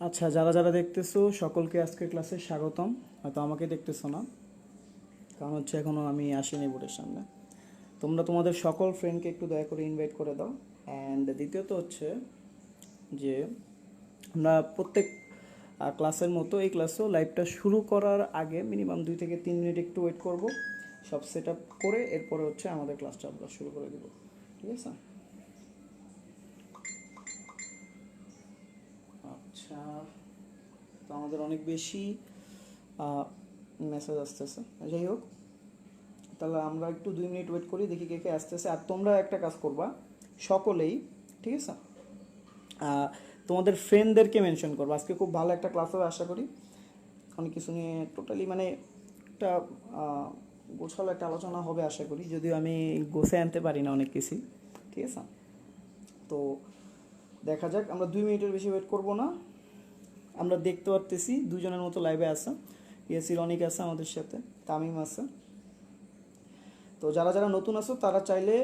আচ্ছা, যারা যারা দেখতেছো সকলকে আজকের ক্লাসে স্বাগতম। হয়তো আমাকে দেখতেছো না, কারণ হচ্ছে এখনও আমি আসিনি বোর্ডের সামনে। তোমরা তোমাদের সকল ফ্রেন্ডকে একটু দয়া করে ইনভাইট করে দাও। অ্যান্ড দ্বিতীয়ত হচ্ছে যে আমরা প্রত্যেক ক্লাসের মতো এই ক্লাসও লাইভটা শুরু করার আগে মিনিমাম 2 থেকে 3 মিনিট একটু ওয়েট করব, সব সেট আপ করে এরপরে হচ্ছে আমাদের ক্লাসটা আমরা শুরু করে দেবো। ঠিক আছে? আচ্ছা, তো আমাদের অনেক বেশি মেসেজ আসতেছে। যাই হোক, তাহলে আমরা একটু 2 মিনিট ওয়েট করি, দেখি কে কে আসতেছে। আর তোমরা একটা কাজ করবা সকলেই, ঠিক আছে, তোমাদের ফ্রেন্ডদেরকে মেনশন করবো। আজকে খুব ভালো একটা ক্লাস হবে আশা করি। অনেক কিছু নিয়ে টোটালি মানে একটা গোছালো একটা আলোচনা হবে আশা করি, যদিও আমি গোছে আনতে পারি না অনেক কিছুই। ঠিক আছে, তো দেখা যাক। আমরা 2 মিনিটের বেশি ওয়েট করব না। আমরা দেখতে পারতেছি দুজনের মতো লাইভে আছে। ইয়াসির অনিক আছে আমাদের সাথে, তামিম আছে। তো যারা যারা নতুন আছো তারা চাইলে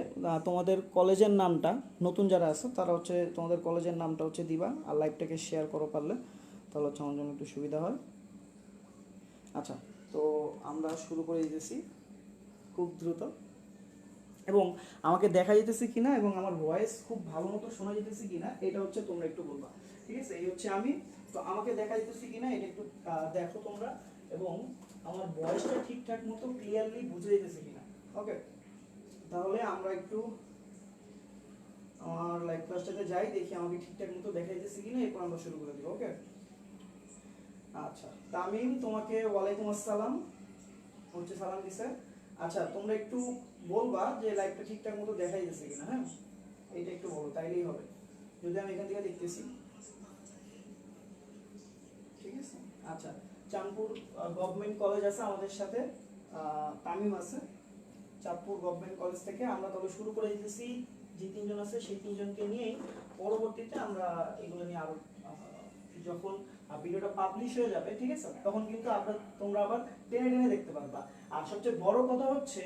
তোমাদের কলেজের নামটা, নতুন যারা আছো তারা হচ্ছে তোমাদের কলেজের নামটা হচ্ছে দিবা, আর লাইভটাকে শেয়ার করো পারলে, তাহলে হচ্ছে আমার জন্য একটু সুবিধা হয়। আচ্ছা, তো আমরা শুরু করে দিতেছি খুব দ্রুত। এবং আমাকে দেখা যেতেছে কিনা এবং আমার ভয়েস খুব ভালো মতো শোনা যেতেছে কিনা এটা হচ্ছে তোমরা একটু বলবা। ঠিক আছে, এই হচ্ছে আমি। তো আমাকে দেখা যেতেছে কিনা এটা একটু দেখো তোমরা, এবং আমার ভয়েসটা ঠিকঠাক মতো ক্লিয়ারলি বুঝে যেতেছে কিনা। ওকে, তাহলে আমরা একটু আমার লাইভ ক্লাসটাতে যাই, দেখি আমাকে ঠিকঠাক মতো দেখা যেতেছে কিনা, এরপর আমরা শুরু করে দিব। ওকে, আচ্ছা তামিম, তোমাকে ওয়ালাইকুম আসসালাম হচ্ছে সালাম দিছে। আচ্ছা, তোমরা একটু বলবা যে লাইভটা ঠিকঠাক মতো দেখা যাচ্ছে কিনা। হ্যাঁ, এইটা একটু বলো, তাইলেই হবে, যদি আমি এখান থেকে দেখতেছি। ঠিক আছে, আচ্ছা। চাঁদপুর গভর্নমেন্ট কলেজ আছে আমাদের সাথে, তামিম আছে চাঁদপুর গভর্নমেন্ট কলেজ থেকে। আমরা তবে শুরু করে দিতেছি, যে তিনজন আছে সেই তিনজনকে নিয়েই। পরবর্তীতে আমরা এগুলো নিয়ে আরো যখন ভিডিওটা পাবলিশ হয়ে যাবে, ঠিক আছে, তখন কিন্তু তোমরা আবার টেনে টেনে দেখতে পারবা। আর সবচেয়ে বড় কথা হচ্ছে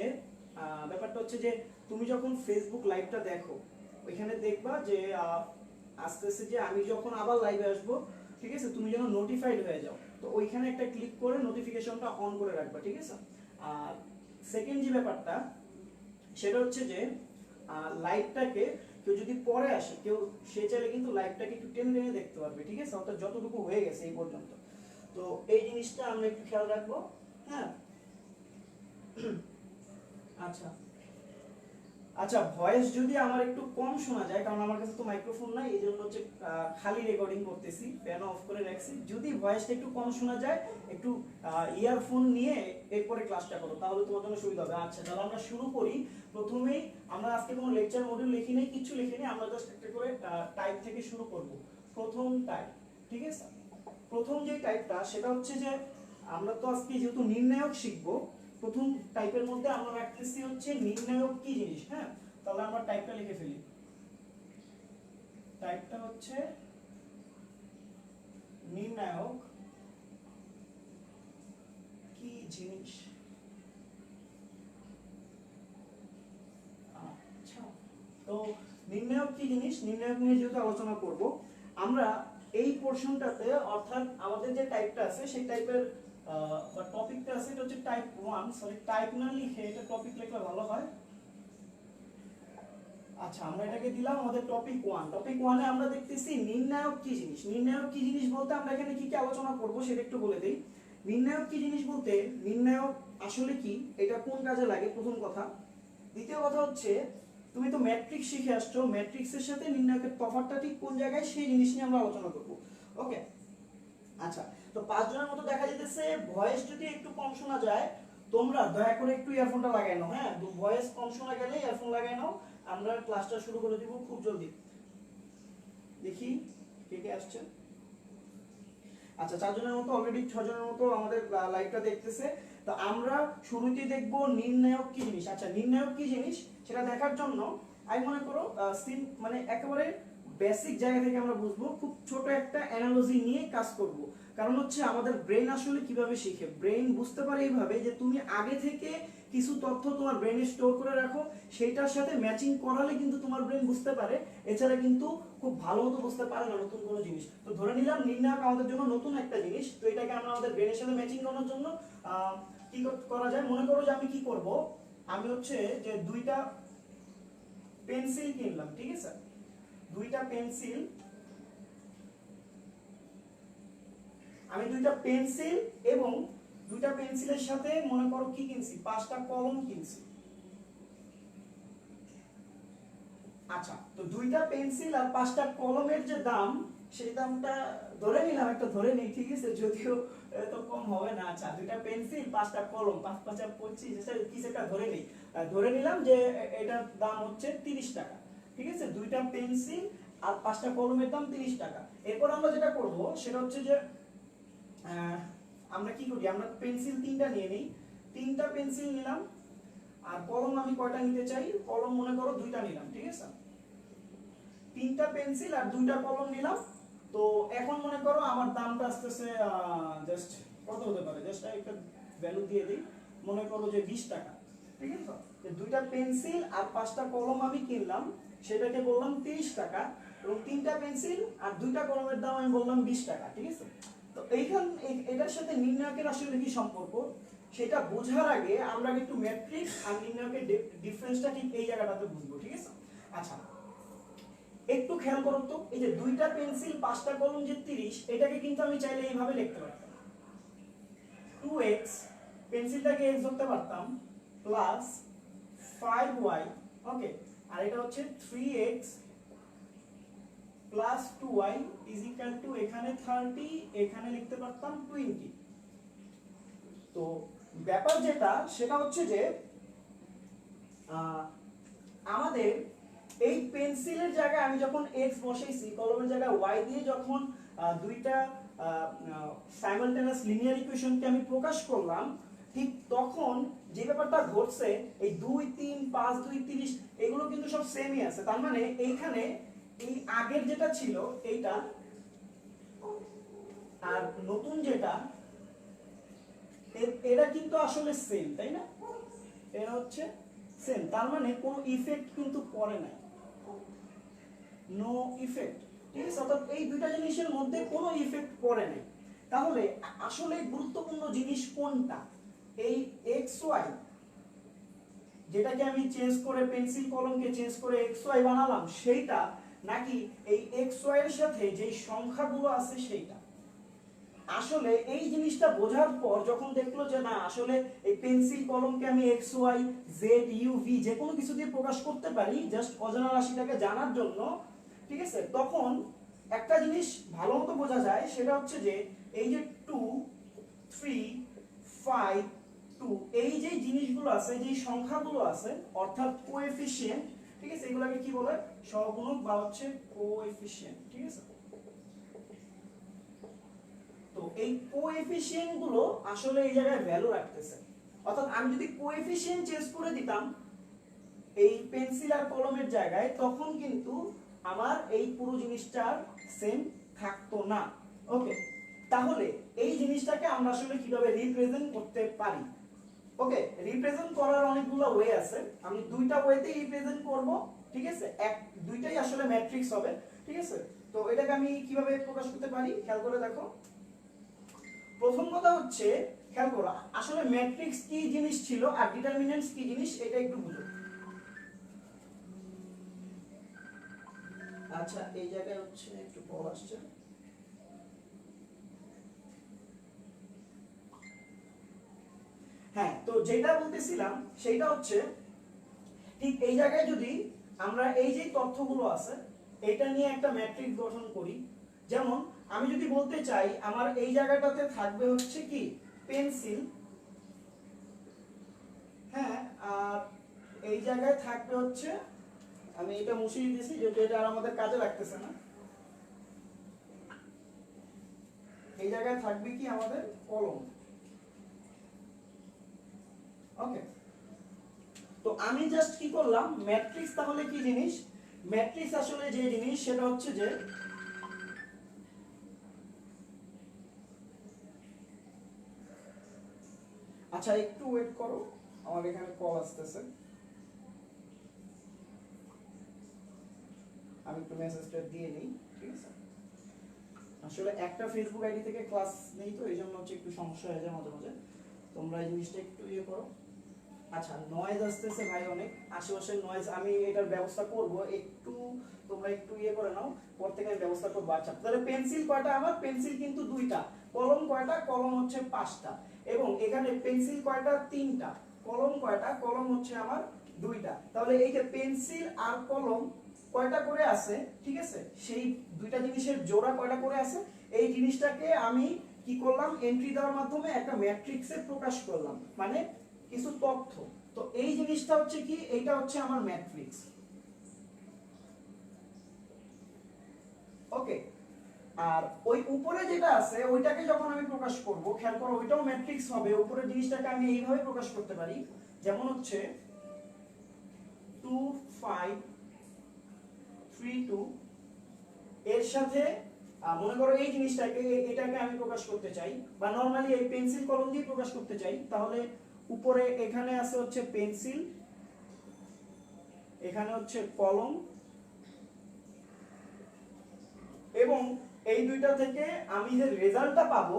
ব্যাপারটা হচ্ছে যে তুমি যখন ফেসবুক লাইভটা দেখো, ওইখানে দেখবা যে আস্তে আস্তে যে আমি যখন আবার লাইভে আসবো, ঠিক আছে, তুমি যেন নোটিফাইড হয়ে যাও। তো ওইখানে একটা ক্লিক করে নোটিফিকেশনটা অন করে রাখবা। ঠিক আছে, আর সেকেন্ড যে ব্যাপারটা সেটা হচ্ছে যে লাইভটাকে কেউ যদি পরে আসে, কেউ সে চাইলে কিন্তু লাইভটাকে একটু টেনে টেনে দেখতে পারবে। ঠিক আছে, অর্থাৎ যতটুকু হয়ে গেছে এই পর্যন্ত। তো এই জিনিসটা আমরা একটু খেয়াল রাখবো। হ্যাঁ, আচ্ছা আচ্ছা, ভয়েস যদি আমার একটু কম শোনা যায়, কারণ আমার কাছে তো মাইক্রোফোন নাই, এই জন্য হচ্ছে খালি রেকর্ডিং করতেছি, ফ্যান অফ করে রাখছি। যদি ভয়েসটা একটু কম শোনা যায়, একটু ইয়ারফোন নিয়ে এরপরে ক্লাসটা করো, তাহলে তোমার জন্য সুবিধা হবে। আচ্ছা, তাহলে আমরা শুরু করি। প্রথমেই আমরা আজকে কোনো লেকচার মডিউল লিখি নেই, কিছু লিখি নেই, আমরা জাস্ট একটা করে টাইপ থেকে শুরু করব। প্রথম টাইপ, ঠিক আছে। প্রথম যে টাইপটা সেটা হচ্ছে যে আমরা তো আজকে যেহেতু নির্ণায়ক শিখবো, প্রথম টাইপের মধ্যে আমরা রাখতেছি হচ্ছে নির্ণায়ক কি জিনিস। হ্যাঁ, তাহলে আমরা টাইপটা লিখে ফেলি। টাইপটা হচ্ছে নির্ণায়ক কি জিনিস। আচ্ছা, তো নির্ণায়ক কি জিনিস, নির্ণায়ক নিয়ে যেহেতু আলোচনা করব আমরা এই পোরশনটাতে, অর্থাৎ আমাদের যে টাইপটা আছে সেই টাইপের বা টপিকটা আছে, এটা হচ্ছে টাইপ 1। সরি, টাইপ না লিখে এটা টপিক লিখলে ভালো হয়। আচ্ছা, আমরা এটাকে দিলাম আমাদের টপিক 1। টপিক 1 এ আমরা দেখতেছি নির্ণায়ক কি জিনিস। নির্ণায়ক কি জিনিস বলতে আমরা এখানে কি কি আলোচনা করব সেটা একটু বলে দেই। নির্ণায়ক কি জিনিস বলতে, নির্ণায়ক আসলে কি, এটা কোন কাজে লাগে, প্রথম কথা। দ্বিতীয় কথা হচ্ছে তুমি তো ম্যাট্রিক্স শিখে আসছো, ম্যাট্রিক্সের সাথে নির্ণায়কের তফাৎটা ঠিক কোন জায়গায়, সেই জিনিস নিয়ে আমরা আলোচনা করব। ওকে, আচ্ছা। তো 5 জনের মতো দেখা যেতেছে। ভয়েস যদি একটু কম শোনা যায়, তোমরা দয়া করে একটু ইয়ারফোনটা লাগাই নাও। হ্যাঁ, ভয়েস কম শোনা গেলে ইয়ারফোন লাগাই নাও। আমরা ক্লাসটা শুরু করে দিব খুব জলদি। দেখি কে কে আসছে। আচ্ছা, 4 জনের মতো, অলরেডি 6 জনের মতো আমাদের লাইভটা দেখতেছে। তো আমরা শুরুতেই দেখব নির্ণায়ক কি জিনিস। আচ্ছা, নির্ণায়ক কি জিনিস সেটা দেখার জন্য আমি মনে করো মানে একেবারে বেসিক জায়গা থেকে আমরা বুঝবো, খুব ছোট একটা অ্যানালজি নিয়ে কাজ করব। কারণ হচ্ছে আমাদের ব্রেন আসলে কিভাবে শিখে, ব্রেন বুঝতে পারে এইভাবে যে তুমি আগে থেকে কিছু তথ্য তোমার ব্রেনে স্টোর করে রাখো, সেইটার সাথে ম্যাচিং করালে কিন্তু তোমার ব্রেন বুঝতে পারে, এছাড়া কিন্তু খুব ভালো মতো বুঝতে পারে না নতুন কোনো জিনিস। তো ধরে নিলাম নির্ণায়ক আমাদের জন্য নতুন একটা জিনিস, তো এটাকে আমরা আমাদের ব্রেনের সাথে ম্যাচিং করানোর জন্য কি করা যায়, মনে করো যে আমি কি করব, আমি হচ্ছে যে দুইটা পেন্সিল কিনলাম, ঠিক আছে, দুইটা পেন্সিল, আমি দুইটা পেন্সিল এবং দুইটা পেন্সিলের সাথে মনে করো কি কিনছি, 5টা কলম কিনছি। আচ্ছা, তো দুইটা পেন্সিল আর 5টা কলমের যে দাম, সেই দামটা ধরে নিলাম, একটা ধরে নেই, ঠিক আছে, যদিও তো কম হবে না। আচ্ছা, দুইটা পেন্সিল 5টা কলম, 5 5 25, কিছু একটা ধরে নেই, ধরে নিলাম যে এটার দাম হচ্ছে 30 টাকা, ঠিক আছে, দুইটা পেন্সিল আর 5টা কলমের দাম 30 টাকা। এরপর আমরা যেটা করব সেটা হচ্ছে যে আমরা কি করি, আমরা পেন্সিল 3টা নিয়ে নিই, 3টা পেন্সিল নিলাম, আর কলম আমি কয়টা নিতে চাই, কলম মনে করো 2টা নিলাম, ঠিক আছে, 3টা পেন্সিল আর 2টা কলম নিলাম। তো এখন মনে করো আমার দামটা আসতেছে জাস্ট কত হতে পারে, জাস্ট একটা ভ্যালু দিয়ে দিই, মনে করো যে 20 টাকা, ঠিক আছে, যে দুইটা পেন্সিল আর 5টা কলম আমি কিনলাম, সেটাকে বললাম 30 টাকা, এবং 3টা পেন্সিল আর 2টা কলমের দাম আমি বললাম 20 টাকা, ঠিক আছে। তো এইখান এটার সাথে নির্ণায়কের আসলে কি সম্পর্ক সেটা বোঝার আগে আমরা একটু ম্যাট্রিক্স আর নির্ণায়কের ডিফারেন্সটা ঠিক এই জায়গাটাতে বুঝবো, ঠিক আছে। আচ্ছা, একটু খেয়াল করো তো, এই যে দুইটা পেন্সিল 5টা কলম যে 30, এটাকে কিন্তু আমি চাইলে এইভাবে লিখতে পারতাম, 2x, পেন্সিলটাকে x ধরতে পারতাম, প্লাস 5y, ওকে, আর এটা হচ্ছে 3x plus 2y is equal to, এখানে 30, এখানে লিখতে পারতাম 20। তো ব্যাপার যেটা সেটা হচ্ছে যে আমাদের এই পেন্সিলের জায়গায় আমি যখন x বসাইছি, কলমের জায়গায় y দিয়ে যখন দুইটা সাইমালটেনিয়াস লিনিয়ার ইকুয়েশনকে আমি প্রকাশ করলাম, ঠিক তখন যে ব্যাপারটা ঘটছে, এই 2 3 5 2 30 এগুলো কিন্তু সব সেমই আছে। তার মানে এইখানে এই আগের যেটা ছিল এইটা আর নতুন যেটা, এরা কিন্তু আসলে সেম, তাই না, এরা হচ্ছে সেম। তার মানে কোনো ইফেক্ট কিন্তু পড়ে নাই, নো ইফেক্ট, ঠিক আছে, অর্থাৎ এই দুইটা জিনিসের মধ্যে কোনো ইফেক্ট পড়ে নাই। তাহলে আসলে গুরুত্বপূর্ণ জিনিস কোনটা, এই এক্স ওয়াই যেটাকে আমি চেঞ্জ করে পেন্সিল কলমকে চেঞ্জ করে এক্স ওয়াই বানালাম সেইটা, নাকি এই এক্স ওয়াই এর সাথে যে সংখ্যাগুলো আছে সেইটা। আসলে এই জিনিসটা বোঝার পর যখন দেখলো যে না, আসলে এই পেন্সিল কলমকে আমি X Y Z U V যে কোনো কিছু দিয়ে প্রকাশ করতে পারি জাস্ট অজানা রাশিটাকে জানার জন্য, ঠিক আছে, তখন একটা জিনিস ভালো মতো বোঝা যায়, সেটা হচ্ছে যে এই যে 2 3 5 2 এই যে জিনিসগুলো আছে, যে সংখ্যাগুলো আছে, অর্থাৎ কোএফিসিয়েন্ট, ঠিক আছে, এগুলোকে কি বলে, সহগুণক বা হচ্ছে কোএফিসিয়েন্ট, ঠিক আছে। তো এই কোএফিসিয়েন্ট গুলো আসলে এই জায়গায় ভ্যালু রাখতেছে, অর্থাৎ আমি যদি কোএফিসিয়েন্ট চেঞ্জ করে দিতাম এই পেন্সিল আর কলমের জায়গায়, তখন কিন্তু আমার এই পুরো জিনিসটার সেম থাকতো না। ওকে, তাহলে এই জিনিসটাকে আমরা আসলে কিভাবে রিপ্রেজেন্ট করতে পারি, ওকে, রিপ্রেজেন্ট করার অনেকগুলো ওয়ে আছে, আমি দুইটা ওয়েতে রিপ্রেজেন্ট করব, ঠিক আছে, দুইটাই আসলে ম্যাট্রিক্স হবে, ঠিক আছে। তো এটাকে আমি কিভাবে প্রকাশ করতে পারি খেয়াল করে দেখো। প্রথম কথা হচ্ছে খেয়াল করো, আসলে ম্যাট্রিক্স কি জিনিস ছিল আর ডিটারমিনেন্টস কি জিনিস, এটা একটু বুঝো। আচ্ছা, এই জায়গায় হচ্ছে একটু কল আসছে। হ্যাঁ, তো যেটা বলতেছিলাম সেটা হচ্ছে ঠিক এই জায়গায় যদি আমরা এই যে তথ্যগুলো আছে এটা নিয়ে একটা ম্যাট্রিক্স গঠন করি, যেমন আমি যদি বলতে চাই আমার এই জায়গাটাতে থাকবে হচ্ছে কি পেন্সিল, হ্যাঁ, আর এই জায়গায় থাকবে হচ্ছে, আমি এটা মুছে দিয়েছি যেহেতু এটা আর আমাদের কাজে লাগতেছে না, এই জায়গায় থাকবে কি আমাদের কলম, ওকে। তো আমি জাস্ট কি করলাম, ম্যাট্রিক্স তাহলে কি জিনিস, ম্যাট্রিক্স আসলে যে জিনিস সেটা হচ্ছে যে আচ্ছা একটু ওয়েট করো, আমার এখানে কল আসতেছে, আমি একটু মেসেজটা দিয়ে নিই, ঠিক আছে? আসলে একটা ফেসবুক আইডি থেকে ক্লাস নেই তো এই জন্য হচ্ছে একটু সমস্যা হয়ে যায় মাঝে মাঝে, তোমরা এই জিনিসটা একটু ইয়ে করো। আচ্ছা নয়েজ আসতেছে ভাই অনেক, আশেপাশের নয়েজ, আমি এটার ব্যবস্থা করব একটু, তোমরা একটু ইয়ে করে নাও, পর থেকে আমি ব্যবস্থা করবো। আচ্ছা তাহলে পেন্সিল কয়টা? আমার পেন্সিল কিন্তু দুইটা। কলম কয়টা? কলম হচ্ছে পাঁচটা। এবং এখানে পেন্সিল কয়টা? তিনটা। কলম কয়টা? কলম হচ্ছে আমার দুইটা। তাহলে এই যে পেন্সিল আর কলম কয়টা করে আছে, ঠিক আছে, সেই দুইটা জিনিসের জোড়া কয়টা করে আছে, এই জিনিসটাকে আমি কি করলাম, এন্ট্রি দেওয়ার মাধ্যমে একটা ম্যাট্রিক্সে প্রকাশ করলাম, মানে কিছু তথ্য। তো এই জিনিসটা হচ্ছে কি, এইটা হচ্ছে আমার ম্যাট্রিক্স। ওকে, আর ওই উপরে যেটা আছে ওইটাকে যখন আমি প্রকাশ করব, খেয়াল করো ওইটাও ম্যাট্রিক্স হবে। উপরের জিনিসটাকে আমি এইভাবে প্রকাশ করতে পারি, যেমন হচ্ছে 2 5 3 2, এর সাথে মনে করো এই জিনিসটাকে, এটাকে আমি প্রকাশ করতে চাই, বা নরমালি এই পেন্সিল কলম দিয়ে প্রকাশ করতে চাই, তাহলে উপরে এখানে আছে হচ্ছে পেন্সিল, এখানে হচ্ছে কলম, এবং এই দুইটা থেকে আমি যে রেজাল্টটা পাবো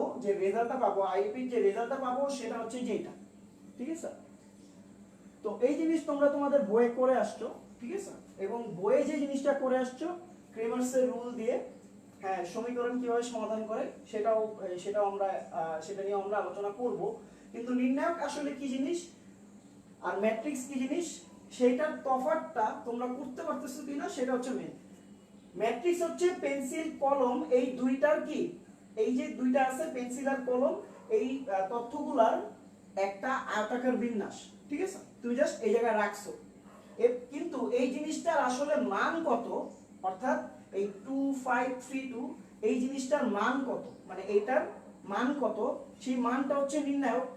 আইপির যে রেজাল্টটা পাবো সেটা হচ্ছে যেটা, ঠিক আছে? তো এই জিনিস তোমরা তোমাদের বইয়ে করে আসছো, ঠিক আছে? এবং বইয়ে যে জিনিসটা করে আসছো ক্রেমার্সের রুল দিয়ে, হ্যাঁ, সমীকরণ কিভাবে সমাধান করে সেটাও আমরা সেটা নিয়ে আমরা আলোচনা করব। কিন্তু নির্ণায়ক আসলে কি জিনিস আর ম্যাট্রিক্স কি জিনিস সেইটার তফাৎটা তোমরা করতে পারতেছো কিনা সেটা হচ্ছে মেন। ম্যাট্রিক্স হচ্ছে পেন্সিল কলম এই দুইটার কি, এই যে দুইটা আছে পেন্সিল আর কলম, এই তথ্যগুলার একটা আয়তাকার বিন্যাস, ঠিক আছে? তুমি জাস্ট এই জায়গায় রাখছো, কিন্তু এই জিনিসটার আসলে মান কত, অর্থাৎ এই 2532 এই জিনিসটার মান কত, মানে এইটার মান কত, সেই মানটা হচ্ছে নির্ণায়ক।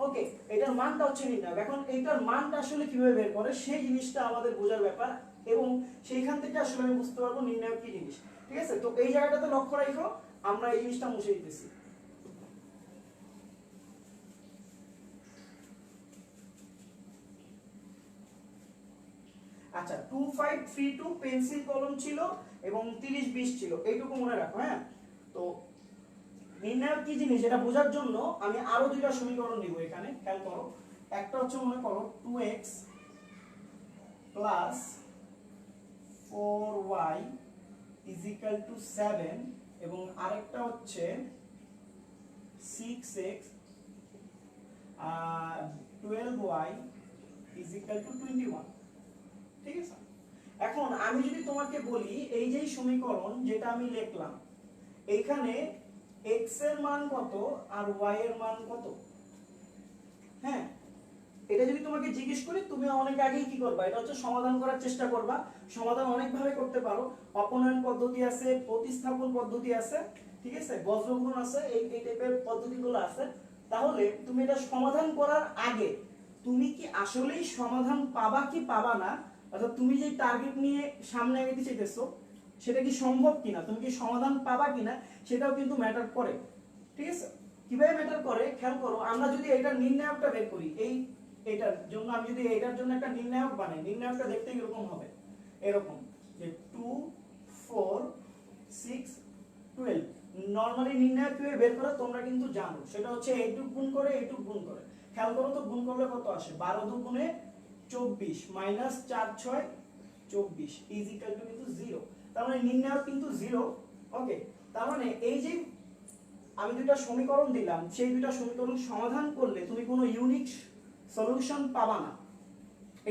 ওকে, এটার মানটা হচ্ছে নির্ণায়ক। এখন এইটার মানটা আসলে কিভাবে বের করে সেই জিনিসটা আমাদের বোঝার ব্যাপার, এবং সেইখান থেকে আসলে আমি বুঝতে পারবো নির্ণায়ক কি জিনিস, ঠিক আছে? তো এই জায়গাটাতে লক্ষ্য রাখো, আমরা এই জিনিসটা মুছে দিতেছি। আচ্ছা 2532 পেন্সিল কলম ছিল এবং 30 20 ছিল, এইটুকু মনে রাখো। হ্যাঁ, তো নির্ণায়ক কি জিনিস এটা বোঝার জন্য আমি আরো দুইটা সমীকরণ নিব এখানে, খেয়াল করো। একটা হচ্ছে মনে করো 2x plus 4y is equal to 7, এবং আরেকটা হচ্ছে 6x 12y is equal to 21, ঠিক আছে? এখন আমি যদি তোমাকে বলি এই যে সমীকরণ যেটা আমি লিখলাম, এইখানে x এর মান কত আর y এর মান কত, হ্যাঁ, এটা যদি তোমাকে জিজ্ঞেস করি তুমি অনেক আগেই কি করবা, এটা হচ্ছে সমাধান করার চেষ্টা করবা। সমাধান অনেক ভাবে করতে পারো, অপনয়ন পদ্ধতি আছে, প্রতিস্থাপন পদ্ধতি আছে, ঠিক আছে, বজ্রগুণন আছে, এই টাইপের পদ্ধতিগুলো আছে। তাহলে তুমি এটা সমাধান করার আগে তুমি কি আসলেই সমাধান পাবা কি পাবা না, অর্থাৎ তুমি যে টার্গেট নিয়ে সামনে এগোতে চাইতেছো সেটা কি সম্ভব কিনা, তুমি কি সমাধান পাবা কিনা, সেটাও কিন্তু ম্যাটার করে, ঠিক আছে? কিভাবে ম্যাটার করে খেয়াল করো, আমরা যদি এটার নির্ণায়কটা বের করি, এটার জন্য আমি যদি এটার জন্য একটা নির্ণায়ক বানাই, নির্ণায়কটা দেখতে এরকম হবে, এরকম যে 2 4 6 12। নরমালি নির্ণায়ক কিভাবে বের করে তোমরা কিন্তু জানো, সেটা হচ্ছে এইটুক গুণ করে এইটুক গুণ করে। খেয়াল করো তো গুণ করলে কত আসে, 12 দুগুণে 24 মাইনাস 4 6 24 ইজ ইকুয়াল টু কিন্তু 0। তার মানে নির্ণায়ক কিন্তু 0। ওকে, তার মানে এই যে আমি দুটো সমীকরণ দিলাম, সেই দুটো সমীকরণ সমাধান করলে তুমি কোনো ইউনিক সলিউশন পাবা না।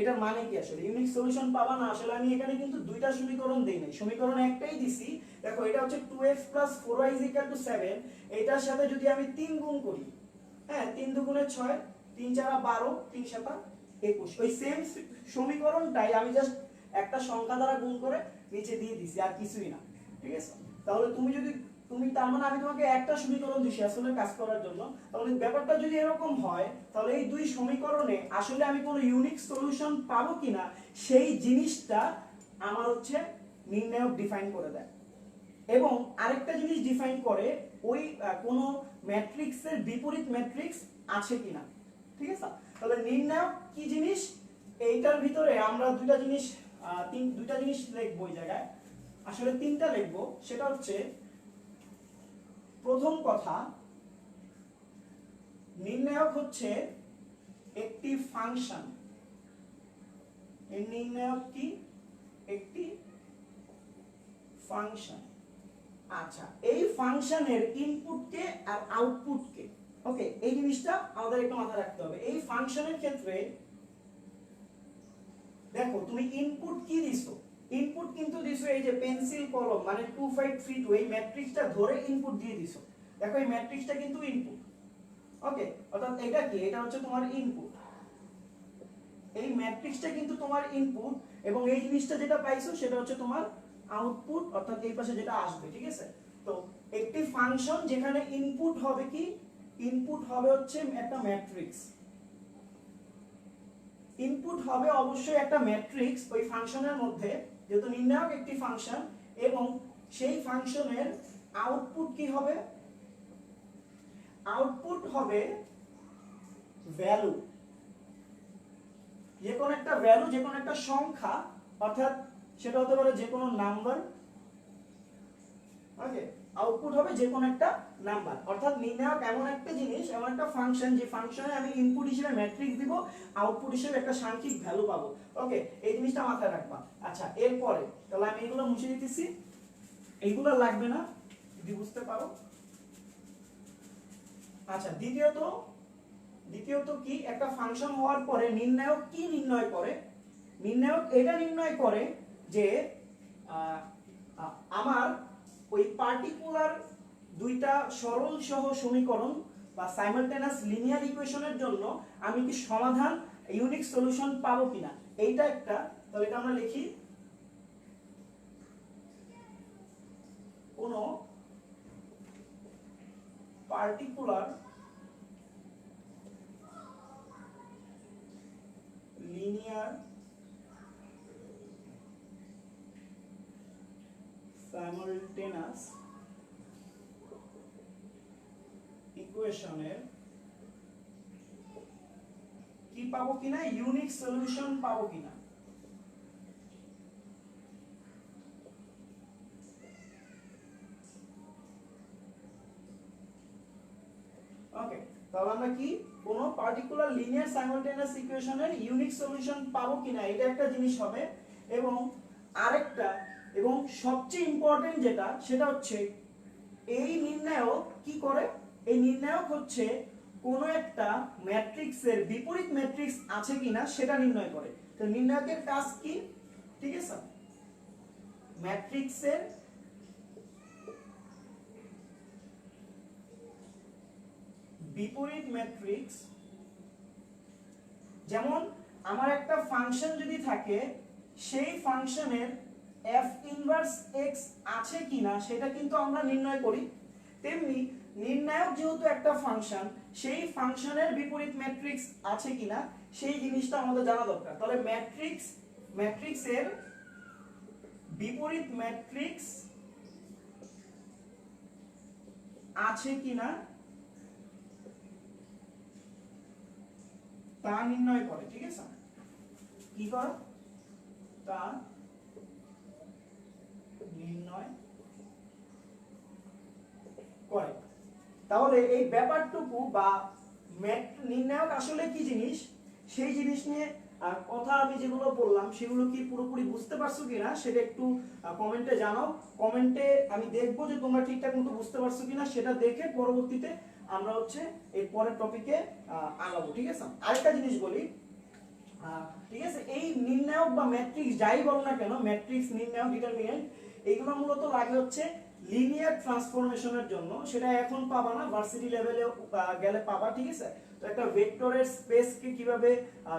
এটার মানে কি আসলে ইউনিক সলিউশন পাবা না, আসলে আমি এখানে কিন্তু দুইটা সমীকরণ দেই নাই, সমীকরণ একটাই দিছি। দেখো এটা হচ্ছে 2x 4y 7, এটার সাথে যদি আমি 3 গুণ করি, হ্যাঁ 3 দুগুণে 6 3 4 12 3 7 21, ওই সেম সমীকরণটাই আমি জাস্ট একটা সংখ্যা দ্বারা গুণ করে নিচে দিয়ে দিছি, আর কিছুই না, ঠিক আছে? তাহলে তুমি তার মানে আমি তোমাকে একটা সমীকরণ দিছি আসলে কাজ করার জন্য। তাহলে ব্যাপারটা যদি এরকম হয় তাহলে এই দুই সমীকরণে আসলে আমি কোনো ইউনিক সলিউশন পাবো কিনা সেই জিনিসটা আমার হচ্ছে নির্ণায়ক ডিফাইন করে দেয়। এবং আরেকটা জিনিস ডিফাইন করে ওই কোন ম্যাট্রিক্সের বিপরীত ম্যাট্রিক্স আছে কিনা, ঠিক আছে। তাহলে নির্ণায়ক কি জিনিস, এইটার ভিতরে আমরা দুইটা জিনিস লিখবো এই জায়গায়, আসলে তিনটা লিখবো। সেটা হচ্ছে প্রথম কথা, নির্ণায়ক হচ্ছে একটি ফাংশন। এর নির্ণায়ক কি, একটি ফাংশন। আচ্ছা, এই ফাংশনের ইনপুটকে আর আউটপুটকে, ওকে, এই জিনিসটা আমাদের একটু মাথায় রাখতে হবে। এই ফাংশনের ক্ষেত্রে দেখো তুমি ইনপুট কি দিছো, ইনপুট কিন্তু দিছো এই যে পেন্সিল কলম মানে 2532 এই ম্যাট্রিক্সটা ধরে ইনপুট দিয়ে দিছো। দেখো এই ম্যাট্রিক্সটা কিন্তু ইনপুট, ওকে, অর্থাৎ এটা কি, এটা হচ্ছে তোমার ইনপুট। এই ম্যাট্রিক্সটা কিন্তু তোমার ইনপুট এবং এই জিনিসটা যেটা পাইছো সেটা হচ্ছে তোমার আউটপুট, অর্থাৎ এই পাশে যেটা আসবে, ঠিক আছে। তো একটি ফাংশন যেখানে ইনপুট হবে কি, ইনপুট হবে হচ্ছে একটা ম্যাট্রিক্স, ইনপুট হবে অবশ্যই একটা ম্যাট্রিক্স ওই ফাংশনের মধ্যে, যেহেতু নির্ণায়ক একটি ফাংশন, এবং সেই ফাংশনের আউটপুট কি হবে, আউটপুট হবে ভ্যালু, যে কোনো একটা ভ্যালু, যে কোনো একটা সংখ্যা, অর্থাৎ সেটা হতে পারে যে কোনো নাম্বার, ওকে, আউটপুট হবে যে কোনো একটা নাম্বার। অর্থাৎ নির্ণায়ক এমন একটা জিনিস, এমন একটা ফাংশন, যে ফাংশনে আমি ইনপুট হিসেবে ম্যাট্রিক্স দিব, আউটপুট হিসেবে একটা সাংখ্যিক ভ্যালু পাবো, ওকে, এই জিনিসটা মাথায় রাখবা। আচ্ছা, এরপরে তাহলে আমি এগুলো মুছে দিতেছি, এইগুলো লাগবে না যদি বুঝতে পারো। আচ্ছা, দ্বিতীয়ত কি, একটা ফাংশন হওয়ার পরে নির্ণায়ক কি নির্ণয় করে, নির্ণায়ক এটা নির্ণয় করে যে আমার ওই পার্টিকুলার দুইটা সরল সহ সমীকরণ বা সাইমালটেনিয়াস লিনিয়ার ইকুয়েশনের জন্য আমি কি সমাধান, ইউনিক সলিউশন পাবো কিনা, এইটা একটা। তাহলে এটা আমরা লিখি, কোন পার্টিকুলার লিনিয়ার সাইমালটেনিয়াস ইকুয়েশনের কি পাবো কিনা, ইউনিক সলিউশন পাবো কিনা। ওকে, তাহলে আমরা কি কোন পার্টিকুলার লিনিয়ার সাইমালটেনিয়াস ইকুয়েশনের ইউনিক সলিউশন পাবো কিনা, এটা একটা জিনিস হবে। এবং আরেকটা এবং সবচেয়ে ইম্পর্টেন্ট যেটা, সেটা হচ্ছে এই নির্ণায়ক কি করে, এই নির্ণায়ক হচ্ছে কোন একটা ম্যাট্রিক্সের বিপরীত ম্যাট্রিক্স আছে কিনা সেটা নির্ণয় করে। তো নির্ণায়কের কাজ কি, ঠিক আছে, ম্যাট্রিক্সের বিপরীত ম্যাট্রিক্স, যেমন আমার একটা ফাংশন যদি থাকে, সেই ফাংশনের f ইনভার্স x আছে কিনা সেটা কিন্তু আমরা নির্ণয় করি। তেমনি নির্ণায়ক যেহেতু একটা ফাংশন, সেই ফাংশনের বিপরীত ম্যাট্রিক্স আছে কিনা সেই জিনিসটা আমাদের জানা দরকার। তাহলে ম্যাট্রিক্সের বিপরীত ম্যাট্রিক্স আছে কিনা তা নির্ণয় করে, ঠিক আছে, কি করে, তা নির্ণয় করে। তাহলে এই ব্যাপারটুকু বা নির্ণায়ক আসলে কি জিনিস, সেই জিনিস নিয়ে কথা আমি যেগুলো বললাম সেগুলো কি পুরোপুরি বুঝতে পারছো কিনা সেটা একটু কমেন্টে জানাও। কমেন্টে আমি দেখবো যে তোমরা ঠিকঠাক মতো বুঝতে পারছো কিনা, সেটা দেখে পরবর্তীতে আমরা হচ্ছে এই পরের টপিকে আগাবো, ঠিক আছে। আরেকটা জিনিস বলি, ঠিক আছে, এই নির্ণায়ক বা ম্যাট্রিক্স যাই বল না কেন, ম্যাট্রিক্স, নির্ণায়ক, ডিটারমিনেন্ট, এগুলো মূলত লাগে হচ্ছে লিনিয়ার ট্রান্সফরমেশনের জন্য। সেটা এখন পাবা না, ভার্সিটি লেভেলে গেলে পাবা, ঠিক আছে। তো একটা ভেক্টরের স্পেসকে কিভাবে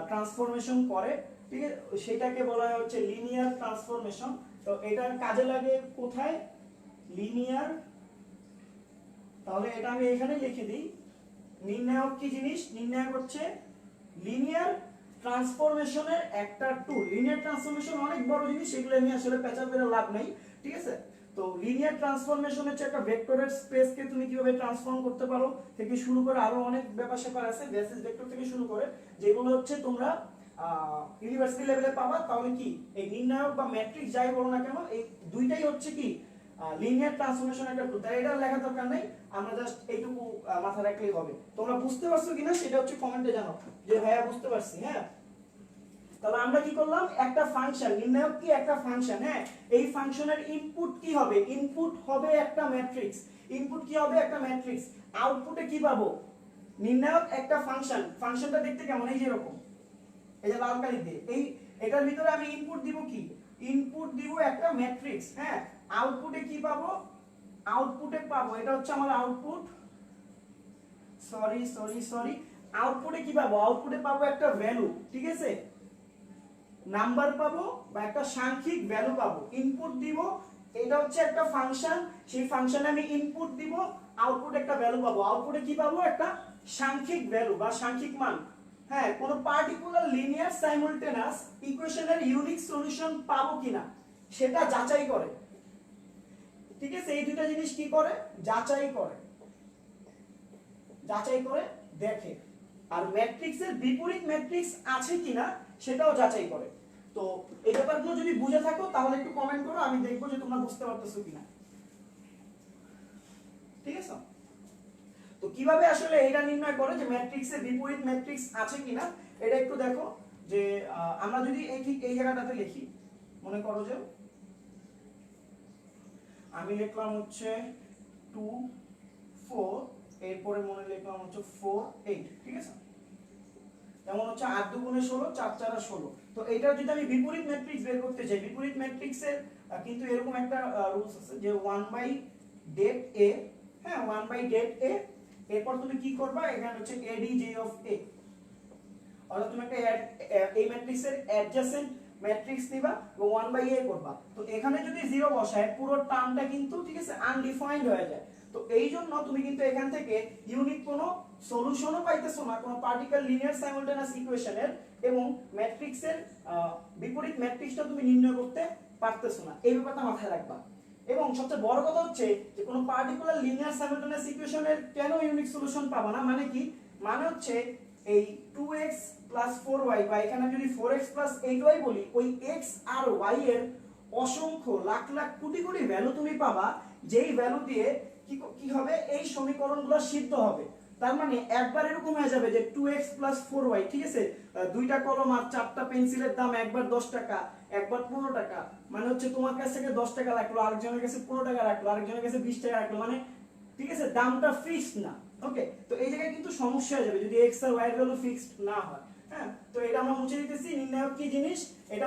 ট্রান্সফরমেশন করে, ঠিক আছে, সেটাকে বলা হয় হচ্ছে লিনিয়ার ট্রান্সফরমেশন। তো এটা কাজে লাগে কোথায়, লিনিয়ার। তাহলে এটা আমি এখানে লিখে দিই, নির্ণায়ক কি জিনিস, নির্ণায়ক হচ্ছে লিনিয়ার ট্রান্সফরমেশনের একটা টুল। লিনিয়ার ট্রান্সফরমেশন অনেক বড় জিনিস, সেগুলো নিয়ে আসলে পেঁচা পেরে লাভ নাই, ঠিক আছে। তো লিনিয়ার ট্রান্সফরমেশন হচ্ছে একটা ভেক্টরের স্পেসকে তুমি কিভাবে ট্রান্সফর্ম করতে পারো থেকে শুরু করে আরো অনেক ব্যাপার স্যাপার আছে, বেসিস ভেক্টর থেকে শুরু করে, যেগুলো হচ্ছে তোমরা ইউনিভার্সিটি লেভেলে পাবা। তাহলে কি এই নির্ণায়ক বা ম্যাট্রিক্স যাই বলো না কেন, এই দুইটাই হচ্ছে কি লিনিয়ার ট্রান্সফরমেশন একটা টুল। তাই এটা লেখা দরকার নেই, আমরা জাস্ট এইটুকু মাথায় রাখলেই হবে। তোমরা বুঝতে পারছো কিনা সেটা হচ্ছে কমেন্টে জানাও যে ভাইয়া বুঝতে পারছি। হ্যাঁ, তাহলে আমরা কি করলাম, একটা ফাংশন, নির্ণায়ক কি একটা ফাংশন। হ্যাঁ, এই ফাংশনের ইনপুট কি হবে, ইনপুট হবে একটা ম্যাট্রিক্স। ইনপুট কি হবে, একটা ম্যাট্রিক্স। আউটপুটে কি পাবো, নির্ণায়ক একটা ফাংশন। ফাংশনটা দেখতে কেমন, এই যে এরকম, এই যে লাল কালি দিয়ে, এই এটার ভিতরে আমি ইনপুট দিব কি, ইনপুট দিব একটা ম্যাট্রিক্স। হ্যাঁ, আউটপুটে কি পাবো, আউটপুটে পাবো, এটা হচ্ছে আমার আউটপুট, সরি, আউটপুটে কি পাবো, আউটপুটে পাবো একটা ভ্যালু, ঠিক আছে, নাম্বার পাবো বা একটা সাংখ্যিক ভ্যালু পাবো। ইনপুট দিব, এটা হচ্ছে একটা ফাংশন, সেই ফাংশনে আমি ইনপুট দিব, আউটপুট একটা ভ্যালু পাবো। আউটপুটে কি পাবো, একটা সাংখ্যিক ভ্যালু বা সাংখ্যিক মান। হ্যাঁ, কোন পার্টিকুলার লিনিয়ার সাইমুলটেনাস ইকুয়েশনের ইউনিক সলিউশন পাবো কিনা সেটা যাচাই করে, ঠিক আছে। এই দুটো জিনিস কি করে, যাচাই করে, যাচাই করে দেখে। আর ম্যাট্রিক্সের বিপরীত ম্যাট্রিক্স আছে কিনা সেটাও যাচাই করে। তো এই ব্যাপারগুলো যদি বুঝে থাকো তাহলে একটু কমেন্ট করো, আমি দেখবো যে তোমরা বুঝতে পারতেছো কিনা, ঠিক আছে। তো কিভাবে আসলে এটা নির্ণয় করে যে ম্যাট্রিক্সের বিপরীত ম্যাট্রিক্স আছে কিনা, এটা একটু দেখো। যে আমরা যদি এই ঠিক এই জায়গাটাতে লিখি, মনে করো যে আমি লিখলাম হচ্ছে 2 4, এরপরে মনে লিখলাম হচ্ছে 4 8, ঠিক আছে। যেমন হচ্ছে 8 2 16, 4 4 16। তো এটা যদি আমি বিপরীত ম্যাট্রিক্স বের করতে চাই, বিপরীত ম্যাট্রিক্সের কিন্তু এরকম একটা রুলস আছে যে 1/det a। হ্যাঁ, 1/det a, এরপর তুমি কি করবা, এখানে হচ্ছে adj of a, অর্থাৎ তুমি একটা এই ম্যাট্রিক্সের অ্যাডজাসেন্ট ম্যাট্রিক্স নিবা এবং 1/a করবা। তো এখানে যদি 0 বসায় পুরো টার্মটা কিন্তু, ঠিক আছে, আনডিফাইন্ড হয়ে যায়। তো এই জন্য তুমি কিন্তু এখান থেকে ইউনিক কোনো সলিউশনও পাইতেছো না কোনো পার্টিকুলার লিনিয়ার সাইমুলটেনিয়াস ইকুয়েশনের, এবং ম্যাট্রিক্সের বিপরীত ম্যাট্রিক্সটা তুমি নির্ণয় করতে পারতেছো না। এই ব্যাপারটা মাথায় রাখবা। এবং সবচেয়ে বড় কথা হচ্ছে যে কোনো পার্টিকুলার লিনিয়ার সাইমুলটেনিয়াস ইকুয়েশনের কেন ইউনিক সলিউশন পাবা না, মানে কি, মানে হচ্ছে এই 2x + 4y, বা এখানে যদি 4x + 8y বলি, ওই x আর y এর অসংখ্য লাখ লাখ কোটি কোটি ভ্যালু তুমি পাবা, যেই ভ্যালু দিয়ে কি হবে, এই সমীকরণগুলো সিদ্ধ হবে। তার মানে একবার এরকম হয়ে যাবে যে 2x + 4y, ঠিক আছে, দুইটা কলম আর চারটা পেন্সিলের দাম একবার 10 টাকা, একবার 15 টাকা, মানে হচ্ছে তোমার কাছ থেকে 10 টাকা রাখলো, আরেকজনের কাছে 15 টাকা রাখলো, আরেকজনের কাছে 20 টাকা রাখলো, মানে, ঠিক আছে, দামটা ফিক্সড না। ওকে, তো এই জায়গায় কিন্তু সমস্যা হয়ে যাবে যদি x আর y এর ভ্যালু ফিক্সড না হয়। হ্যাঁ, তো এটা আমরা মুছে দিতেছি। নির্ণায়ক কি জিনিস এটা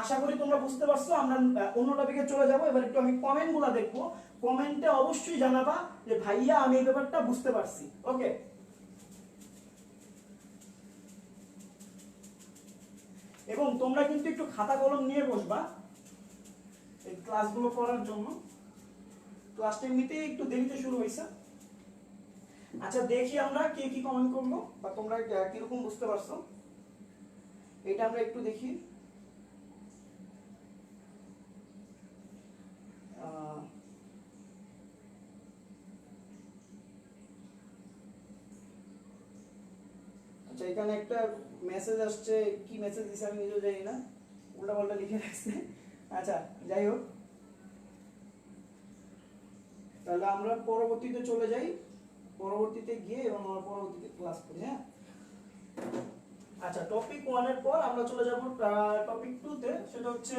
আশা করি তোমরা বুঝতে পারছো। আমরা অন্য টপিকে চলে যাব। এবার একটু আমি কমেন্টগুলো দেখবো, কমেন্টে অবশ্যই জানাবা যে ভাইয়া আমি এই ব্যাপারটা বুঝতে পারছি। ওকে, এবং তোমরা কিন্তু একটু খাতা কলম নিয়ে বসবা এই ক্লাসগুলো করার জন্য। ক্লাসটা এমনিতেই একটু দেরিতে শুরু হয়েছে। আচ্ছা, দেখি আমরা কে কি কমেন্ট করলো বা তোমরা কিরকম বুঝতে পারছো, এটা আমরা একটু দেখি। আচ্ছা, এখানে একটা মেসেজ আসছে, কি মেসেজ দিছে আমি নিজেও জানি না, উল্টাপাল্টা লিখে রাখছে। আচ্ছা, যাই হোক, তাহলে আমরা পরবর্তীতে চলে যাই, পরবর্তীতে গিয়ে এবং আমরা পরবর্তীতে ক্লাস করি। হ্যাঁ, আচ্ছা, টপিক 1 এর পর আমরা চলে যাব টপিক 2 তে, সেটা হচ্ছে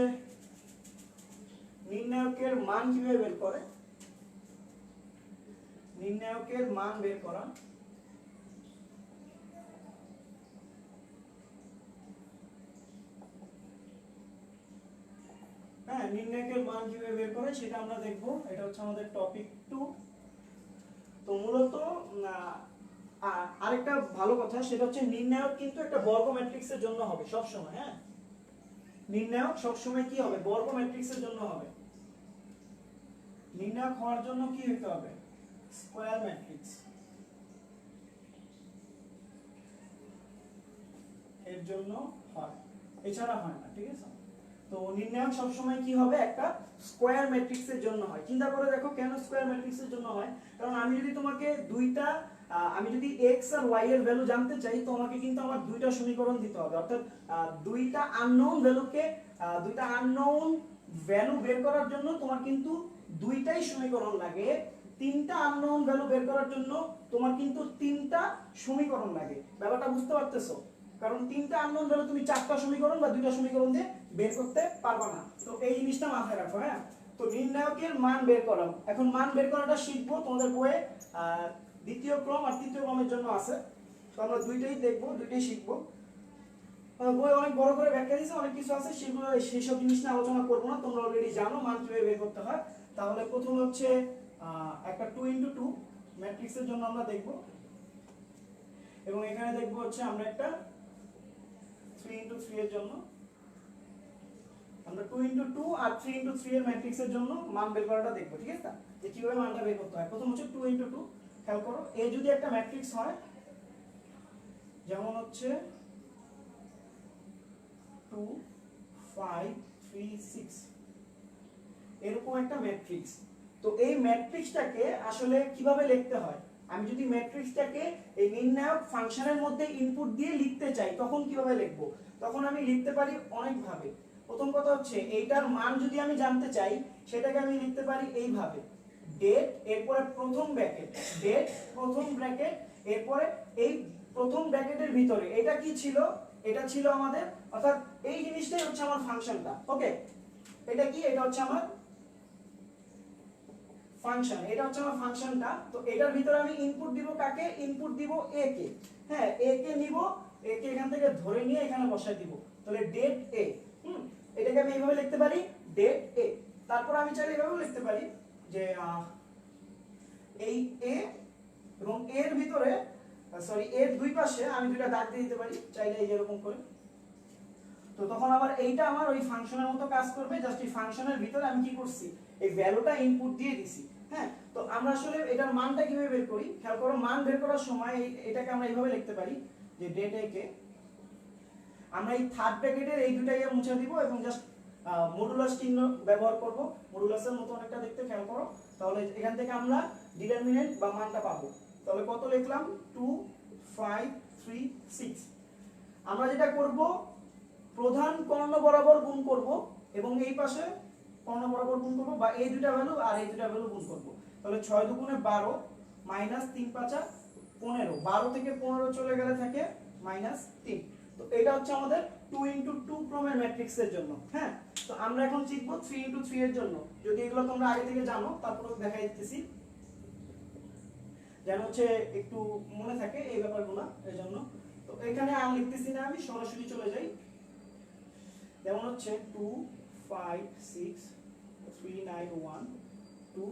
নির্ণায়কের মান কিভাবে বের করে, নির্ণায়কের মান বের করা। হ্যাঁ, নির্ণায়কের মান কিভাবে বের করে সেটা আমরা দেখবো, এটা হচ্ছে আমাদের টপিক 2। তো মূলত আরেকটা ভালো কথা সেটা হচ্ছে নির্ণায়ক কিন্তু একটা বর্গ ম্যাট্রিক্সের জন্য হবে সব সময়। হ্যাঁ, নির্ণায়ক সব সময় কি হবে, বর্গ ম্যাট্রিক্সের জন্য হবে। নির্ণায়ক হওয়ার জন্য কি হতে হবে, স্কয়ার ম্যাট্রিক্স এর জন্য হয়, এছাড়া হয় না, ঠিক আছে। তো নির্ণায়ক সবসময় কি হবে, একটা স্কোয়ার ম্যাট্রিক্সের জন্য হয়। চিন্তা করে দেখো কেন স্কোয়ার ম্যাট্রিক্সের জন্য হয়, কারণ আমি যদি তোমাকে আমি যদি x আর y এর ভ্যালু জানতে চাই, তো আমাকে কিন্তু আমার দুইটা সমীকরণ দিতে হবে, অর্থাৎ দুইটা আননোন ভ্যালু বের করার জন্য তোমার কিন্তু দুইটাই সমীকরণ লাগে। তিনটা আননোন ভ্যালু বের করার জন্য তোমার কিন্তু তিনটা সমীকরণ লাগে। ব্যাপারটা বুঝতে পারতেছো? কারণ তিনটা আননোন ভ্যালু তুমি চারটা সমীকরণ বা দুইটা সমীকরণ দিয়ে বের করতে পারবা না। তো এই জিনিসটা মাথায় রাখো, হ্যাঁ। তো নির্ণায়কের মান বের করা, এখন মান বের করাটা শিখবো। তোমাদের বইয়ে দ্বিতীয় ক্রম আর তৃতীয় ক্রমের জন্য আছে, তো আমরা দুইটাই দেখবো, দুইটাই শিখবো। বই অনেক বড় করে ব্যাখ্যা দিয়েছে, অনেক কিছু আছে, সেগুলো সেইসব জিনিস নিয়ে আলোচনা করবো না, তোমরা অলরেডি জানো মান কিভাবে বের করতে হয়। তাহলে প্রথম হচ্ছে একটা 2x2 ম্যাট্রিক্সের জন্য আমরা দেখব, এবং এখানে দেখবো হচ্ছে আমরা একটা 3x3 এর জন্য, আমরা 2x2 আর 3x3 এর ম্যাট্রিক্সের জন্য মান বের করাটা দেখবো, ঠিক আছে, যে কিভাবে মানটা বের করতে হয়। প্রথম হচ্ছে 2x2, খেয়াল করো, এ যদি একটা ম্যাট্রিক্স হয়, যেমন হচ্ছে 2 5 3 6, এরকম একটা ম্যাট্রিক্স। তো এই ম্যাট্রিক্সটাকে আসলে কিভাবে লিখতে হয়, আমি যদি ম্যাট্রিক্সটাকে এই নির্ণায়ক ফাংশনের মধ্যে ইনপুট দিয়ে লিখতে চাই, তখন কিভাবে লিখব? তখন আমি লিখতে পারি অনেক ভাবে। প্রথম কথা হচ্ছে এইটার মান যদি আমি জানতে চাই, সেটাকে আমি লিখতে পারি এইভাবে, ডেট, এরপরে প্রথম ব্র্যাকেট, ডেট প্রথম ব্র্যাকেট, এরপরে এই প্রথম ব্র্যাকেটের ভিতরে এটা কি ছিল, এটা ছিল আমাদের, অর্থাৎ এই জিনিসটাই হচ্ছে আমার ফাংশনটা। ওকে, এটা কি, এটা হচ্ছে আমার ফাংশন, এটা হচ্ছে আমার ফাংশনটা। তো এটার ভিতরে আমি ইনপুট দিব কাকে, ইনপুট দিব a কে, হ্যাঁ, a কে নিব, a কে এখান থেকে ধরে নিয়ে এখানে বসাই দিব, তাহলে ডেট a। এটাকে আমি এইভাবে লিখতে পারি, ডেট a। তারপর আমি চাইলে এইভাবে লিখতে পারি যে এই a এবং এর ভিতরে এর দুই পাশে আমি দুইটা দাগ দিয়ে দিতে পারি, চাইলে এই এরকম করে। তো তখন আবার এইটা আমার ওই ফাংশনের মতো কাজ করবে, জাস্ট এই ফাংশনের ভিতরে আমি কি করছি, এই ভ্যালুটা ইনপুট দিয়ে দিছি, হ্যাঁ। তো আমরা আসলে এটার মানটা কিভাবে বের করি, খেয়াল করো, মান বের করার সময় এটাকে আমরা এইভাবে লিখতে পারি যে ডেট এ কে আমরা এই থার্ড ব্র্যাকেটের এই দুটাই মুছে দিব এবং জাস্ট মডুলাস চিহ্ন ব্যবহার করব, মডুলাসের মতো অনেকটা দেখতে, খেয়াল করো। তাহলে এখান থেকে আমরা ডিটারমিনেন্ট বা মানটা পাবো। তাহলে কত লিখলাম, 2 5 3 6। আমরা যেটা করব, প্রধান কর্ণ বরাবর গুণ করব এবং এই পাশে কর্ণ বরাবর গুণ করব, বা এই দুইটা ভ্যালু আর এই দুইটা ভ্যালু গুণ করব। তাহলে 6 দুগুণে 12 মাইনাস 3 পাঁচা 15, 12 থেকে 15 চলে গেলে থাকে -3। তো এটা হচ্ছে আমাদের 2x2 ক্রমের ম্যাট্রিক্সের জন্য, হ্যাঁ। তো আমরা এখন শিখব 3x3 এর জন্য, যদি এগুলো তোমরা আগে থেকে জানো, তারপরে দেখাই দিতেছি যেন হচ্ছে একটু মনে থাকে এই ব্যাপারগুলো, এর জন্য। তো এখানে আমি লিখতেছি না, আমি সরাসরি চলে যাই। যেমন হচ্ছে 2 5 6 3 9 1 2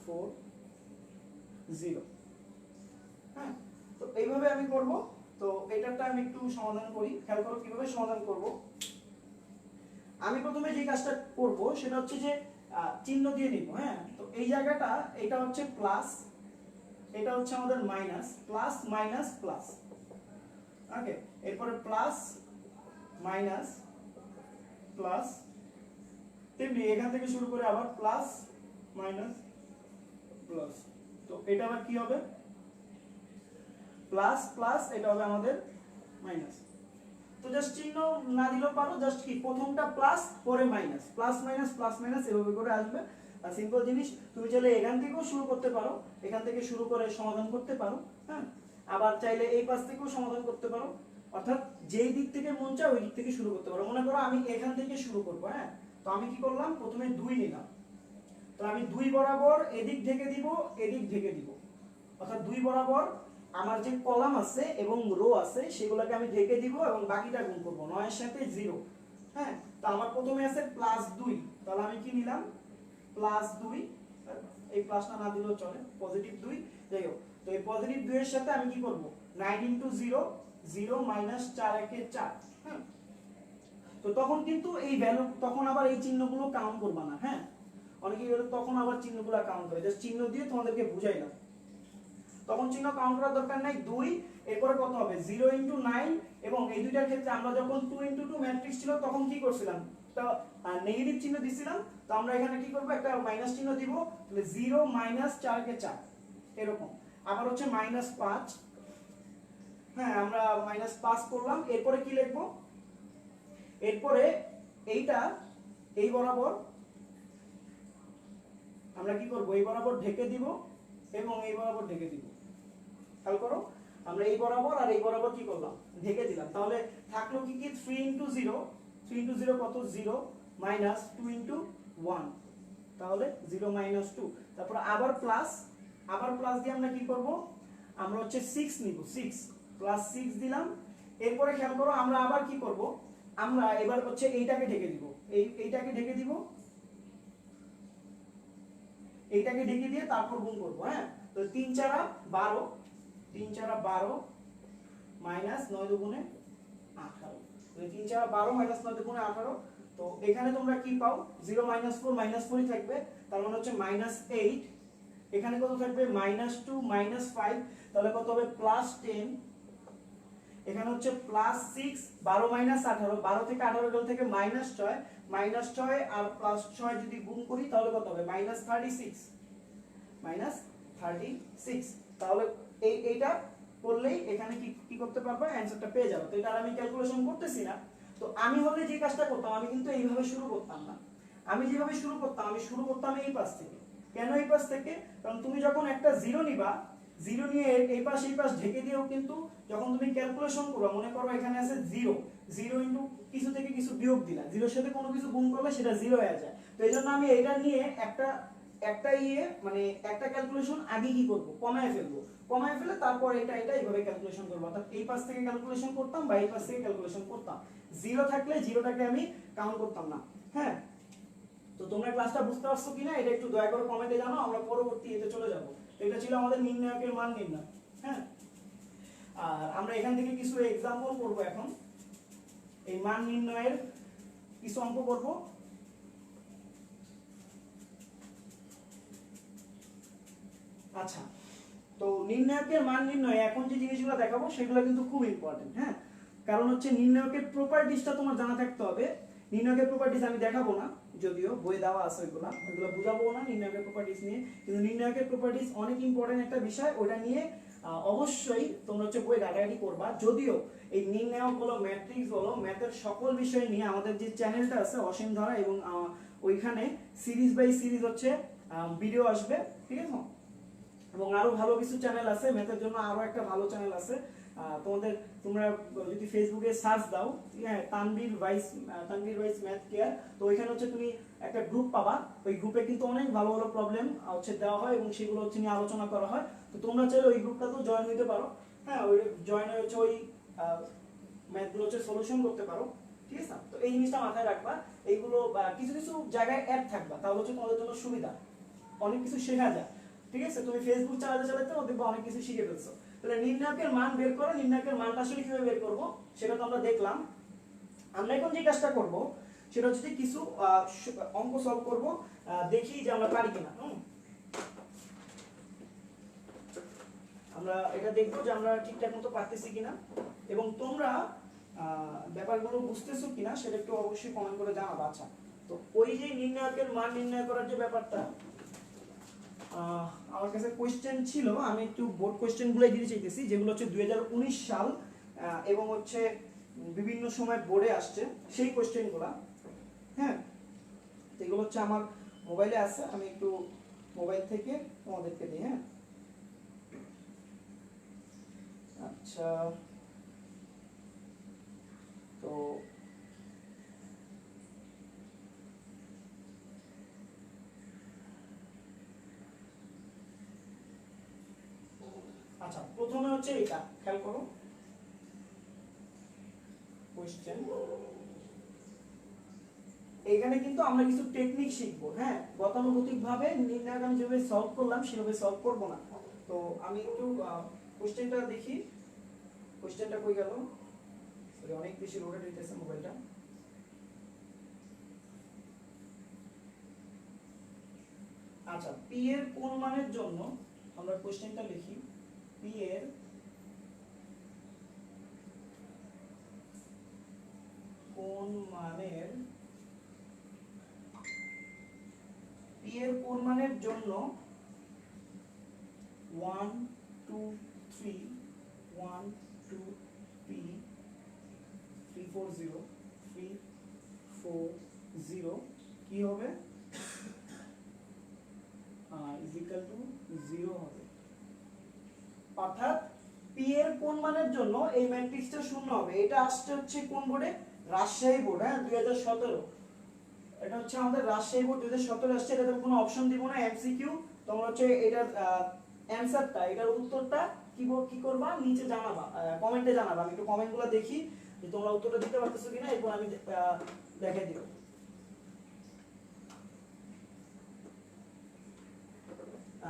4 0, হ্যাঁ। তো এইভাবে আমি করব। তো এটাটা আমি একটু সমাধান করি, খেয়াল করো কিভাবে সমাধান করব। আমি প্রথমে যে কাজটা করব সেটা হচ্ছে যে চিহ্ন দিয়ে নিব, হ্যাঁ। তো এই জায়গাটা, এটা হচ্ছে প্লাস, এটা হচ্ছে আমাদের মাইনাস, প্লাস মাইনাস প্লাস, ওকে। এরপরে প্লাস মাইনাস প্লাস, তেমনি এখান থেকে শুরু করে আবার প্লাস মাইনাস প্লাস। তো এটা আবার কি হবে, প্লাস প্লাস, এটা হবে আমাদের মাইনাস। তো জাস্ট চিহ্ন না দিলেও পারো, জাস্ট কি প্রথমটা প্লাস পরে minus, plus minus plus minus এভাবে করে আসবে। আর সিম্পল জিনিস, তুমি চাইলে এখান থেকেও শুরু করতে পারো, এখান থেকে শুরু করে সমাধান করতে পারো, হ্যাঁ। আবার চাইলে এই পাশ থেকেও সমাধান করতে পারো, অর্থাৎ যেই দিক থেকে মন চায় ওই দিক থেকে শুরু করতে পারো। মনে করো আমি এখান থেকে শুরু করবো, হ্যাঁ। তো আমি কি করলাম, প্রথমে 2 নিলাম, তো আমি 2 বরাবর এদিক ঢেকে দিব, এদিক ঢেকে দিব, অর্থাৎ 2 বরাবর আমার যে কলাম আছে এবং রো আছে সেগুলোকে আমি ঢেকে দিব এবং বাকিটা গুণ করব 9 এর সাথে 0, হ্যাঁ। তো আমার প্রথমে আছে +2, তাহলে আমি কি নিলাম, +2, এই প্লাসটা না দিলেও চলে, +2, যাই হোক। তো এই +2 এর সাথে আমি কি করব, 9 * 0 0 - 4 × 1 = 4, হ্যাঁ। তো তখন কিন্তু এই ভ্যালু, তখন আবার এই চিহ্নগুলো কাউন্ট করবা না, হ্যাঁ। অনেকেই বলে তখন আবার চিহ্নগুলো কাউন্ট করে, জাস্ট চিহ্ন দিয়ে তোমাদেরকে বুঝাইলাম। তখন চিহ্ন কাউন্ট করার দরকার নাই। 2, এরপরে কত হবে, 0 * 9 এবং এই দুইটার ক্ষেত্রে আমরা যখন 2 × 2 ম্যাট্রিক্স ছিল তখন কি করছিলাম, তো নেগেটিভ চিহ্ন দিছিলাম, তো আমরা এখানে কি করব, একটা মাইনাস চিহ্ন দিব, তাহলে 0 - 4 কে 4 এরকম। আবার হচ্ছে -5, হ্যাঁ আমরা -5 করলাম। এরপরে কি লিখব, এরপরে এইটা এই বরাবর আমরা কি করব, এই বরাবর ঢেকে দিব এবং এই বরাবর ঢেকে দিব। খেয়াল করো, আমরা এই বরাবর আর এই বরাবর কি করলাম, ঢেকে দিলাম। তাহলে থাকলো কি কি, 3 × 0, 3 × 0 কত, 0 - 2 × 1, তাহলে 0 - 2। তারপর আবার প্লাস, আবার প্লাস দিয়ে আমরা কি করব, আমরা হচ্ছে 6 নিব, 6 + 6 দিলাম। এরপরে খেয়াল করো, আমরা আবার কি করব, আমরা এবার হচ্ছে এইটাকে ঢেকে দিব, এইটাকে ঢেকে দিব, এইটাকে ঢেকে দিয়ে তারপর গুণ করব। হ্যাঁ, তো 3 × 4 = 12, 3 × 4 = 12 - 9 দুগুণে 18, তো 3 × 4 = 12 - 9 দুগুণে 18। তো এখানে তোমরা কি পাও, 0 - 4 -4ই থাকবে, তার মানে হচ্ছে -8। এখানে কত থাকবে, -2 - 5, তাহলে কত হবে, +10। এখানে হচ্ছে +6, 12 - 18, 12 থেকে 18 গেল থেকে -6, -6 আর +6 যদি গুণ করি তাহলে কত হবে, -36, -36। তাহলে এইটা করলেই এখানে কি কি করতে পারবে, অ্যানসারটা পেয়ে যাবে। তো এটা আমি ক্যালকুলেশন করতেছি না। তো আমি হলে যে কাজটা করতাম, আমি কিন্তু এইভাবে শুরু করতাম না। আমি যেভাবে শুরু করতাম, আমি শুরু করতাম এই পাশ থেকে। কেন এই পাশ থেকে, কারণ তুমি যখন একটা 0 নিবা, 0 নিয়ে এই পাশ ঢেকে দিয়েও কিন্তু যখন তুমি ক্যালকুলেশন করবে, মনে করো এখানে আছে 0, 0 ইনটু কিছু থেকে কিছু বিয়োগ দিলা, 0 এর সাথে কোনো কিছু গুণ করলে সেটা 0 হয়ে যায়। তো এইজন্য আমি এটা নিয়ে একটা মানে একটা ক্যালকুলেশন আগে কি করব, কমায় ফেলবো, কমায় ফেলে তারপর এটা এইভাবে ক্যালকুলেশন করব। অর্থাৎ এই পাশ থেকে ক্যালকুলেশন করতাম বা এই পাশ থেকে ক্যালকুলেশন করতাম। 0 থাকলে 0টাকে আমি কাউন্ট করতাম না। হ্যাঁ, তো তোমরা ক্লাসটা বুঝতে পারছো কিনা এটা একটু দয়া করে কমেন্টে জানাও, আমরা পরবর্তী এতে চলে যাব। এটা ছিল আমাদের নির্ণায়কের মান নির্ণয়। হ্যাঁ, আর আমরা এখান থেকে কিছু एग्जांपल করব এখন। এই মান নির্ণয়ের কিছু অঙ্ক করব। আচ্ছা, তো নির্ণায়কের মান নির্ণয় এখন যে জিনিসগুলো দেখাবো সেগুলো কিন্তু খুব ইম্পর্টেন্ট। হ্যাঁ, কারণ হচ্ছে নির্ণায়কের প্রপার্টিজটা তোমার জানা থাকতে হবে। নির্ণায়কের প্রপার্টিজ আমি দেখাবো না, যদিও বই দেওয়া আছে ওইগুলো বুঝাবো না নির্ণায়কের প্রপার্টিজ নিয়ে, কিন্তু নির্ণায়কের প্রপার্টিজ অনেক ইম্পর্টেন্ট একটা বিষয়, ওটা নিয়ে অবশ্যই তোমরা হচ্ছে বই ঘাটাঘাটি করবা। যদিও এই নির্ণায়ক হলো, ম্যাট্রিক্স হলো, ম্যাথের সকল বিষয় নিয়ে আমাদের যে চ্যানেলটা আছে অসীম ধারা, এবং ওইখানে সিরিজ বাই সিরিজ হচ্ছে ভিডিও আসবে, ঠিক আছে। এবং আরো ভালো কিছু চ্যানেল আছে ম্যাথের জন্য, আরো একটা ভালো চ্যানেল আছে তোমরা যদি ফেসবুকে সার্চ দাও, হ্যাঁ, তানভীর ভাইস ম্যাথ কেয়ার, তো ওইখানে হচ্ছে তুমি একটা গ্রুপ পাবা। ওই গ্রুপে কিন্তু অনেক ভালো ভালো প্রবলেম হচ্ছে দেওয়া হয় এবং সেগুলো হচ্ছে নিয়ে আলোচনা করা হয়। তো তোমরা চাইলে ওই গ্রুপটাতেও জয়েন হতে পারো। হ্যাঁ, ওই জয়েন হয়ে হচ্ছে ওই ম্যাথগুলো হচ্ছে সলিউশন করতে পারো, ঠিক আছে। তো এই জিনিসটা মাথায় রাখবা, এইগুলো কিছু কিছু জায়গায় অ্যাড থাকবা, তাহলে হচ্ছে তোমাদের জন্য সুবিধা, অনেক কিছু শেখা যায়, ঠিক আছে। তুমি ফেসবুক চালাতে চালাতে দেখবে অনেক কিছু শিখে ফেলছো। তাহলে নির্ণায়কের মান বের করো, নির্ণায়কের মানটা আসলে কিভাবে বের করব সেটা তো আমরা দেখলাম। আমরা এখন যে কাজটা করব সেটা হচ্ছে যে কিছু অঙ্ক সলভ করব, দেখি যে আমরা পারি কিনা। আমরা এটা দেখবো যে আমরা ঠিকঠাক মতো পারতেছি কিনা, এবং তোমরা ব্যাপারগুলো বুঝতেছো কিনা সেটা একটু অবশ্যই কমেন্ট করে জানাবা। আচ্ছা, তো ওই যে নির্ণায়কের মান নির্ণয় করার যে ব্যাপারটা, আমার কাছে কোশ্চেন ছিল, আমি একটু বোর্ড কোশ্চেনগুলোই দিতে চাইতেছি, যেগুলো হচ্ছে 2019 সাল এবং হচ্ছে বিভিন্ন সময় বোর্ডে আসছে সেই কোশ্চেনগুলো। হ্যাঁ, এগুলো হচ্ছে আমার মোবাইলে আছে, আমি একটু মোবাইল থেকে তোমাদেরকে দিই। হ্যাঁ, আচ্ছা, তো আচ্ছা, প্রথমে হচ্ছে এটা খেয়াল করো কোশ্চেন। এখানে কিন্তু আমরা কিছু টেকনিক শিখবো। হ্যাঁ, গতানুগতিক ভাবে নির্ণায়ক আমি যেভাবে সলভ করলাম সেভাবে সলভ করব না। তো আমি একটু কোশ্চেনটা দেখি, কোশ্চেনটা কই গেল, সরি অনেক বেশি রোটেট হইতেছে মোবাইলটা। আচ্ছা, পি এর কোন মানের জন্য আমরা কোশ্চেনটা লিখি, পি এর কোন মানের p এর কোন মানের জন্য 1 2 3 1 2 p 340 340 কি হবে ইজ ইকুয়াল টু 0 হবে। অর্থাৎ p এর কোন মানের জন্য এই ম্যাট্রিক্সটা শূন্য হবে। এটা আসছে হচ্ছে কোন বোর্ডে? রাজশাহী বোর্ড, হ্যাঁ 2017। এটা হচ্ছে আমাদের রাজশাহী বোর্ড 2017 আসছে। এটাতে কোনো অপশন দিব না, এমসিকিউ। তোমরা হচ্ছে এটার অ্যানসারটা, এটার উত্তরটা কি করবা নিচে জানাবা, কমেন্টে জানাবা। আমি একটু কমেন্টগুলো দেখি যে তোমরা উত্তরটা দিতে পারতেছো কিনা, এরপর আমি দেখাই দিব।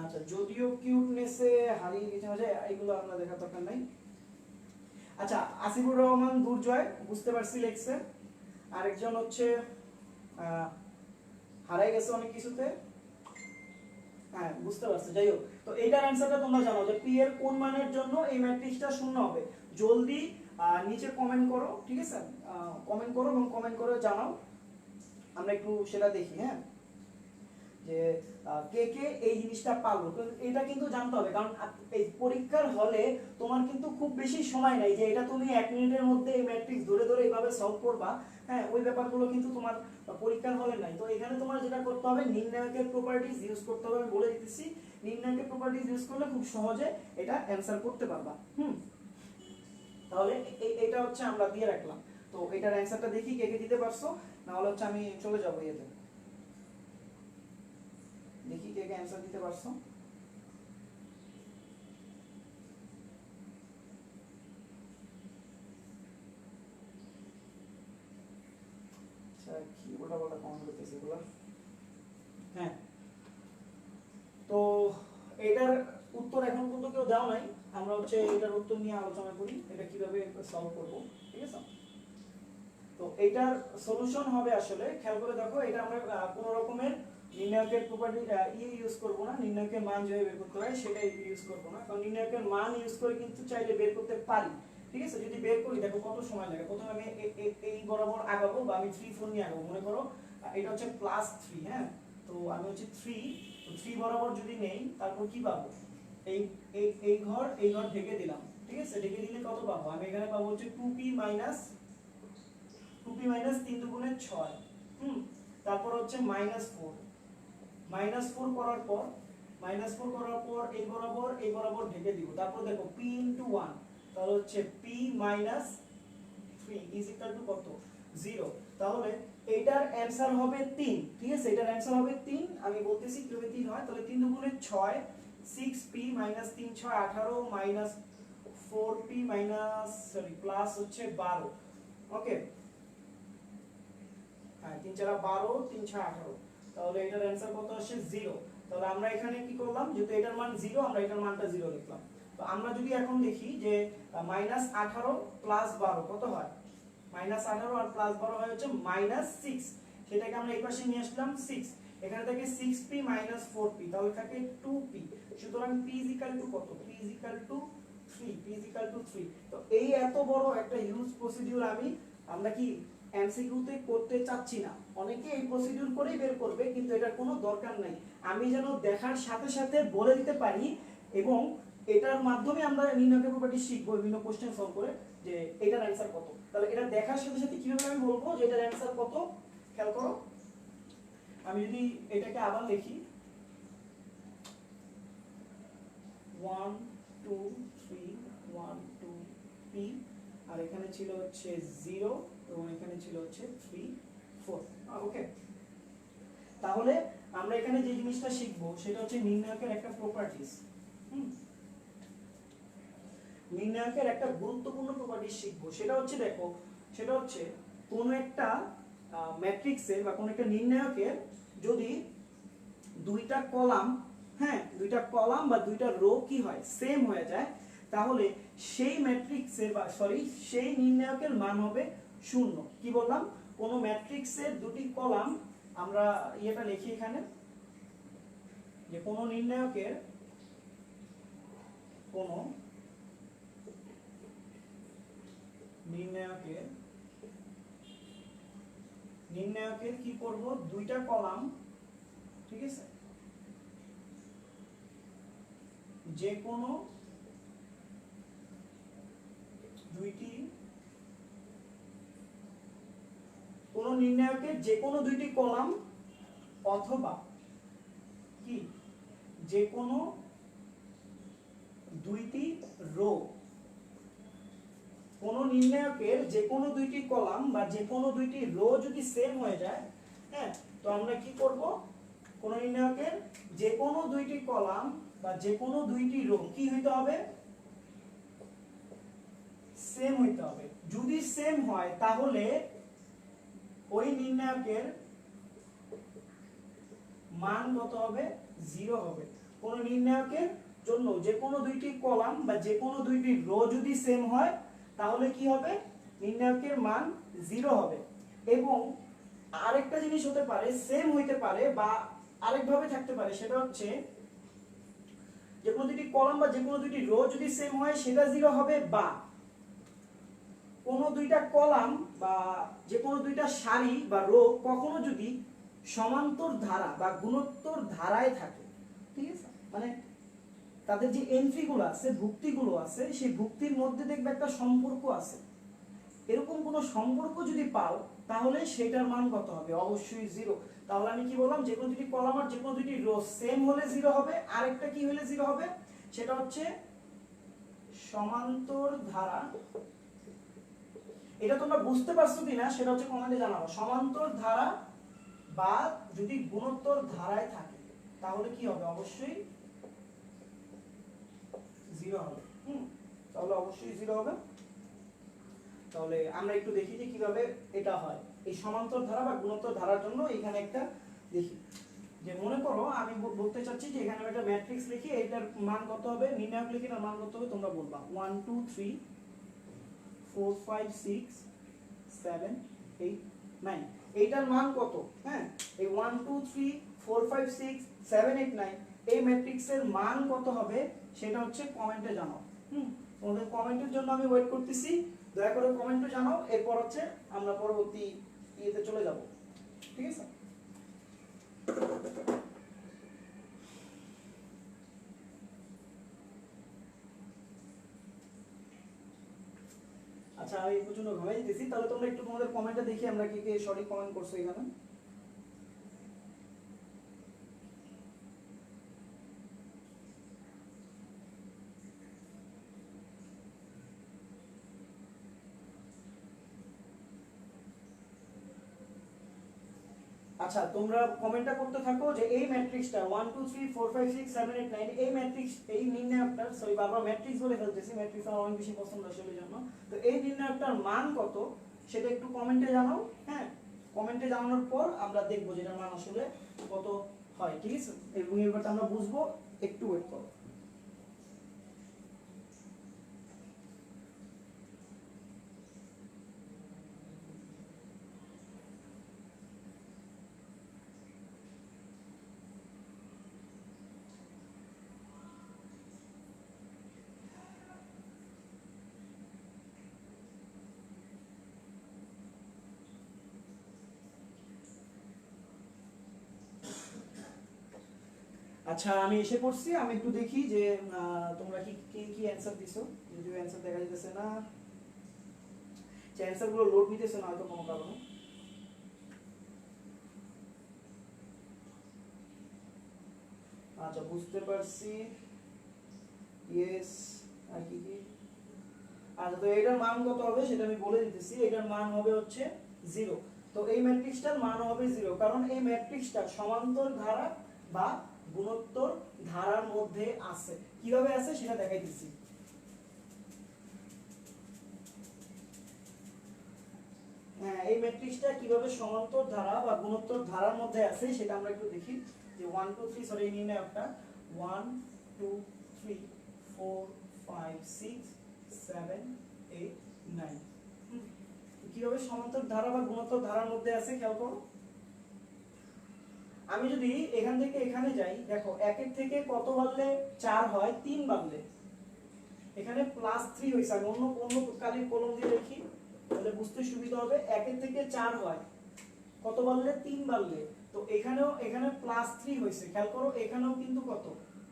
আচ্ছা, যদিও কিউটনেসে হারিয়ে গেছে মাঝে, এগুলো আমরা দেখার দরকার নাই। আচ্ছা, আসিফুর রহমান দুর্জয় বুঝতে পারছি লেখছে। আরেকজন হচ্ছে হারাই গেছে অনেক কিছুতে, হ্যাঁ বুঝতে পারছি। যাই হোক, তো এইটার অ্যানসারটা তোমরা জানো যে পি এর কোন মানের জন্য এই ম্যাট্রিক্সটা শূন্য হবে। জলদি নিচে কমেন্ট করো, ঠিক আছে? কমেন্ট করো এবং কমেন্ট করে জানাও, আমরা একটু সেটা দেখি। হ্যাঁ, যে কে কে এই জিনিসটা পারলো। এটা কিন্তু জানতে হবে, কারণ এই পরীক্ষার হলে তোমার কিন্তু খুব বেশি সময় নাই যে এটা তুমি 1 মিনিটের মধ্যে এই ম্যাট্রিক্স ধরে ধরে এইভাবে সলভ করবা। হ্যাঁ, ওই ব্যাপারগুলো কিন্তু তোমার পরীক্ষার হলে নাই। তো এখানে তোমার যেটা করতে হবে, নির্ণায়কের প্রপার্টিজ ইউজ করতে হবে। আমি বলে দিতেছি, নির্ণায়কের প্রপার্টিজ ইউজ করলে খুব সহজে এটা অ্যানসার করতে পারবা। তাহলে এটা হচ্ছে আমরা দিয়ে রাখলাম। তো এটার অ্যানসারটা দেখি কে কে দিতে পারছো, না হলে হচ্ছে আমি চলে যাবো ইয়েতে। দেখি কে কে অ্যানসার দিতে পারছো। আচ্ছা, কি বলা কমেন্ট করতেছে এগুলো। হ্যাঁ, তো এটার উত্তর এখন পর্যন্ত কেউ দাও নাই। আমরা হচ্ছে এটার উত্তর নিয়ে আলোচনা করি, এটা কিভাবে সলভ করব, ঠিক আছে? তো এটার সলিউশন হবে, আসলে খেয়াল করে দেখো, এটা আমরা কোন রকমের নির্ণায়কের প্রপার্টি ইউজ করব না। নির্ণায়কের মান যেভাবে বের করতে হয় সেটাই ইউজ করব না, কারণ নির্ণায়কের মান ইউজ করে কিন্তু চাইলে বের করতে পারি, ঠিক আছে? যদি বের করি দেখো কত সময় লাগে। প্রথমে আমি এই বরাবর আগাবো, বা আমি 3 4 নিয়ে আগাবো। মনে করো এটা হচ্ছে +3, হ্যাঁ, তো আমি হচ্ছে 3 বরাবর যদি নেই, তারপর কি পাবো? এই ঘর ঢেকে দিলাম, ঠিক আছে? ঢেকে দিলে কত পাবো? আমি এখানে পাবো হচ্ছে 2p - 3 দুগুণে 6। তারপর হচ্ছে -4 করার পর এই বরাবর ঢেকে দিব। তারপর দেখো p * 1, তাহলে হচ্ছে p - 3 ইজ ইকুয়াল টু কত? 0। তাহলে এটার অ্যানসার হবে 3, ঠিক আছে? এটার অ্যানসার হবে 3। আমি বলতেছি কিভাবে 3 হয়। তাহলে 3 দুগুণে 6, 6p - 3 6 18 -4p প্লাস হচ্ছে 12। ওকে, হ্যাঁ 3 4 12 3 6 18। তাহলে এটার অ্যানসার কত আসে? 0। তাহলে আমরা এখানে কি করলাম, যেহেতু এটার মান 0, আমরা এটার মানটা 0 লিখলাম। তো আমরা যদি এখন দেখি যে -18 + 12 কত হয়? -18 আর +12 হয় হচ্ছে -6। সেটাকে আমরা এই পাশে নিয়ে আসলাম 6। এখানে থাকে 6p - 4p, তাহলে থাকে 2p। সুতরাং p কত? p 3। তো এই এত বড় একটা হিউজ প্রসিডিউর আমরা কি এমসিকিউতে করতে চাচ্ছি না। অনেকে এই প্রসিডিউর করেই বের করবে, কিন্তু এটার কোনো দরকার নাই। আমি যেন দেখার সাথে সাথে বলে দিতে পারি, এবং এটার মাধ্যমে আমরা নির্ণায়কের প্রপার্টি শিখবো বিভিন্ন কোশ্চেন সলভ করে, যে এটার অ্যানসার কত। তাহলে এটা দেখার সাথে সাথে কিভাবে আমি বলবো যে এটার অ্যানসার কত, খেয়াল করো। আমি যদি এটাকে আবার লিখি 1 2 3 1 2 p, আর এখানে ছিল হচ্ছে 0, এবং এখানে ছিল হচ্ছে 3 4। ওকে, তাহলে আমরা এখানে যে জিনিসটা শিখবো সেটা হচ্ছে নির্ণায়কের একটা প্রপার্টিজ। নির্ণায়কের একটা গুরুত্বপূর্ণ প্রপার্টিজ শিখবো। সেটা হচ্ছে দেখো, সেটা হচ্ছে কোন একটা ম্যাট্রিক্সের বা কোন একটা নির্ণায়কের যদি দুইটা কলাম, হ্যাঁ দুইটা কলাম বা দুইটা রো কি হয়, সেম হয়ে যায়, তাহলে সেই ম্যাট্রিক্সের বা সেই নির্ণায়কের মান হবে 0। কি বললাম? কোন ম্যাট্রিক্সের দুটি কলাম, আমরা এটা লিখি এখানে, যে কোন নির্ণায়কের নির্ণায়কের কি করব, দুইটা কলাম, ঠিক আছে, যে কোনো দুইটি, কোন নির্ণায়কের যে কোনো দুইটি কলাম অথবা কি যে কোনো দুইটি রো, কোন নির্ণায়কের যে কোনো দুইটি কলাম বা যে কোনো দুইটি রো যদি সেম হয়ে যায়, হ্যাঁ, তো আমরা কি করব, কোন নির্ণায়কের যে কোনো দুইটি কলাম বা যে কোনো দুইটি রো কি হইতে হবে, সেম হইতে হবে। যদি সেম হয় তাহলে ওই নির্ণায়কের মান কত হবে, 0 হবে। কোন নির্ণায়কের জন্য যে কোনো দুইটি কলাম বা যে কোনো দুইটি রো যদি সেম হয় তাহলে কি হবে, নির্ণায়কের মান 0 হবে। এবং আরেকটা জিনিস হতে পারে, সেম হইতে পারে বা আরেকভাবে থাকতে পারে, সেটা হচ্ছে যে কোনো দুইটি কলাম বা যে কোনো দুইটি রো যদি সেম হয় সেটা 0 হবে, বা কোনো দুইটা কলাম বা যে কোনো দুইটা সারি বা রো কখনো যদি সমান্তর ধারা বা গুণোত্তর ধারায় থাকে, ঠিক আছে, মানে তাদের যে এন্ট্রিগুলো আছে, ভুক্তিগুলো আছে, সেই ভুক্তির মধ্যে দেখবে একটা সম্পর্ক আছে, এরকম কোন সম্পর্ক যদি পাও তাহলে সেটার মান কত হবে, অবশ্যই 0। তাহলে আমি কি বললাম, যে কোনো দুটি কলাম আর যে কোনো দুটি রো সেম হলে 0 হবে। আরেকটা কি হলে 0 হবে, সেটা হচ্ছে সমান্তর ধারা। এটা তোমরা বুঝতে পারছো কিনা সেটা হচ্ছে কমেন্টে জানাবো। সমান্তর ধারা বা যদি গুণোত্তর ধারায় থাকে তাহলে কি হবে, অবশ্যই 0 হবে। তাহলে অবশ্যই 0 হবে। তাহলে আমরা একটু দেখি যে কিভাবে এটা হয় এই সমান্তর ধারা বা গুণোত্তর ধারার জন্য। এখানে একটা দেখি, যে মনে করো আমি বলতে চাচ্ছি যে এখানে একটা ম্যাট্রিক্স লিখি, এটার মান কত হবে, নির্ণায়ক লিখি, এটার মান কত হবে তোমরা বলবা, 1 2 3 4 5 6 7 8 9, এইটার মান কত, হ্যাঁ, এই 1 2 3 4 5 6 7 8 9 এই ম্যাট্রিক্সের মান কত হবে সেটা হচ্ছে কমেন্টে জানাও। তোমাদের কমেন্টের জন্য আমি ওয়েট করতেছি, দয়া করে কমেন্টে জানাও, এরপর হচ্ছে আমরা পরবর্তী ইয়েতে চলে যাব, ঠিক আছে। আচ্ছা, আমি প্রচন্ড ঘামাই দিতেছি, তাহলে তোমরা একটু তোমাদের কমেন্টটা দেখি আমরা কি কি সঠিক কমেন্ট করছো এখানে। আচ্ছা, তোমরা কমেন্টটা করতে থাকো যে এই ম্যাট্রিক্সটা 1 2 3 4 5 6 7 8 9 এই ম্যাট্রিক্স, এই নির্ণায়কটার, সরি বারবার ম্যাট্রিক্স বলে ফেলতেছি, ম্যাট্রিক্স আমার অনেক বেশি পছন্দ আসলে জন্য, তো এই নির্ণায়কটার মান কত সেটা একটু কমেন্টে জানাও। হ্যাঁ, কমেন্টে জানানোর পর আমরা দেখবো যে এটার মান আসলে কত হয়, ঠিক আছে, এবং এই ব্যাপারটা আমরা বুঝবো, একটু ওয়েট করো। আচ্ছা, আমি এসে পড়ছি, আমি একটু দেখি যে তোমরা কি কি কি অ্যানসার দিছো, যদিও অ্যানসার দেখা যাচ্ছে না, যে অ্যানসার গুলো লোড নিতেছে না হয়তো কোনো কারণে। আচ্ছা, বুঝতে পারছি, ইয়েস, আর কি কি, আচ্ছা, তো এটার মান কত হবে সেটা আমি বলে দিতেছি, এটার মান হবে হচ্ছে 0। তো এই ম্যাট্রিক্সটার মান হবে 0, কারণ এই ম্যাট্রিক্সটা সমান্তর ধারা বা গুণোত্তর ধারার মধ্যে আছে। কিভাবে আছে সেটা দেখাইতেছি। হ্যাঁ, এই ম্যাট্রিক্সটা কিভাবে সমান্তর ধারা বা গুণোত্তর ধারার মধ্যে আছে সেটা আমরা একটু দেখি। যে 1 2 3, সরি এই নির্ণায়কটা 1 2 3 4 5 6 7 8 9 কিভাবে সমান্তর ধারা বা গুণোত্তর ধারার মধ্যে আছে খেয়াল করো। আমি যদি এখান থেকে এখানে যাই, দেখো 1 এর থেকে কত বাড়লে 4 হয়, 3 বাড়লে, এখানে +3 হইছে, আমি অন্য কালির কলম দিয়ে লিখি তাহলে বুঝতে সুবিধা হবে। 1 এর থেকে 4 হয়, কত বাড়লে 3 বাড়লে, তো এখানে +3 হয়েছে, খেয়াল করো এখানেও কিন্তু কত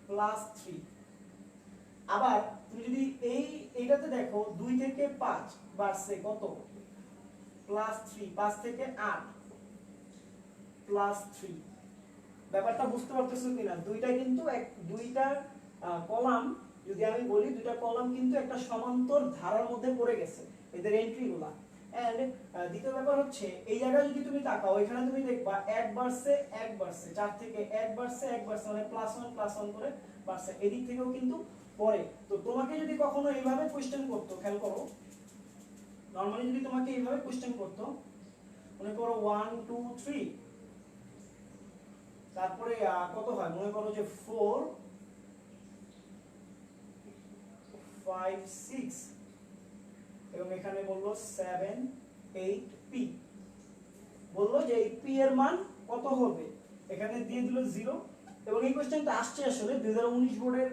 +3। আবার তুমি যদি এইটাতে দেখো 2 থেকে 5 বাড়ছে কত +3, 5 থেকে 8 +3। ব্যাপারটা বুঝতে পারতেছো কিনা? দুইটা কলাম, যদি আমি বলি দুইটা কলাম কিন্তু একটা সমান্তর ধারার মধ্যে পড়ে গেছে এদের এন্ট্রিগুলা। এন্ড দ্বিতীয় ব্যাপার হচ্ছে এই জায়গায় যদি তুমি তাকাও, এখানে তুমি দেখবা 1 বাড়ছে 1 বাড়ছে, 4 থেকে 1 বাড়ছে 1 বাড়ছে, মানে +1 করে বাড়ছে, এদিক থেকেও কিন্তু পড়ে। তো তোমাকে যদি কখনো এইভাবে কোশ্চেন করতো, খেয়াল করো নরমালি যদি তোমাকে এইভাবে কোশ্চেন করতো, মনে করো 1 2 3, তারপরে কত হয় মনে করো যে 4 5 6, এবং এখানে বললো 7 8 পি, বললো যে এই পি এর মান কত হবে, এখানে দিয়ে দিল 0। এবং এই কোশ্চেনটা আসছে আসলে 2019 বোর্ডের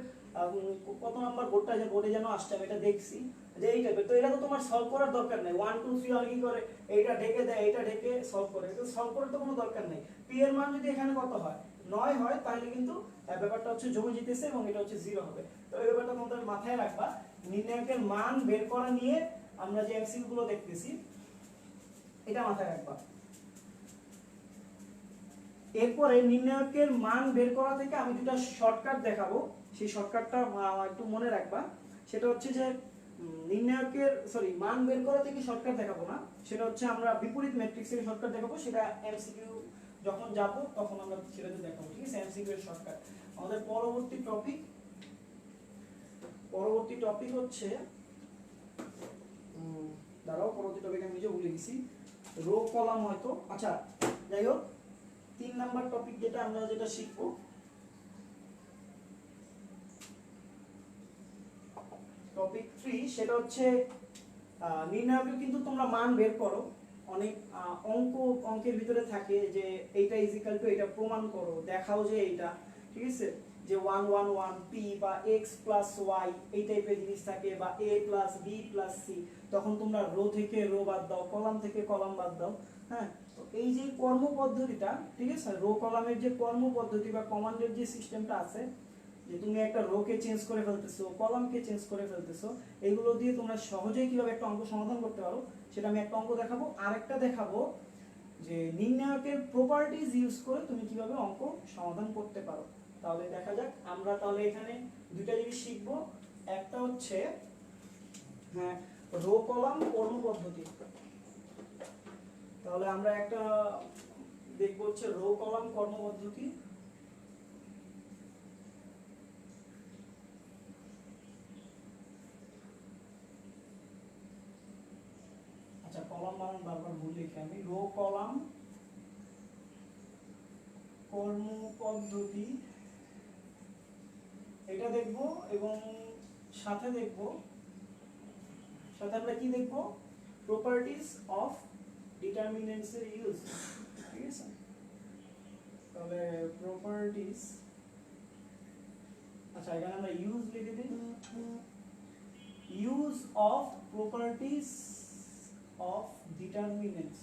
কত নাম্বার বোর্ডে যেন আসছে, আমি এটা দেখছি যে এই টাইপের। তো এটা তো তোমার সলভ করার দরকার নাই, 1 2 3 আর কি করে এইটা ঢেকে দেয়, এইটা ঢেকে সলভ করে, তো সলভ করার তো কোনো দরকার নাই। পি এর মান যদি এখানে কত হয় 9 হয়, তাহলে কিন্তু ব্যাপারটা হচ্ছে জমে যেতেছে এবং এটা হচ্ছে 0 হবে। তো এই ব্যাপারটা তোমাদের মাথায় রাখবা। নির্ণায়কের মান বের করা নিয়ে আমরা যে এমসিকিউ গুলো দেখতেছি, এটা মাথায় রাখবা। এরপরে নির্ণায়কের মান বের করা থেকে আমি দুটো শর্টকাট দেখাবো, সেই শর্টকাটটা একটু মনে রাখবা। সেটা হচ্ছে যে মান বের করা থেকে শর্টকাট দেখাবো না, সেটা হচ্ছে আমরা বিপরীত ম্যাট্রিক্সের শর্টকাট দেখাবো, সেটা এমসিকিউ যখন যাব তখন আমরা সেটাতে দেখাবো, ঠিক আছে? এমসিকিউ এর শর্টকাট। আমাদের পরবর্তী টপিক হচ্ছে পরবর্তী টপিক আমি নিজে ভুলে গেছি, রো কলাম হয়তো। আচ্ছা যাই হোক, 3 নাম্বার টপিক যেটা শিখবো, টপিক 3, সেটা হচ্ছে নির্ণায়কের কিন্তু তোমরা মান বের করো, অনেক অঙ্কের ভিতরে থাকে যে এইটা ইজিক্যাল টু এটা প্রমাণ করো, দেখাও যে এইটা, ঠিক আছে? যে 1 1 1 p বা x y এই টাইপের জিনিস থাকে, বা a b c, তখন তোমরা রো থেকে রো বাদ দাও, কলাম থেকে কলাম বাদ দাও। হ্যাঁ, তো এই যে কর্মপদ্ধতিটা, ঠিক আছে, রো কলামের যে কর্মপদ্ধতি বা কমান্ডের যে সিস্টেমটা আছে, যে তুমি একটা রো কে চেঞ্জ করে ফেলতেছো, কলামকে চেঞ্জ করে ফেলতেছো, এগুলো দিয়ে তোমরা সহজেই কিভাবে একটা অঙ্ক সমাধান করতে পারো সেটা আমি একটা অঙ্ক দেখাবো। আরেকটা দেখাবো যে নির্ণায়কের প্রপার্টিজ ইউজ করে তুমি কিভাবে অঙ্ক সমাধান করতে পারো। তাহলে দেখা যাক, আমরা তাহলে এখানে দুইটা জিনিস শিখবো। একটা হচ্ছে রো কলাম কর্মপদ্ধতি। তাহলে আমরা একটা দেখবো হচ্ছে রো কলাম কর্মপদ্ধতি। কলাম বানান বারবার ভুল লিখে আমি, রো কলাম কর্মপদ্ধতি এটা দেখব, এবং সাথে আমরা কি দেখব, প্রপার্টিজ অফ ডিটারমিনেন্টস এর ইউজ, ঠিক আছে? তাহলে প্রপার্টিজ, আচ্ছা এখানে আমরা ইউজ লিখে দিই, use of properties of determinants.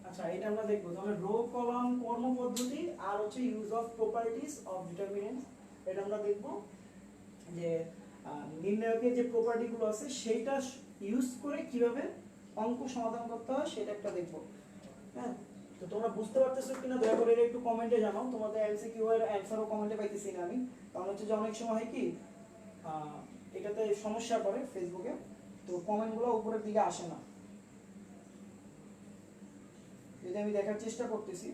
আচ্ছা এটা আমরা দেখব, তাহলে রো কলাম কর্মপদ্ধতি আর হচ্ছে use of properties of determinants, এটা আমরা দেখব যে নির্ণায়কের যে প্রপার্টি গুলো আছে সেটা ইউজ করে কিভাবে অঙ্ক সমাধান করতে হয় সেটা একটা দেখব। হ্যাঁ, তো তোমরা বুঝতে পারতেছো কিনা দয়া করে একটু কমেন্টে জানাও, তোমাদের এমসিকিউ এর অ্যানসারও কমেন্টে পাইতেছি না আমি, কারণ হচ্ছে যে অনেক সময় হয় কি এটাতে সমস্যা করে ফেসবুকে, তো কমেন্টগুলো উপরের দিকে আসে না, যদি আমি দেখার চেষ্টা করতেছি।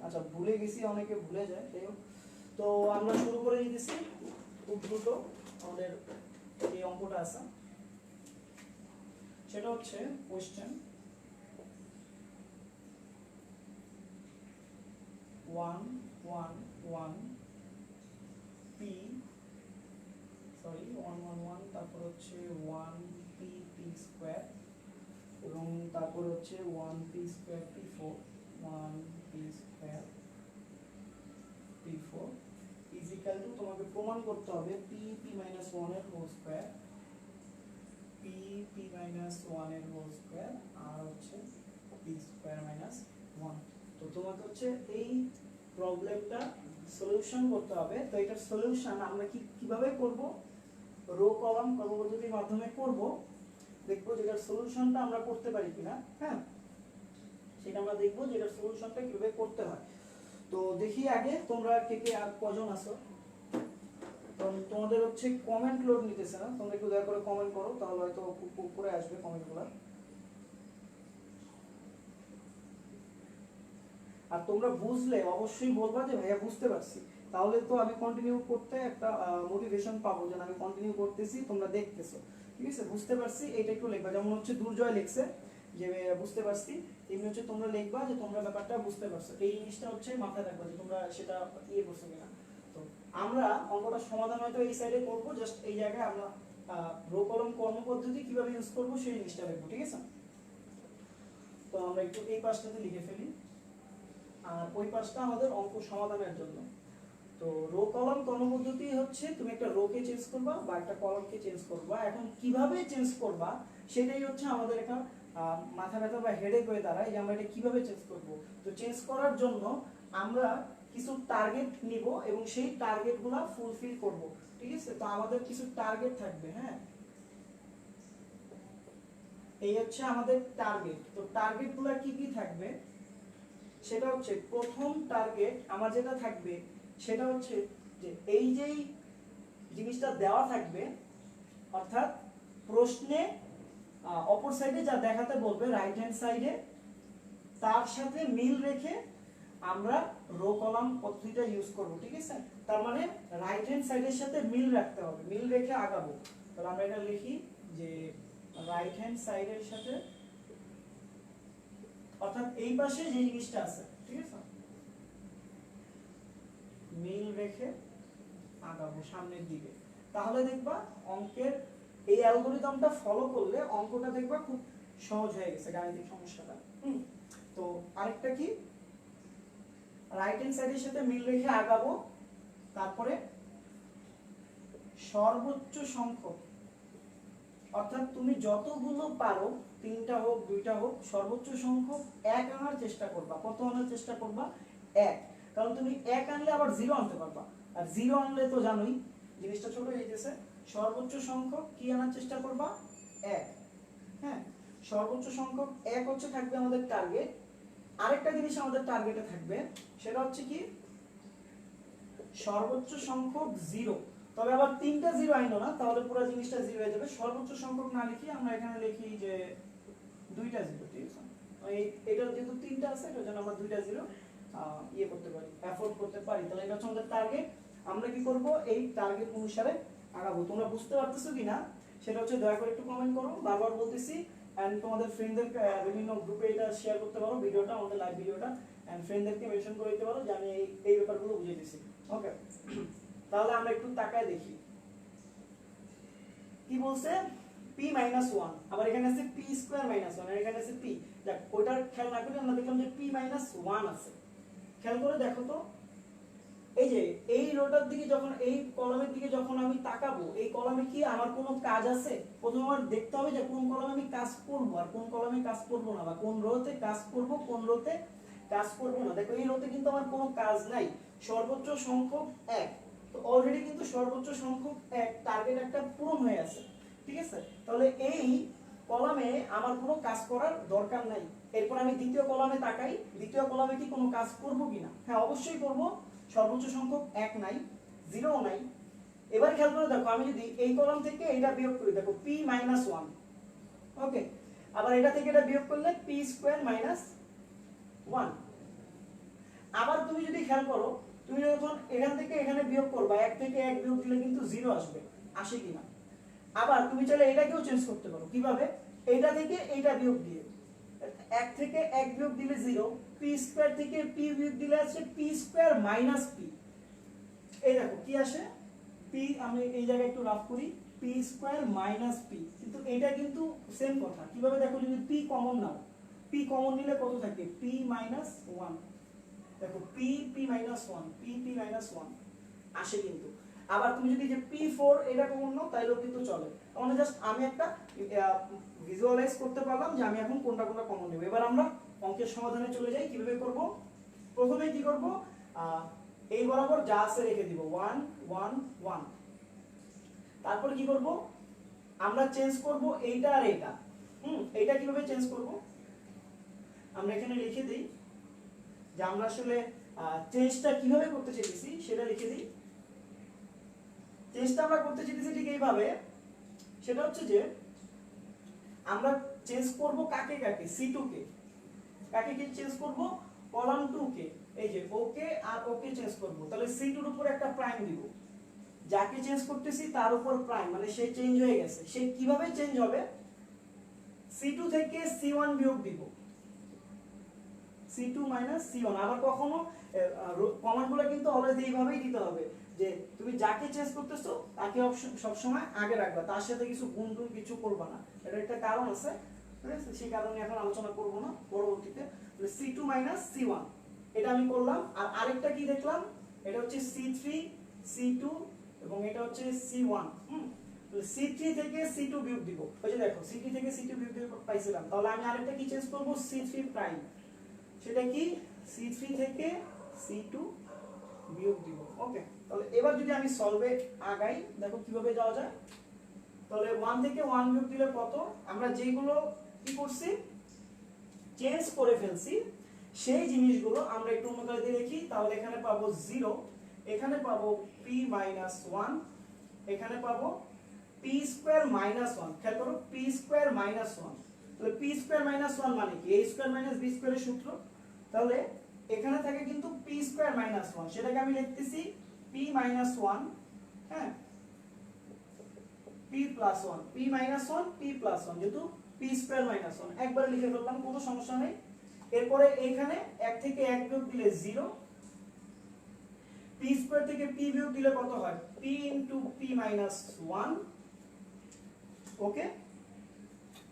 আচ্ছা ভুলে গেছি, অনেকে ভুলে যায়, যাই হোক। তো আমরা শুরু করে দিতেছি খুব দ্রুত। আমাদের এই অঙ্কটা আছে, সেটা হচ্ছে কোশ্চেন 1 1 1 p, 1 1 1, তারপর হচ্ছে 1 p p স্কয়ার, এবং তারপর হচ্ছে 1 p square p4, 1 p square p4 equal to, তোমাকে প্রমাণ করতে হবে p p - 1 এর whole square p P P minus one এর হোল স্কোয়ার আর হচ্ছে পি স্কোয়ার মাইনাস ওয়ান। তো তোমাকে হচ্ছে এই প্রবলেমটা সলিউশন করতে হবে। তো এটার সলিউশন আমরা কিভাবে করব, রো কলাম কর্মপদ্ধতির মাধ্যমে করব। দেখবো যেটার সলিউশনটা আমরা করতে পারি কিনা, হ্যাঁ সেটা আমরা দেখবো যে এটার সলিউশনটা কিভাবে করতে হয়। তো দেখি আগে তোমরা কে কে আর কজন আছো। তো তোমাদের হচ্ছে কমেন্ট লোড নিতেছে না, তোমরা একটু দয়া করে কমেন্ট করো, তাহলে হয়তো উপরে আসবে কমেন্টগুলো। আর তোমরা বুঝলে অবশ্যই বলবা যে ভাইয়া বুঝতে পারছি, তাহলে তো আমি কন্টিনিউ করতে একটা মোটিভেশন পাবো যে আমি কন্টিনিউ করতেছি, তোমরা দেখতেছো। ঠিক আছে, বুঝতে পারছি এটা একটু লিখবা। যেমন হচ্ছে দুর্জয় লিখছে যে বুঝতে পারছি, তেমনি হচ্ছে তোমরা লিখবা যে তোমরা ব্যাপারটা বুঝতে পারছো। এই জিনিসটা হচ্ছে মাথায় রাখবা যে তোমরা সেটা ইয়ে করছো কিনা। তো আমরা অঙ্কটা সমাধান হয়তো এই সাইডে করব, জাস্ট এই জায়গায় আমরা রো কলম কর্মপদ্ধতি কিভাবে ইউজ করব সেই জিনিসটা লিখবো। ঠিক আছে, তো আমরা একটু এই পাশটাতে লিখে ফেলি, আর ওই পাশটা আমাদের অঙ্ক সমাধানের জন্য। তো রো কলাম কর্মপদ্ধতি হচ্ছে তুমি একটা রো কে চেঞ্জ করবা বা একটা কলামকে চেঞ্জ করবা। এখন কিভাবে চেঞ্জ করবা সেটাই হচ্ছে আমাদের একটা মাথা ব্যথা বা হেডেক হয়ে দাঁড়ায় যে আমরা এটা কিভাবে চেঞ্জ করব। তো চেঞ্জ করার জন্য আমরা কিছু টার্গেট নিব এবং সেই টার্গেটগুলো ফুলফিল করব। ঠিক আছে, তো আমাদের কিছু টার্গেট থাকবে, হ্যাঁ এই হচ্ছে আমাদের টার্গেট। তো টার্গেটগুলো কি কি থাকবে সেটা হচ্ছে, প্রথম টার্গেট আমার যেটা থাকবে সেটা হচ্ছে যে এই যেই জিনিসটা দেওয়া থাকবে, অর্থাৎ প্রশ্নে অপর সাইডে যা দেখাতে বলবে রাইট হ্যান্ড সাইডে, তার সাথে মিল রেখে আমরা রো কলাম পদ্ধতিটা ইউজ করব। ঠিক আছে, তার মানে রাইট হ্যান্ড সাইডের সাথে মিল রাখতে হবে, মিল রেখে আগাবো। তাহলে আমরা এটা লিখি যে রাইট হ্যান্ড সাইডের সাথে, অর্থাৎ এই পাশে যে জিনিসটা আছে, ঠিক আছে মিল রেখে আগাবো সামনের দিকে। তাহলে দেখবা অঙ্কের এই অ্যালগরিদমটা ফলো করলে অঙ্কটা দেখবা খুব সহজ হয়ে গেছে, গাণিতিক সমস্যাটা। তো আরেকটা কি, রাইট হ্যান্ড সাইডের সাথে মিল রেখে আগাবো, তারপরে সর্বোচ্চ সংখ্যক, অর্থাৎ তুমি যতগুলো পারো, 3টা হোক 2টা হোক, সর্বোচ্চ সংখ্যক 1 আনার চেষ্টা করবা। কত আনার চেষ্টা করবা? 1। কারণ তুমি 1 আনলে আবার 0 আনতে পারবা, আর 0 আনলে তো জানোই জিনিসটা ছোট হয়ে যাচ্ছে। সর্বোচ্চ সংখ্যক কি আনার চেষ্টা করবা? 1। হ্যাঁ, সর্বোচ্চ সংখ্যক 1 হচ্ছে থাকবে আমাদের টার্গেট। আরেকটা জিনিস আমাদের টার্গেটে থাকবে, সেটা হচ্ছে কি সর্বোচ্চ সংখ্যক 0। তবে আবার 3টা 0 আইনো না, তাহলে পুরো জিনিসটা 0 হয়ে যাবে। সর্বোচ্চ সংখ্যক না লিখি আমরা এখানে লিখি যে 2টা 0। ঠিক আছে, এটা যেহেতু 3টা আছে এটার জন্য আমরা 2টা 0 ইয়ে করতে পারি, এফোর্ড করতে পারি। তাহলে এটা হচ্ছে আমাদের টার্গেট। আমরা কি করব, এই টার্গেট অনুসারে আগাবো। তোমরা বুঝতে পারতেছো কিনা সেটা হচ্ছে দয়া করে একটু কমেন্ট করো, বারবার বলতেছি। এন্ড তোমাদের ফ্রেন্ডদের বিভিন্ন গ্রুপে এটা শেয়ার করতে পারো, ভিডিওটা, আমাদের লাইভ ভিডিওটা, এন্ড ফ্রেন্ডদেরকে মেনশন করে দিতে পারো যে আমি এই ব্যাপারগুলো বুঝিয়ে দিছি। ওকে, তাহলে আমরা একটু তাকায় দেখি কি বলছে। p - 1, আবার এখানে আছে p স্কয়ার - 1, আর এখানে আছে p। দেখ ওটার খেয়াল না করে আমরা দেখলাম যে p - 1 আছে। খেয়াল করে দেখো তো, এই যে এই রোটার দিকে যখন, এই কলামের দিকে যখন আমি তাকাবো, এই কলামে কি আমার কোনো কাজ আছে? প্রথমে আমার দেখতে হবে যে কোন কলামে আমি কাজ করব আর কোন কলামে কাজ করব না, বা কোন রোতে কাজ করব কোন রোতে কাজ করব না। দেখো এই রোতে কিন্তু আমার কোনো কাজ নাই, সর্বোচ্চ সংখ্যক 1। তো অলরেডি কিন্তু সর্বোচ্চ সংখ্যক 1 টার্গেট একটা পূরণ হয়ে আছে। ঠিক আছে, তাহলে এই কলামে আমার কোনো কাজ করার দরকার নাই। এরপর আমি দ্বিতীয় কলামে তাকাই, দ্বিতীয় কলামে কি কোনো কাজ করব কিনা? হ্যাঁ অবশ্যই করব, সর্বোচ্চ সংখ্যক 1 নাই, 0 নাই। এবার খেয়াল করে দেখো, আমি যদি এই কলাম থেকে এটা বিয়োগ করি, দেখো p - 1, ওকে, আবার এটা থেকে এটা বিয়োগ করলে p স্কয়ার - 1। আবার তুমি যদি খেয়াল করো, তুমি যখন এখান থেকে এখানে বিয়োগ করবা, 1 থেকে 1 বিয়োগ দিলে কিন্তু 0 আসবে, আসে কিনা? আবার তুমি চাইলে এটাকেও চেঞ্জ করতে পারো, কিভাবে? এটা থেকে এইটা বিয়োগ দিয়ে, 1 থেকে 1 বিয়োগ দিলে 0, p স্কয়ার থেকে p বিয়োগ দিলে আছে p স্কয়ার - p। এই দেখো কি আসে, p, আমি এই জায়গায় একটু রাফ করি, p স্কয়ার - p। কিন্তু এটা কিন্তু সেম কথা। কিভাবে দেখো, যদি p কমন নাও, p কমন নিলে কত থাকে? p - 1। দেখো p - 1, p - 1 আসে কিন্তু। আবার তুমি যদি যে p4 এটা কমন নাও তাইলেও কিন্তু চলে। মানে জাস্ট আমি একটা ভিজুয়ালাইজ করতে পারলাম যে আমি এখন কোনটা কোনটা কমন নেব। এবার আমরা অঙ্কের সমাধানে চলে যাই। কিভাবে করব? প্রথমে কি করব, এই বরাবর যা আছে রেখে দিব 1 1 1। তারপর কি করব, আমরা চেঞ্জ করব এইটা আর এইটা। এইটা কিভাবে চেঞ্জ করব, আমরা এখানে লিখে দিই যে আমরা আসলে চেঞ্জটা কিভাবে করতে চাইছি সেটা লিখে দিই। চেঞ্জটা আমরা করতে চাইছি ঠিক এইভাবে, সেটা হচ্ছে যে আমরা চেঞ্জ করব কাকে কাকে, C2 কে। কাকে কে চেঞ্জ করব? কলাম 2 কে। এই যে ওকে আর ওকে চেঞ্জ করব, তাহলে C2 এর উপর একটা প্রাইম দিব। যাকে চেঞ্জ করতেছি তার উপর প্রাইম, মানে সে চেঞ্জ হয়ে গেছে। সে কিভাবে চেঞ্জ হবে? C2 থেকে C1 বিয়োগ দিব, C2 C1। আবার কখনো কমান্ডগুলো কিন্তু অলওয়েজ এইভাবেই দিতে হবে যে তুমি যাকে চেঞ্জ করতেছো তাকে সব সময় আগে রাখবা, তার সাথে কিছু গুণ টুন কিছু করবা না। এটা একটা কারণ আছে, ঠিক আছে? সেই কারণে এখন আলোচনা করব না পরবর্তীতে। তাহলে C2 C1 এটা আমি করলাম। আর আরেকটা কি দেখলাম, এটা হচ্ছে C3 C2 এবং এটা হচ্ছে C1। তাহলে C3 থেকে C2 বিয়োগ দিব। ওই যে দেখো C3 থেকে C2 বিয়োগ দিব পাইছিলাম। তাহলে আমি আরেকটা কি চেঞ্জ করব, C3 প্রাইম। সেটা কি? C3 থেকে C2 বিয়োগ দিব। ওকে, তাহলে এবার যদি আমি সলভে আগাই, দেখো কিভাবে যাওয়া যায়। তাহলে 1 থেকে 1 বিয়োগ দিলে কত? আমরা যেগুলো কি করছি, চেঞ্জ করে ফেলছি, সেই জিনিসগুলো আমরা একটু অন্য করে দিয়ে দেখি। তাহলে এখানে পাবো 0, এখানে পাবো p - 1, এখানে পাবো p স্কয়ার - 1। খেয়াল করো, p স্কয়ার - 1। তাহলে p স্কয়ার - 1 মানে কি? a স্কয়ার - b স্কয়ারের সূত্র। তাহলে এখানে থাকে কিন্তু p স্কয়ার - 1, সেটাকে আমি লিখতেছি p - 1, হ্যাঁ, p + 1, p - 1 p + 1, যেহেতু p স্কয়ার - 1 একবারে লিখে ফেললাম, কোনো সমস্যা নেই। এরপরে এখানে 1 থেকে 1 বিয়োগ দিলে 0, p স্কয়ার থেকে p বিয়োগ দিলে কত হয়? p * p - 1। ওকে,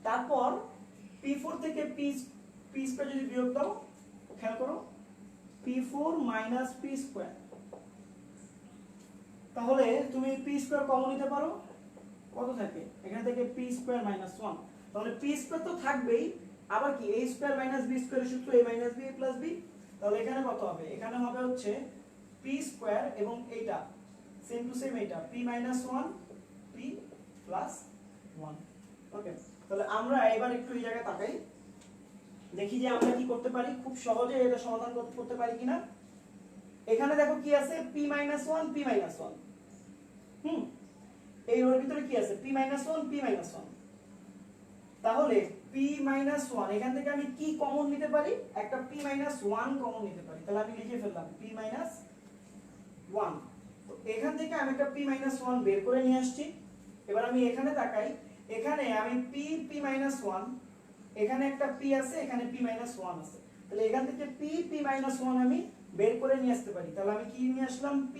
তারপর p4 থেকে p স্কয়ার যদি বিয়োগ দাও, খেয়াল করো p4 - p স্কয়ার। তাহলে তুমি p স্কয়ার কমন নিতে পারো, কত থাকে? এখান থেকে p স্কয়ার - 1। তাহলে p স্কয়ার তো থাকবেই, আবার কি a স্কয়ার - b স্কয়ারের সূত্র a - b a + b। তাহলে এখানে কত হবে? এখানে হবে হচ্ছে p স্কয়ার এবং এইটা সেম টু সেম, এইটা p - 1 p + 1। ওকে, তাহলে আমরা এবার একটু এই জায়গায় তাকাই, দেখি যে আমরা কি করতে পারি, খুব সহজে এটা সমাধান করতে পারি কিনা। এখানে দেখো কি আছে, p - 1 p - 1। এই রোর ভিতরে কি আছে? p - 1 p - 1। তাহলে p - 1 এখান থেকে আমি কি কমন নিতে পারি? একটা p - 1 কমন নিতে পারি। তাহলে আমি লিখে ফেললাম p - 1। তো এখান থেকে আমি একটা p - 1 বের করে নিয়ে আসছি। এবার আমি এখানে তাকাই, এখানে আমি p - 1, এখানে একটা p আছে, এখানে p - 1 আছে। তাহলে এখান থেকে p - 1 আমি বের করে নিয়ে আসতে পারি। তাহলে আমি কি নিয়ে আসলাম? p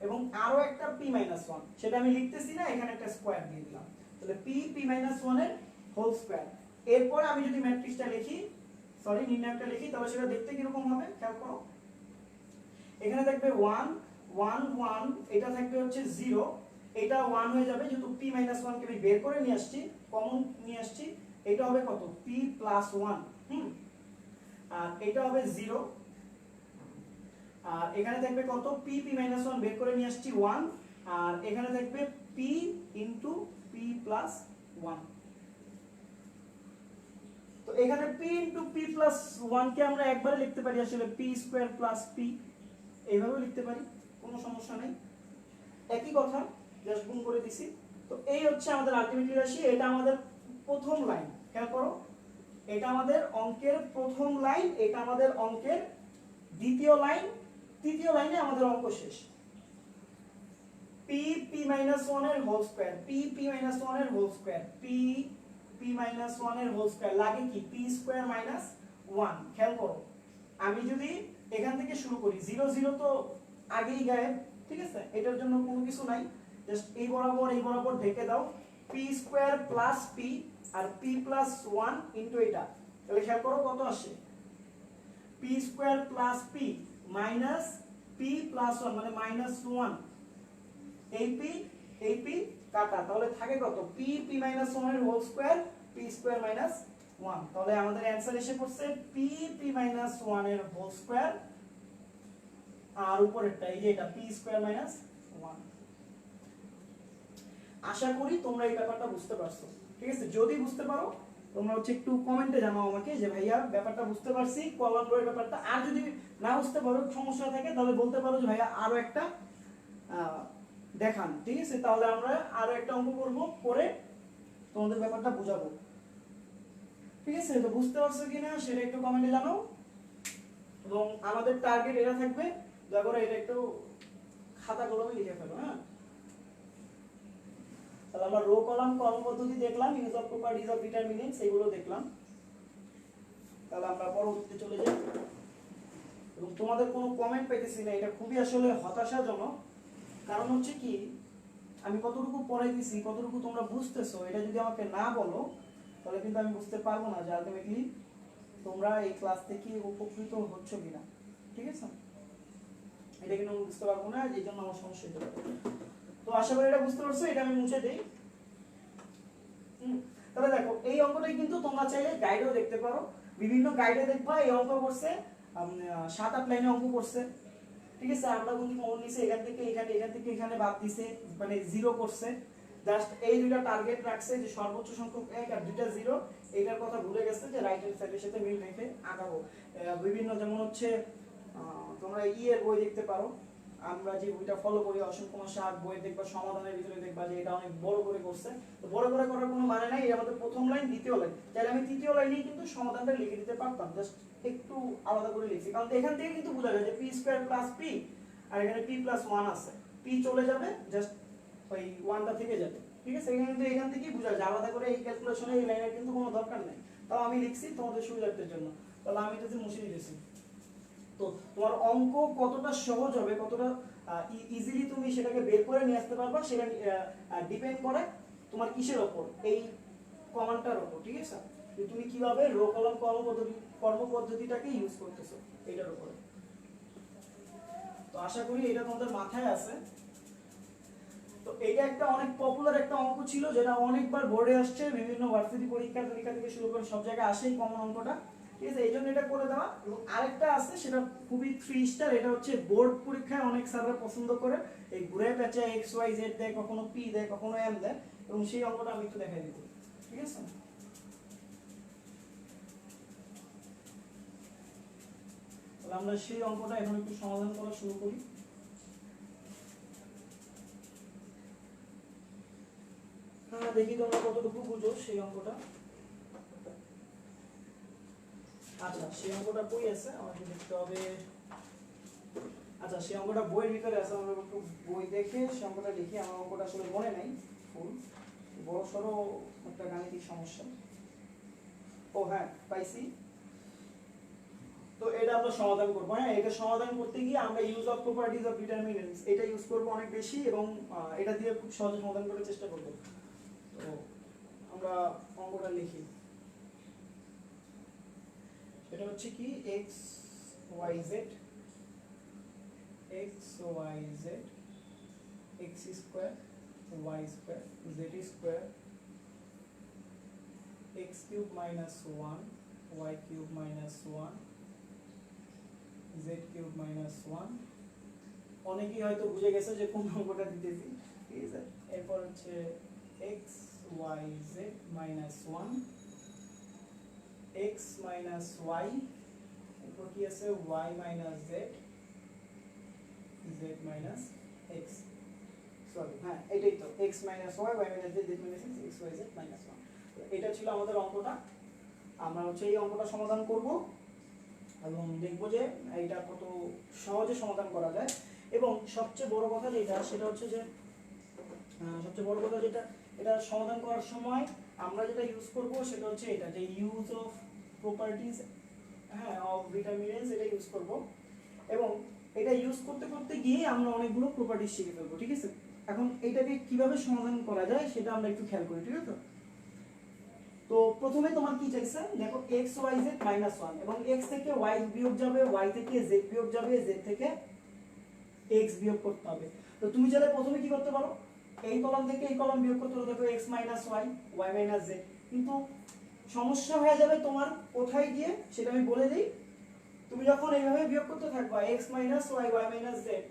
এবং আরো একটা p - 1, সেটা আমি লিখতেছি না, এখানে একটা স্কয়ার দিয়ে দিলাম। তাহলে p - 1 এর হোল স্কয়ার। এরপর আমি যদি ম্যাট্রিক্সটা লিখি, সরি নির্ণায়কটা লিখি, তাহলে সেটা দেখতে কি রকম হবে খেয়াল করো। এখানে দেখবে 1 1 1, এটা থাকবে হচ্ছে 0, এটা 1 হয়ে যাবে যেহেতু p - 1 কে আমি বের করে নিয়ে আসছি, কমন নিয়ে আসছি। এটা হবে কত? p + 1। আর এটা হবে 0। আর এখানে থাকবে কত? p p - 1 বের করে নিয়ে আসছি 1। আর এখানে থাকবে p * p + 1। তো এখানে p * p + 1 কে আমরা একবারে লিখতে পারি আসলে p স্কয়ার + p, এইভাবে লিখতে পারি, কোনো সমস্যা নেই। একই কথা, জাস্ট গুণ করে দিছি। তো এই হচ্ছে আমাদের আলটিমেটলি রাশি। এটা আমাদের প্রথম লাইন, খেয়াল করো, এটা আমাদের অঙ্কের প্রথম লাইন, এটা আমাদের অঙ্কের দ্বিতীয় লাইন, তৃতীয় লাইনে আমাদের অঙ্ক শেষ। p p - 1 এর হোল স্কয়ার, p p - 1 এর হোল স্কয়ার, p p - 1 এর হোল স্কয়ার লাগে কি? p square - 1। খেয়াল করো, আমি যদি এখান থেকে শুরু করি, 0 0 তো আগেই গায়েব, ঠিক আছে? এটার জন্য কোনো কিছু নাই, জাস্ট এই বরাবর ঢেকে দাও, p স্কয়ার + p আর p + 1 ইনটু এটা। তাহলে খেয়াল করো কত আসে? p স্কয়ার + p - p + 1 মানে -1। এই p কাটা, তাহলে থাকে কত p p minus 1 এর whole square p square minus 1। তাহলে আমাদের অ্যানসার এসে পড়ছে p p minus 1 এর হোল স্কয়ার, আর উপরেরটা এই যে এটা p স্কয়ার মাইনাস 1। আশা করি তোমরা এই ব্যাপারটা বুঝতে পারছো, ঠিক আছে? যদি বুঝতে পারো তোমরা হচ্ছে একটু কমেন্টে জানাও আমাকে যে ভাইয়া ব্যাপারটা বুঝতে পারছি, কলাম রোয়ের ব্যাপারটা। আর যদি না বুঝতে পারো, সমস্যা থাকে, তাহলে বলতে পারো যে ভাইয়া আরো একটা দেখান, ঠিক আছে? তাহলে আমরা আরো একটা অঙ্ক করব, করে তোমাদের ব্যাপারটা বুঝাবো, ঠিক আছে? তো বুঝতে পারছো কিনা সেটা একটু কমেন্টে জানাও। এবং আমাদের টার্গেট এটা থাকবে, দয়া করে এটা একটু খাতা কলমে লিখে ফেলো, হ্যাঁ? তাহলে আমরা রো কলাম কর্ম পদ্ধতি দেখলাম, use of properties of determinants এগুলো দেখলাম। তাহলে আমরা পরবর্তীতে চলে যাই। এবং তোমাদের কোনো কমেন্ট পাইতেছি না, এটা খুবই আসলে হতাশাজনক। কারণ হচ্ছে কি, আমি কতটুকু পড়াইতেছি, কতটুকু তোমরা বুঝতেছো, এটা যদি আমাকে না বলো তাহলে কিন্তু আমি বুঝতে পারবো না যে আলটিমেটলি তোমরা এই ক্লাস থেকে উপকৃত হচ্ছ কিনা, ঠিক আছে? এটা কিন্তু আমি বুঝতে পারবো না, এই জন্য আমার সমস্যা হতে পারে। তো আশা করি এটা বুঝতে পারছো, এটা আমি মুছে দেই। তাহলে দেখো এই অঙ্কটাই কিন্তু তোমরা চাইলে গাইডেও দেখতে পারো, বিভিন্ন গাইডে দেখবা এই অঙ্ক করছে 7-8 লাইনে অঙ্ক করছে, ঠিক আছে? আমরা কিন্তু মনে নিছে এখান থেকে এখানে, এখান থেকে এখানে বাদ দিছে, মানে জিরো করছে। জাস্ট এই দুইটা টার্গেট রাখছে যে সর্বোচ্চ সংখ্যক 1 আর দুইটা জিরো, এইটার কথা ভুলে গেছে যে রাইট হ্যান্ড সাইডের সাথে মিল রেখে আগাবো। বিভিন্ন যেমন হচ্ছে তোমরা এর বই দেখতে পারো, আমরা যে বইটা ফলো করি অসীম কুমার সাহার বই দেখবা, সমাধানের ভিতরে দেখবা যে এটা অনেক বড় করে করছে। তো বড় করে করার কোনো মানে নাই, আমাদের প্রথম লাইন দ্বিতীয় লাইন, তাহলে আমি তৃতীয় লাইনেই কিন্তু সমাধানটা লিখে দিতে পারতাম, জাস্ট একটু আলাদা করে লিখছি। কারণ এখান থেকে কিন্তু বোঝা যায় যে p স্কয়ার প্লাস p, আর এখানে p প্লাস 1 আছে, p চলে যাবে, জাস্ট ওই 1টা থেকে যাবে, ঠিক আছে? এখানে কিন্তু এখান থেকেই বোঝা যায়, আলাদা করে এই ক্যালকুলেশনে এই লাইনের কিন্তু কোনো দরকার নাই। তাও আমি লিখছি তোমাদের সুবিধার্থের জন্য, তাহলে আমি যদি মুছে দিতেছি। তো তোমার অঙ্ক কতটা সহজ হবে, কতটা ইজিলি তুমি সেটাকে বের করে নিয়ে আসতে পারবা, সেটা ডিপেন্ড করে তোমার কিসের উপর, এই কমান্ডটার উপর, ঠিক আছে? তুমি কিভাবে রো কলাম কর্মপদ্ধতিটাকে ইউজ করতেছো এটার উপরে। তো আশা করি এটা তোমাদের মাথায় আছে। তো এটা একটা অনেক পপুলার একটা অঙ্ক ছিল, যেটা অনেকবার বোর্ডে আসছে, বিভিন্ন ভার্সিটি পরীক্ষা থেকে শুরু করে সব জায়গায় আসে এই কমন অঙ্কটা, ঠিক আছে? এই জন্য এটা করে দেওয়া। এবং আরেকটা আছে, সেটা খুবই 3 স্টার, এটা হচ্ছে বোর্ড পরীক্ষায় অনেক স্যাররা পছন্দ করে, এই ঘুরে পেঁচে এক্স ওয়াই জেড দেয়, কখনো পি দেয়, কখনো এম দেয়, এবং সেই অঙ্কটা আমি একটু দেখাই দিতে, ঠিক আছে? তাহলে আমরা সেই অঙ্কটা এখন একটু সমাধান করা শুরু করি। দেখি তোমরা কতটুকু বুঝো সেই অঙ্কটা। আচ্ছা, সেই অঙ্কটা বই আছে, আমাকে দেখতে হবে। আচ্ছা, সেই অঙ্কটা বইয়ের ভিতরে আছে, আমরা একটু বই দেখে সেই অঙ্কটা লিখি। আমার অঙ্কটা আসলে মনে নাই ফুল, বড় সড়ো একটা গাণিতিক সমস্যা। ও হ্যাঁ, পাইছি। তো এটা আমরা সমাধান করবো, হ্যাঁ? এটা সমাধান করতে গিয়ে আমরা use of properties of determinants এটা ইউজ করবো অনেক বেশি, এবং এটা দিয়ে খুব সহজে সমাধান করার চেষ্টা করবো। তো আমরা অঙ্কটা লিখি। এটা হচ্ছে কি x y z x y z x square y square z square x cube minus 1 y cube minus 1 z cube minus 1। অনেকেই হয়তো বুঝে গেছে যে কোন অঙ্কটা দিতেছি, ঠিক আছে? এরপর হচ্ছে x y z minus 1 x minus y, এরপর কি আছে y minus z z minus x, sorry হ্যাঁ এটাই তো, x minus y y minus z z minus x x y z minus 1। এটা ছিল আমাদের অঙ্কটা। আমরা হচ্ছে এই অঙ্কটা সমাধান করব এবং দেখব যে এটা কত সহজে সমাধান করা যায়। এবং সবচেয়ে বড় কথা যেটা, সেটা হচ্ছে যে সবচেয়ে বড় কথা যেটা, এটা সমাধান করার সময় আমরা যেটা ইউজ করব সেটা হচ্ছে এটা, যে ইউজ অফ প্রপার্টিজ, হ্যাঁ, অফ ডিটারমিনেন্টস, এটা ইউজ করব। এবং এটা ইউজ করতে করতে গিয়ে আমরা অনেকগুলো প্রপার্টিজ শিখে ফেলবো, ঠিক আছে? এখন এটাকে কিভাবে সমাধান করা যায় সেটা আমরা একটু খেয়াল করি, ঠিক আছে? তো প্রথমে তোমার কি চাইছে, দেখো x y z মাইনাস 1, এবং x থেকে y বিয়োগ যাবে, y থেকে z বিয়োগ যাবে, z থেকে x বিয়োগ করতে হবে। তো তুমি চাইলে প্রথমে কি করতে পারো, এই কলাম থেকে এই কলাম বিয়োগ করতে হলে দেখো x minus Y Y minus Z, কিন্তু সমস্যা হয়ে যাবে তোমার কোথায় গিয়ে সেটা আমি বলে দিই। তুমি যখন এইভাবে বিয়োগ করতে থাকবা x minus Y Y minus Z,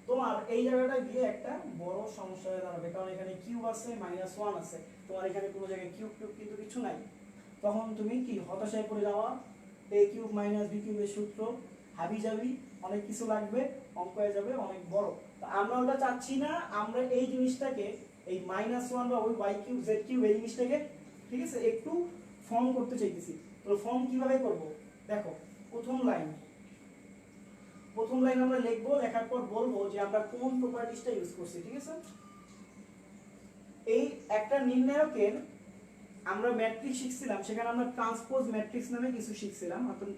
তোমার এই জায়গাটা গিয়ে একটা বড় সমস্যা হয়ে দাঁড়াবে, কারণ এখানে কিউব আছে মাইনাস ওয়ান আছে, তোমার এখানে কোনো জায়গায় কিউব কিউব কিন্তু কিছু নাই। তখন তুমি কি হতাশায় পড়ে যাওয়া, a কিউব মাইনাস বি কিউবের সূত্র হাবি যাবি, অনেক কিছু লাগবে, অঙ্ক হয়ে যাবে অনেক বড়। তো আমরা ওটা চাচ্ছি না, আমরা এই জিনিসটাকে এই মাইনাস ওয়ান বা ওই ওয়াই কিউব জেড কিউব এই জিনিসটাকে ঠিক আছে একটু ফর্ম করতে চাইতেছি। তো ফর্ম কিভাবে করব দেখো, প্রথম লাইন আমরা লিখবো, লেখার পর বলবো যে আমরা কোন প্রপার্টিজটা ইউজ করছি, ঠিক আছে। এই একটা নির্ণায়কের আমরা ম্যাট্রিক্স শিখছিলাম, সেখানে আমরা ট্রান্সপোজ ম্যাট্রিক্স নামে কিছু শিখছিলাম, অর্থাৎ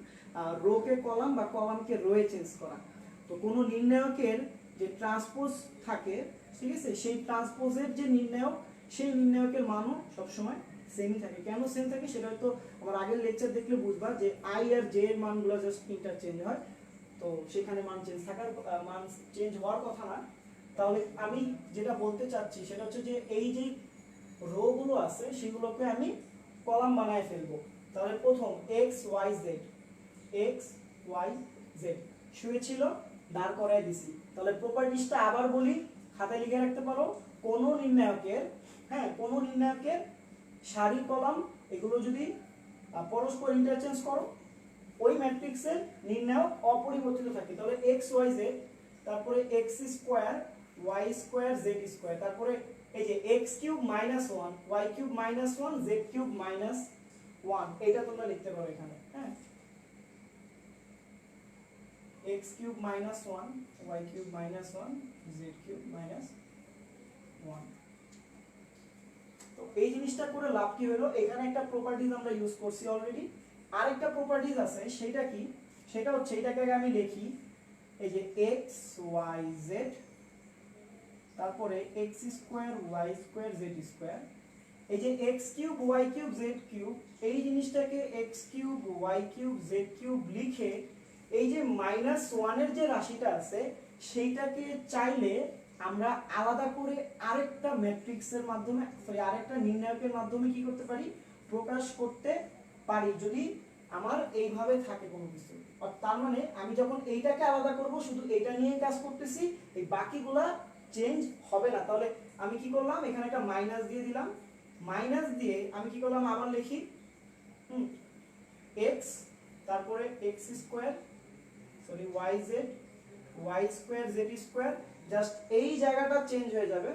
রো কে কলাম বা কলামকে রোয়ে চেঞ্জ করা। তো কোনো নির্ণায়কের যে ট্রান্সপোজ থাকে, ঠিক আছে, সেই ট্রান্সপোজের যে নির্ণায়ক, সেই নির্ণায়কের মানও সবসময় সেমই থাকে। কেন সেম থাকে সেটা হয়তো আমার আগের লেকচার দেখলে বুঝবা, যে আই আর জে এর মানগুলো জাস্ট ইন্টারচেঞ্জ হয়, তো সেখানে মান চেঞ্জ হওয়ার কথা না। তাহলে আমি যেটা বলতে চাচ্ছি সেটা হচ্ছে যে এই যে রো গুলো আছে সেগুলোকে আমি কলাম বানায় ফেলবো। তাহলে প্রথম X Y Z, X Y Z শুয়ে ছিল, দাঁড় করায় দিছি। তাহলে প্রপার্টিজটা আবার বলি, খাতায় লিখে রাখতে পারো। কোন নির্ণায়কের, হ্যাঁ কোন নির্ণায়কের সারি কলাম এগুলো যদি পরস্পর ইন্টারচেঞ্জ করো, ওই ম্যাট্রিক্সের নির্ণায়ক অপরিবর্তিত থাকে। তাহলে এক্স ওয়াই জেড, তারপরে X square Y square Z square, তারপরে এই যে X cube minus one Y cube minus one Z cube minus one, এটা তোমরা লিখতে পারো এখানে, হ্যাঁ X cube minus one Y cube minus one Z cube minus one. তো এই জিনিসটা করে লাভ কি হলো, এখানে একটা প্রপার্টিজ আমরা ইউজ করছি অলরেডি, আরেকটা প্রপার্টিজ আছে, সেটা কি, সেটা হচ্ছে এটাকে আমি লিখি এই যে এক্স ওয়াই জেড, তারপরে X square Y square Z square. এই যে X cube Y cube Z cube, এই জিনিসটাকে X cube Y cube Z cube লিখে এই যে মাইনাস ওয়ানের যে রাশিটা আছে সেইটাকে চাইলে আমরা আলাদা করে আরেকটা ম্যাট্রিক্সের মাধ্যমে, সরি আরেকটা নির্ণায়কের মাধ্যমে কি করতে পারি, প্রকাশ করতে পারি, যদি আমার এইভাবে থাকে কোনো কিছু। আর তার মানে আমি যখন এইটাকে আলাদা করব, শুধু এটা নিয়ে কাজ করতেছি, এই বাকিগুলা চেঞ্জ হবে না। তাহলে আমি কি করলাম, এখানে একটা মাইনাস দিয়ে দিলাম, মাইনাস দিয়ে আমি কি করলাম, আবার লিখি এক্স, তারপরে X square sorry Y square Z square, just এই জায়গাটা চেঞ্জ হয়ে যাবে।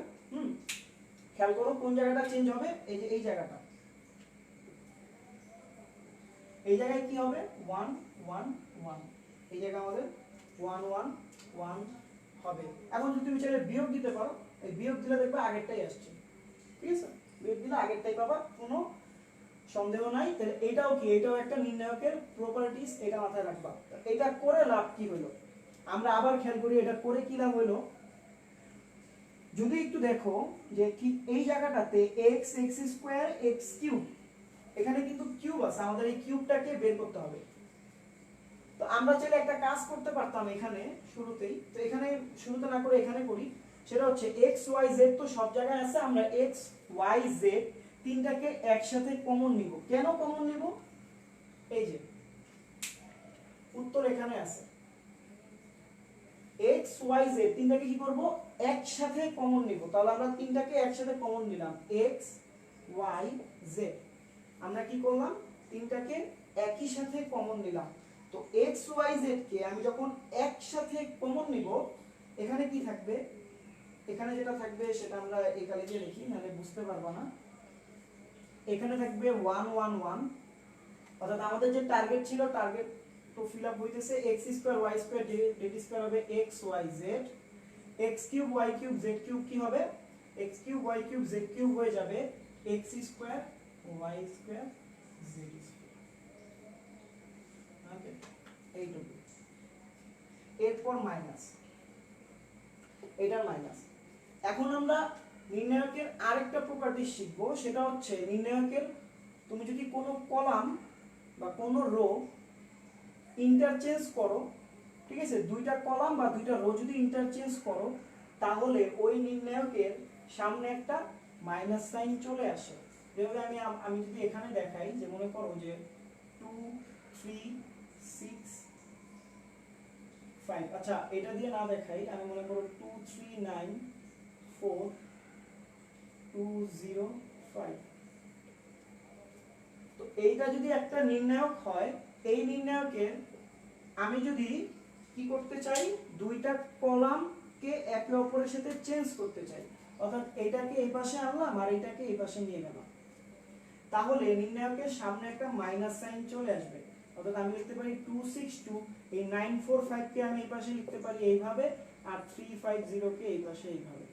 খেয়াল করো কোন জায়গাটা চেঞ্জ হবে, এই যে এই জায়গাটা, এই জায়গায় কি হবে 1 1 1, এই জায়গায় আমাদের 1 1 1 হবে। এখন যদি তুমি চাইলে বিয়োগ দিতে পারো, এই বিয়োগ দিলে দেখবে আগেরটাই আসছে, ঠিক আছে, বিয়োগ দিলে আগেরটাই পাবা, কোনো সন্দেহ নাই। তাহলে এটাও কি, এটাও একটা নির্ণায়কের প্রপার্টিজ, এটা মাথায় রাখবা। এটা করে লাভ কি হলো, আমরা আবার খেয়াল করি এটা করে কি লাভ হলো। যদি একটু দেখো যে কি এই জায়গাটাতে x x square x cube, এখানে কিন্তু কিউব আছে, আমাদের এই কিউবটাকে বের করতে হবে। তো আমরা চাইলে একটা কাজ করতে পারতাম এখানে শুরুতেই, তো এখানে শুরুতে না করে এখানে করি, সেটা হচ্ছে x y z তো সব জায়গায় আছে, আমরা x y z তিনটাকে একসাথে কমন নিব। কেন কমন নিব, এই যে উত্তর এখানে আছে, x y z তিনটাকে কি করব, একসাথে কমন নিব। তাহলে আমরা তিনটাকে একসাথে কমন নিলাম, x y z, আমরা কি করলাম, তিনটাকে একই সাথে কমন নিলাম। তো x y z কে আমি যখন একসাথে কমন নিব, এখানে কি থাকবে, এখানে যেটা থাকবে সেটা আমরা এই কালি দিয়ে লিখি, নাহলে বুঝতে পারবা না। এখানে থাকবে 1 1 1, অর্থাৎ আমাদের যে টার্গেট ছিল, টার্গেট তো ফিল আপ হইতেছে, x square y square z square হবে x y z, x cube y cube z cube কি হবে, x cube y cube z cube হয়ে যাবে x square y square z square. Okay, এইটুকু। এরপর minus, এটার minus. এখন আমরা নির্ণায়কের আরেকটা প্রপার্টি শিখবো, সেটা হচ্ছে নির্ণায়কের তুমি যদি কোনো কলাম বা কোনো রো ইন্টারচেঞ্জ করো, ঠিক আছে, দুইটা কলাম বা দুইটা রো যদি ইন্টারচেঞ্জ করো, তাহলে ওই নির্ণায়কের সামনে একটা মাইনাস সাইন চলে আসে। যেভাবে আমি আমি যদি এখানে দেখাই যে মনে করো যে 2 3 6 5, আচ্ছা এটা দিয়ে না দেখাই, আমি মনে করো 2 3 9 4 2 0 5। তো এইটা যদি একটা নির্ণায়ক হয়, এই নির্ণায়কের আমি যদি কি করতে চাই, দুইটা কলামকে একে অপরের সাথে চেঞ্জ করতে চাই, অর্থাৎ এইটাকে এই পাশে আনলাম আর এইটাকে এই পাশে নিয়ে গেলাম, তাহলে নির্ণায়কের সামনে একটা মাইনাস সাইন চলে আসবে। অর্থাৎ আমি লিখতে পারি 262, এই 945 কে আমি এই পাশে লিখতে পারি এইভাবে, আর 350 কে এই পাশে এইভাবে।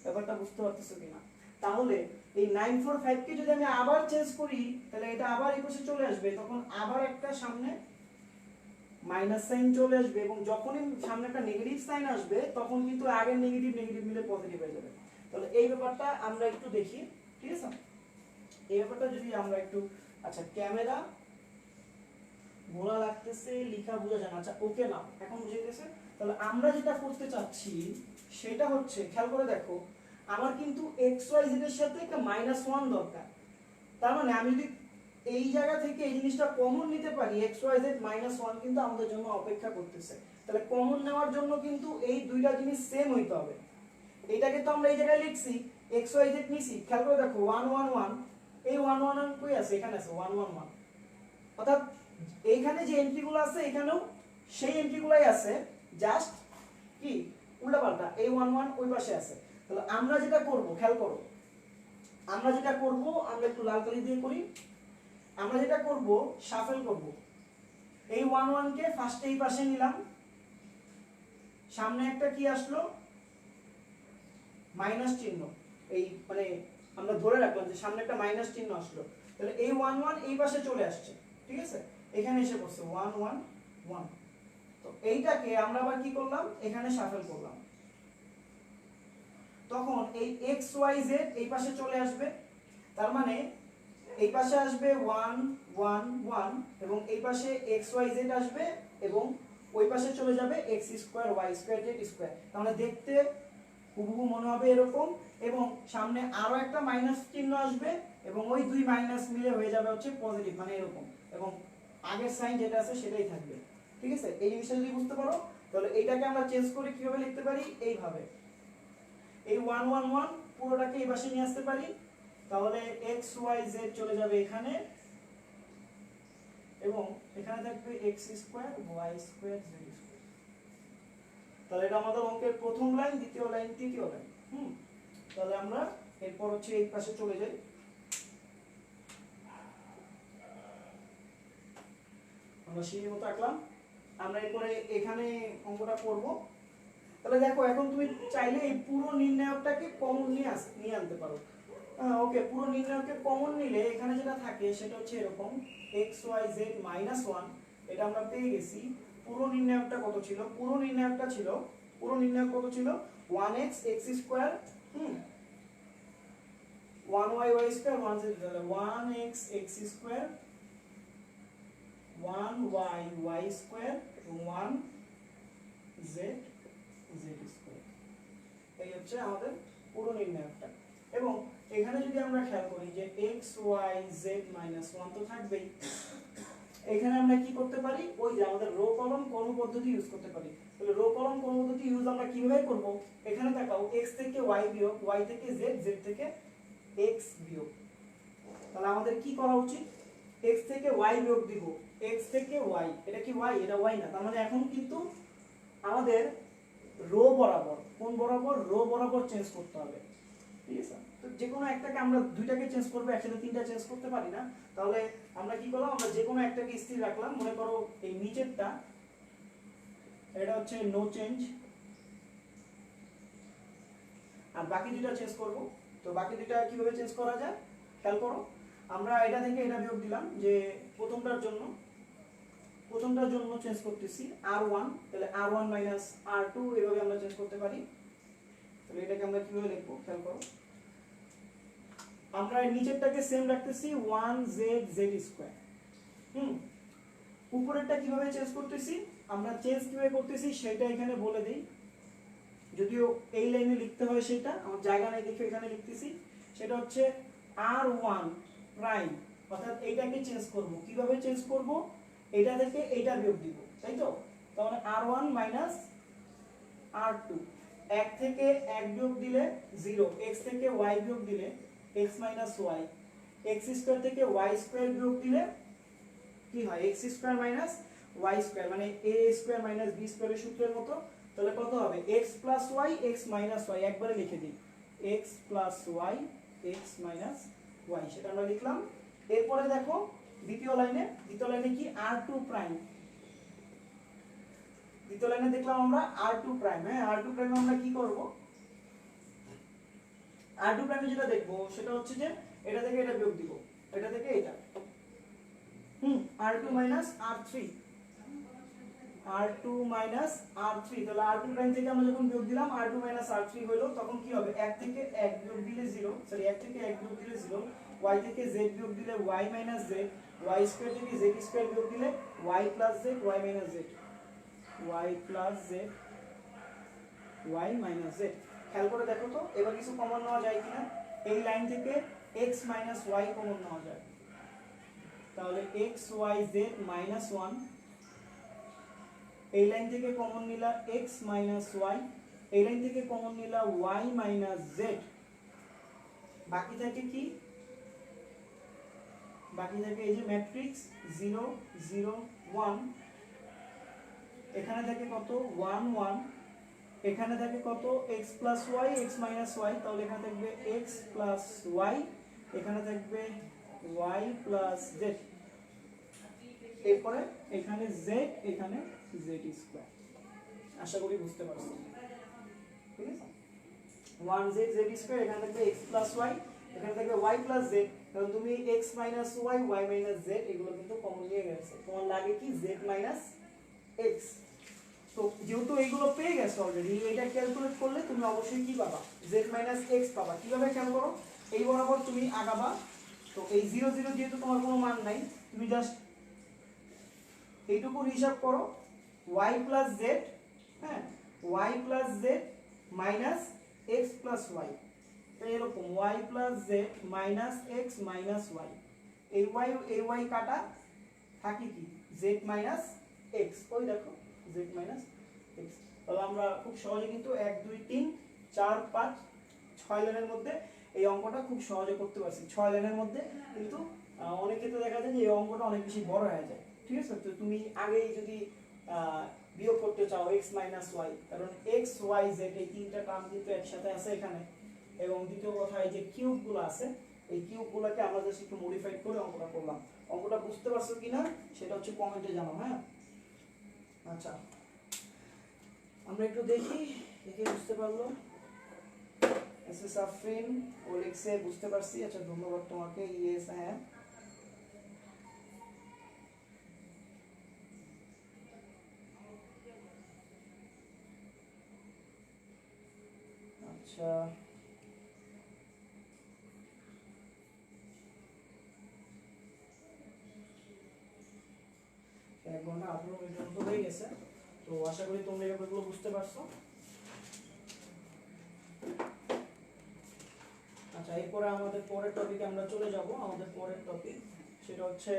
ব্যাপারটা বুঝতে পারতেছো কিনা? তাহলে এই 945 কে যদি আমি আবার চেঞ্জ করি, তাহলে এটা আবার এই পাশে চলে আসবে, তখন আবার একটা সামনে মাইনাস সাইন চলে আসবে, এবং যখনই সামনে একটা নেগেটিভ সাইন আসবে তখন কিন্তু আগের নেগেটিভ নেগেটিভ মিলে পজিটিভ হয়ে যাবে। তাহলে এই ব্যাপারটা আমরা একটু দেখি, ঠিক আছে? এই ব্যাপারটা যদি আমরা একটু, আচ্ছা ক্যামেরা ঘোরা লাগতেছে, লেখা বোঝা যায় না, আচ্ছা ওকে না, এখন বুঝে গেছে। তাহলে আমরা যেটা করতে চাচ্ছি সেটা হচ্ছে, খেয়াল করে দেখো, আমার কিন্তু এক্স ওয়াই জেড এর সাথে একটা -1 দরকার। তার মানে আমি যদি এই জায়গা থেকে এই জিনিসটা কমন নিতে পারি, এক্স ওয়াই জেড -1 কিন্তু আমাদের জন্য অপেক্ষা করতেছে। তাহলে কমন নেওয়ার জন্য কিন্তু এই দুইটা জিনিস সেম হইতে হবে। এইটাকে তো আমরা এই জায়গায় লিখছি এক্স ওয়াই জেড নিছি, খেয়াল করে দেখো 1 1 1, এই 1 1 1 কই আছে? এখানে আছে 1 1 1। অর্থাৎ এইখানে যে এন্ট্রিগুলো আছে এখানেও সেই এন্ট্রিগুলাই আছে, জাস্ট কি উল্টাপাল্টা, এই 1 1 ওই পাশে আছে। তাহলে আমরা যেটা করব, খেয়াল করো, আমরা যেটা করব, আমরা একটু লাল কালি দিয়ে করি, আমরা যেটা করব শাফেল করব। এই 1 1 কে ফার্স্টে এই পাশে নিলাম, সামনে একটা কি আসলো, মাইনাস চিহ্ন, এই মানে আমরা ধরে রাখলাম যে সামনে একটা মাইনাস চিহ্ন আসলো, তাহলে এই 1 1 এই পাশে চলে আসছে, ঠিক আছে? এখানে এসে পড়ছে 1 1 1। তো এইটাকে আমরা আবার কি করলাম, এখানে শাফেল করলাম, তখন এই এক্স ওয়াই জেড এই পাশে চলে আসবে। তার মানে এই পাশে আসবে 1 1 1, এবং এই পাশে এক্স ওয়াই জেড আসবে, এবং ওই পাশে চলে যাবে X square Y square Z square. তাহলে দেখতে হুবহু মনে হবে এরকম, এবং সামনে আরো একটা মাইনাস চিহ্ন আসবে, এবং ওই দুই মাইনাস মিলে হয়ে যাবে হচ্ছে পজিটিভ, মানে এরকম, এবং আগের সাইন যেটা আছে সেটাই থাকবে, ঠিক আছে? এই জিনিসটা যদি বুঝতে পারো, তাহলে এইটাকে আমরা চেঞ্জ করে কিভাবে লিখতে পারি, এইভাবে, এই 1 1 1 পুরোটাকে এই পাশে নিয়ে আসতে পারি, তাহলে এক্স ওয়াই জেড চলে যাবে এখানে, এবং এখানে থাকবে X square Y square Z square. তাহলে এটা আমাদের অঙ্কের প্রথম লাইন, দ্বিতীয় লাইন, তৃতীয় লাইন। তাহলে আমরা এরপর হচ্ছে এই পাশে চলে যাই, আমরা সেই মতো আঁকলাম। আমরা এরপরে এখানে অঙ্কটা করব। তাহলে দেখো, এখন তুমি চাইলে এই পুরো নির্ণায়কটাকে কমন নিয়ে আনতে পারো। ওকে, পুরো নির্ণায়ককে কমন নিলে এখানে যেটা থাকে সেটা হচ্ছে এরকম এক্স ওয়াই জেড -1, এটা আমরা পেয়ে গেছি। পুরো নির্ণায়কটা কত ছিল? পুরো নির্ণায়ক কত ছিল? 1x x square 1y y square 1z, 1x x square 1y y square এবং 1z z স্কয়ার। এই হচ্ছে আমাদের পুরো নির্ণায়কটা। এবং এখানে যদি আমরা খেয়াল করি যে x y z -1 তো থাকবেই, এখানে আমরা কি করতে পারি, ওই যে আমাদের রো কলম কর্ম পদ্ধতি ইউজ করতে পারি। তাহলে রো কলম কর্ম পদ্ধতি ইউজ আমরা কিভাবে করব? এখানে তাকাও, x থেকে y বিয়োগ, y থেকে z, z থেকে x বিয়োগ। তাহলে আমাদের কি করা উচিত? x থেকে y বিয়োগ দিব, x থেকে y, এটা কি y? এটা y না। তার মানে এখন কিন্তু আমাদের রো বরাবর, কোন বরাবর? রো বরাবর চেঞ্জ করতে হবে, ঠিক আছে? তো যে কোনো একটাকে আমরা দুইটাকে চেঞ্জ করব, একসাথে তিনটা চেঞ্জ করতে পারি না। তাহলে আমরা কি করলাম, আমরা যে কোনো একটাকে স্থির রাখলাম। মনে করো এই নিচেরটা, এটা হচ্ছে নো চেঞ্জ, আর বাকি দুইটা চেঞ্জ করব। তো বাকি দুইটা কিভাবে চেঞ্জ করা যায় খেয়াল করো। আমরা এটা থেকে এটা বিয়োগ দিলাম, যে প্রথমটার জন্য চেঞ্জ করতেছি r1, তাহলে r1 r2, এভাবে আমরা চেঞ্জ করতে পারি। তাহলে এটাকে আমরা কিভাবে লিখবো খেয়াল করো। আমরা নিচেরটাকে সেম রাখতেছি 1z z স্কয়ার। উপরেরটা কিভাবে চেঞ্জ করতেছি, আমরা চেঞ্জ কিভাবে করতেছি সেটা এখানে বলে দেই। যদিও এই লাইনে লিখতে হয় সেটা আমার জায়গা নাই দেখে এখানে লিখতেছি, সেটা হচ্ছে r1 প্রাইম, অর্থাৎ এইটাকে চেঞ্জ করব। কিভাবে চেঞ্জ করব? এটা থেকে এইটা বিয়োগ দিব, তাই তো? তাহলে r1 মাইনাস r2, 1 থেকে 1 বিয়োগ দিলে 0, x থেকে y বিয়োগ দিলে x minus y, x square থেকে y স্কয়ার বিয়োগ দিলে কি হয়? x square minus y square, মানে a স্কয়ার মাইনাস b স্কয়ারের সূত্রের মতো। তাহলে কত হবে? x plus y x minus y, একবারে লিখে দিই x plus y x minus y, সেটা আমরা লিখলাম। এরপরে দেখো দ্বিতীয় লাইনে কি r2 প্রাইম, দ্বিতীয় লাইনে দেখলাম আমরা r2 প্রাইম। হ্যাঁ, r2 প্রাইমে আমরা কি করব? r2 প্রাইমে যেটা দেখব সেটা হচ্ছে যে এটা থেকে এটা বিয়োগ দিব, এটা থেকে এটা, r2 minus r3, r2 minus r3। তাহলে r2 প্রাইম থেকে আমরা যখন বিয়োগ দিলাম r2 মাইনাস r3 হলো, তখন কি হবে? 1 থেকে 1 বিয়োগ দিলে 0, সরি 1 থেকে 1 বিয়োগ দিলে 0, y থেকে z বিয়োগ দিলে y minus z, y square থেকে z স্কয়ার বিয়োগ দিলে y plus z, y minus z, y plus z, y minus z। খেয়াল করে দেখো তো এবার কিছু কমন নেওয়া যায় কিনা। এই লাইন থেকে x মাইনাস y কমন নেওয়া যায়, তাহলে x y z মাইনাস 1। এই লাইন থেকে কমন নিলা x মাইনাস y, এই লাইন থেকে কমন নিলা y মাইনাস z। বাকি থাকে কি? বাকি থাকে এই যে ম্যাট্রিক্স 0 0 1, এখানে থাকে কত? 1 1, এখানে থাকে কত? x plus y x minus y, তাহলে এখানে থাকবে x প্লাস y, এখানে থাকবে y প্লাস z, এরপরে এখানে z, এখানে z স্কয়ার। আশা করি বুঝতে পারছো, ঠিক আছে? 1z z স্কয়ার, এখানে থাকবে x প্লাস y, এখানে থাকবে y প্লাস z। কারণ তুমি x minus y y minus z এগুলো কিন্তু কমন নিয়ে গেছে, তোমার লাগে কি? z minus x। তো যেহেতু এইগুলো পেয়ে গেছো অলরেডি, এটা ক্যালকুলেট করলে তুমি অবশ্যই কি পাবা? z মাইনাস x পাবা। কিভাবে খেয়াল করো, এই বরাবর তুমি আগাবা। তো এই 0 0 যেহেতু তোমার কোনো মান নাই, তুমি জাস্ট এইটুকু হিসাব করো, y প্লাস z, হ্যাঁ, y plus z minus x plus y, তো এরকম y plus z minus x minus y, এই y কাটা থাকে কি? z মাইনাস x, ওই দেখো z মাইনাস x। তাহলে আমরা খুব সহজে কিন্তু 1 2 3 4 5 6 লাইনের মধ্যে এই অঙ্কটা খুব সহজে করতে পারছি। 6 লাইনের মধ্যে কিন্তু অনেক ক্ষেত্রে দেখা যায় যে এই অঙ্কটা অনেক বেশি বড় হয়ে যায়, ঠিক আছে? তো তুমি আগেই যদি বিয়োগ করতে চাও x মাইনাস y, কারণ x y z এই তিনটা টার্ম কিন্তু একসাথে আছে এখানে, এবং দ্বিতীয় কথা এই যে কিউবগুলো আছে, এই কিউবগুলোকে আমরা জাস্ট একটু মডিফাইড করে অঙ্কটা করলাম। অঙ্কটা বুঝতে পারছো কিনা সেটা হচ্ছে কমেন্টে জানাও, হ্যাঁ? আচ্ছা, আমরা একটু দেখি, দেখে বুঝতে পারলো এসএস আফরিন ও লিখছে বুঝতে পারছি। আচ্ছা, ধন্যবাদ তোমাকে। ইয়েস, হ্যাঁ। আচ্ছা, 1 ঘন্টা 18 মিনিট মতো হয়ে গেছে। তো আশা করি তোমরা এই ব্যাপারগুলো বুঝতে পারছো। আচ্ছা, এরপরে আমাদের পরের টপিকে আমরা চলে যাব। আমাদের পরের টপিক সেটা হচ্ছে,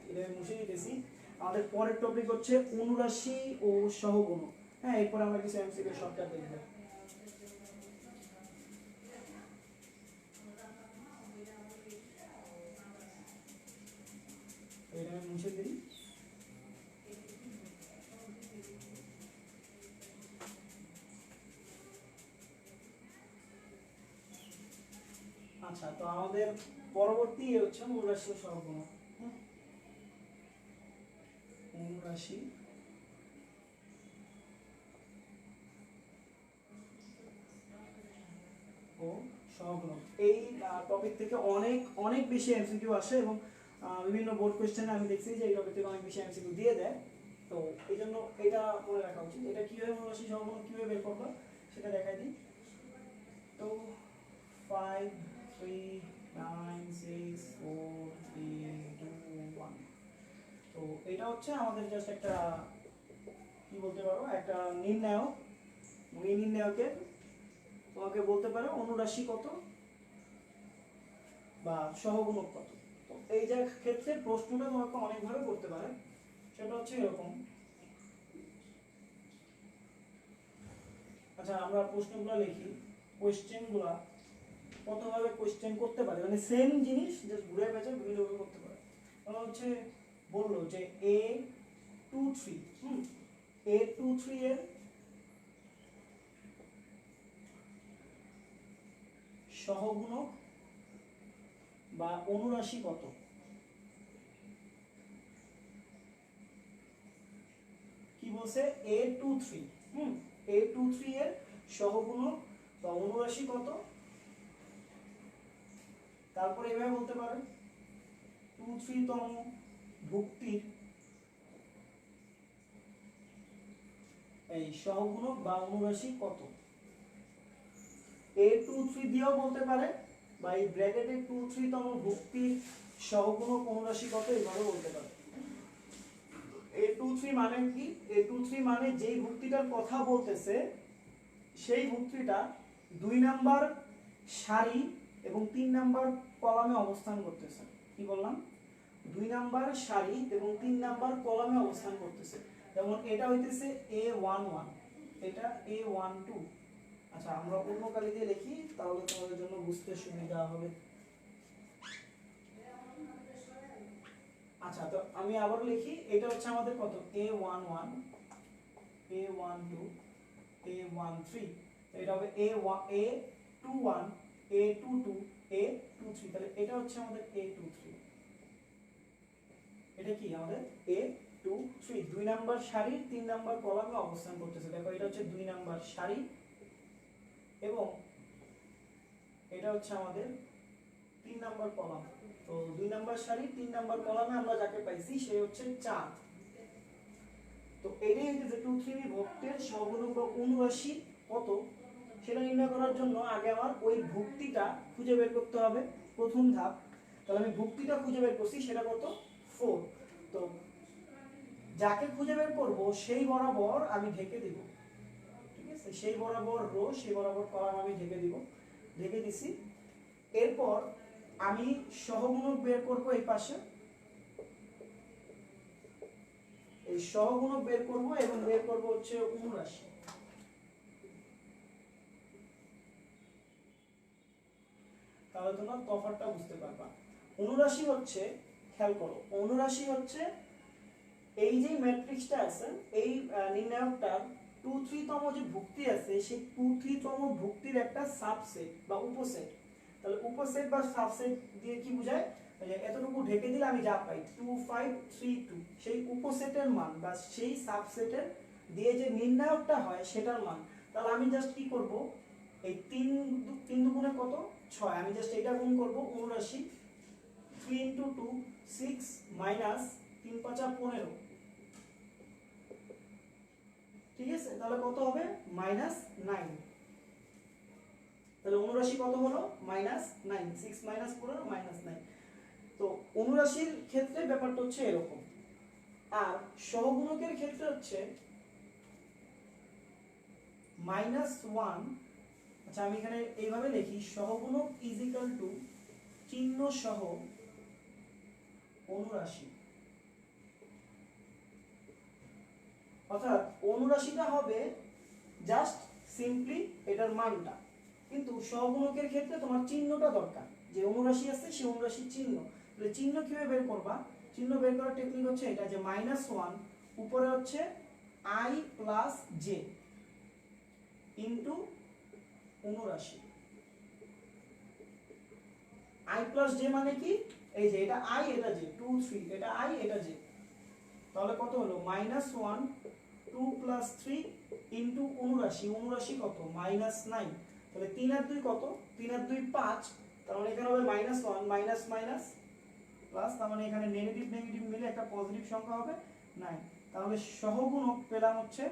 এটা আমি মুছে দিতেছি। আমাদের পরের টপিক হচ্ছে অনুরাশি ও সহগুণ। হ্যাঁ, এরপর আমরা কিছু এমসিকিউ শর্টকাট দেখব। এটা আমি মুছে দিই। আচ্ছা, তো আমাদের পরবর্তী হচ্ছে অনুরাশি ও সহগুণ। অনুরাশি ও সহগুণ, এই টপিক থেকে অনেক অনেক বেশি এমসিকিউ আসে, এবং বিভিন্ন বোর্ড কোশ্চেনে আমি দেখছি যে এই টপিক থেকে অনেক বেশি এমসিকিউ দিয়ে দেয়। তো এই জন্য এটা মনে রাখা উচিত। এটা কীভাবে অনুরাশি সহগুণ কীভাবে বের করবো সেটা দেখাই দিই। তো 5 3 9 6 4 3 2 1। তো এটা হচ্ছে আমাদের জাস্ট একটা কি বলতে পারো, একটা নির্ণায়ক এই নির্ণায়কে তোমাকে বলতে পারে অনুরাশি কত বা সহগুণক কত। তো এই যে ক্ষেত্রে প্রশ্নটা তোমাকে অনেকভাবে করতে পারে, সেটা হচ্ছে এরকম। আচ্ছা আমরা প্রশ্নগুলো লিখি, কোশ্চেনগুলো কতভাবে কোশ্চেন করতে পারে, মানে সেম জিনিস জাস্ট ঘুরে পেঁচে বিভিন্নভাবে করতে পারে। তাহলে হচ্ছে বললো যে A23 A23 এর সহগুণক বা অনুরাশি কত। কি বলছে A23 A23 এর সহগুণক বা অনুরাশি কত। তারপরে এভাবে বলতে পারে 23 তম ভুক্তির এই সহগুণক বা অনুরাশি কত। A23 দিয়েও বলতে পারে বা এই ব্র্যাকেটে 23 তম ভুক্তির সহগুণক অনুরাশি কত এইভাবে বলতে পারে। A23 মানে কি? A23 মানে যেই ভুক্তিটার কথা বলতেছে সেই ভুক্তিটা 2 নাম্বার সারি এবং 3 নাম্বার কলামে অবস্থান করতেছে। কি বললাম? 2 নাম্বার সারি এবং 3 নাম্বার কলামে অবস্থান করতেছে। যেমন এটা হইতেছে A11, এটা A12। আচ্ছা আমরা অন্য কালি দিয়ে লিখি তাহলে তোমাদের জন্য বুঝতে সুবিধা হবে। আচ্ছা তো আমি আবার লিখি, এটা হচ্ছে আমাদের কত A11 A12 A13, এটা হবে A21 A22 A23, তাহলে এটা হচ্ছে আমাদের A23। এটা কি আমাদের A23 2 নাম্বার সারির 3 নাম্বার কলামে অবস্থান করতেছে। দেখো এটা হচ্ছে 2 নাম্বার সারি এবং এটা হচ্ছে আমাদের 3 নাম্বার কলাম। তো 2 নাম্বার সারি 3 নাম্বার কলামে আমরা যাকে পাইছি সে হচ্ছে চাঁদ। তো এটাই হচ্ছে যে 2 3 ভক্তের সহগুণক বা অনুরাশি কত সেটা নির্ণয় করার জন্য আগে আমার ওই ভুক্তিটা খুঁজে বের করতে হবে, প্রথম ধাপ। তাহলে আমি ভুক্তিটা খুঁজে বের করছি, সেটা কত 4। তো যাকে খুঁজে বের করব সেই বরাবর আমি ঢেকে দিব, ঠিক আছে, সেই বরাবর রো সেই বরাবর কলাম আমি ঢেকে দিব, ঢেকে দিছি। এরপর আমি সহগুণক বের করব এই পাশে, এই সহগুণক বের করব এবং বের করব হচ্ছে অনুরাশি। তাহলে তোমরা তফাৎটা বুঝতে পারবা। অনুরাশি হচ্ছে, খেয়াল করো, অনুরাশি হচ্ছে এই যে ম্যাট্রিক্সটা আছে এই নির্ণায়কটার 2 3 তম যে ভুক্তি আছে সেই 2 3 তম ভুক্তির একটা সাবসেট বা উপসেট। তাহলে উপসেট বা সাবসেট দিয়ে কি বোঝায়, এতটুকু ঢেকে দিলে আমি যা পাই 2532 সেই উপসেটের মান বা সেই সাবসেটের দিয়ে যে নির্ণায়কটা হয় সেটার মান। তাহলে আমি জাস্ট কি করব, এই 3 দুগুণে কত 6, আমি জাস্ট এটা গুণ করব অনুরাশি 3 * 2 6 মাইনাস 3 × 5 = 15, ঠিক আছে। তাহলে কত হবে -9। তাহলে অনুরাশি কত হলো -9, 6 - 15 -9। তো অনুরাশির ক্ষেত্রে ব্যাপারটা হচ্ছে এরকম। আর সহগুণকের ক্ষেত্রে হচ্ছে -1। আচ্ছা আমি এখানে এইভাবে লিখি, সহগুণক = চিহ্ন সহ অনুরাশি। অর্থাৎ অনুরাশিটা হবে জাস্ট সিম্পলি এটার মানটা, কিন্তু সহগুণকের ক্ষেত্রে তোমার চিহ্নটা দরকার, যে অনুরাশি আছে সেই অনুরাশির চিহ্ন। তাহলে চিহ্ন কিভাবে বের করবা, চিহ্ন বের করার টেকনিক হচ্ছে এটা, যে -1 উপরে হচ্ছে i + j ইনটু অনুরাশি। i + j মানে কি, এই যে এটা i এটা j, 2 3 এটা i এটা j, তাহলে কত হলো -1 2 + 3 ইনটু অনুরাশি, অনুরাশি কত -9। তাহলে 3 আর 2 কত, 3 আর 2 5, তার মানে এখানে হবে -1 মাইনাস মাইনাস প্লাস, তার মানে এখানে নেগেটিভ নেগেটিভ মিলে একটা পজিটিভ সংখ্যা হবে 9। তাহলে সহগুণক পেলাম হচ্ছে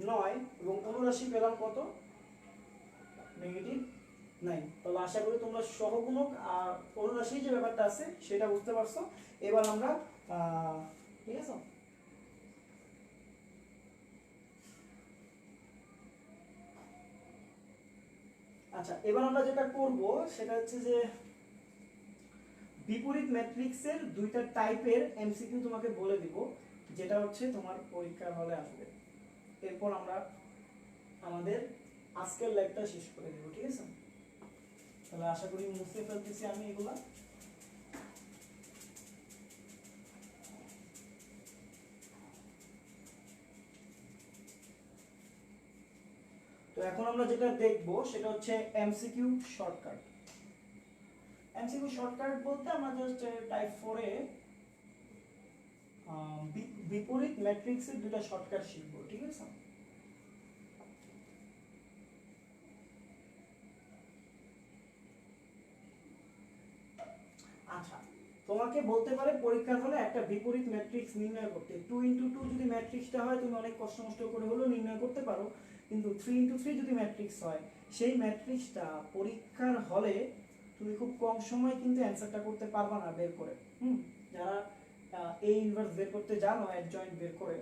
9 এবং অনুরাশি পেলাম কত -9। তাহলে আশা করি তোমরা সহগুণক আর অনুরাশি যে ব্যাপারটা আছে সেটা বুঝতে পারছো। এবার আমরা ঠিক আছে আচ্ছা, এবার আমরা যেটা করব সেটা হচ্ছে যে বিপরীত ম্যাট্রিক্সের দুইটা টাইপের এমসিকিউ তোমাকে বলে দিব, যেটা হচ্ছে তোমার পরীক্ষার হলে আসবে। এরপর আমরা আমাদের আজকের লাইভটা শেষ করে দেব, ঠিক আছে? তাহলে আশা করি মুছে ফেলতেছি আমি এগুলা। তো এখন আমরা যেটা দেখব সেটা হচ্ছে এমসিকিউ শর্টকাট। এমসিকিউ শর্টকাট বলতে আমরা জাস্ট টাইপ 4 এ বিপরীত ম্যাট্রিক্সের দুটো শর্টকাট শিখব, ঠিক আছে? আচ্ছা, তোমাকে বলতে পারে পরীক্ষার হলে একটা বিপরীত ম্যাট্রিক্স নির্ণয় করতে। 2x2 যদি ম্যাট্রিক্সটা হয় তুমি অনেক কষ্ট নষ্ট করে হলেও নির্ণয় করতে পারো, কিন্তু 3x3 যদি ম্যাট্রিক্স হয় সেই ম্যাট্রিক্সটা পরীক্ষার হলে তুমি খুব কম সময় কিন্তু অ্যানসারটা করতে পারবা না বের করে। যারা এ ইনভার্স বের করতে জানো, অ্যাডজয়েন্ট বের করে,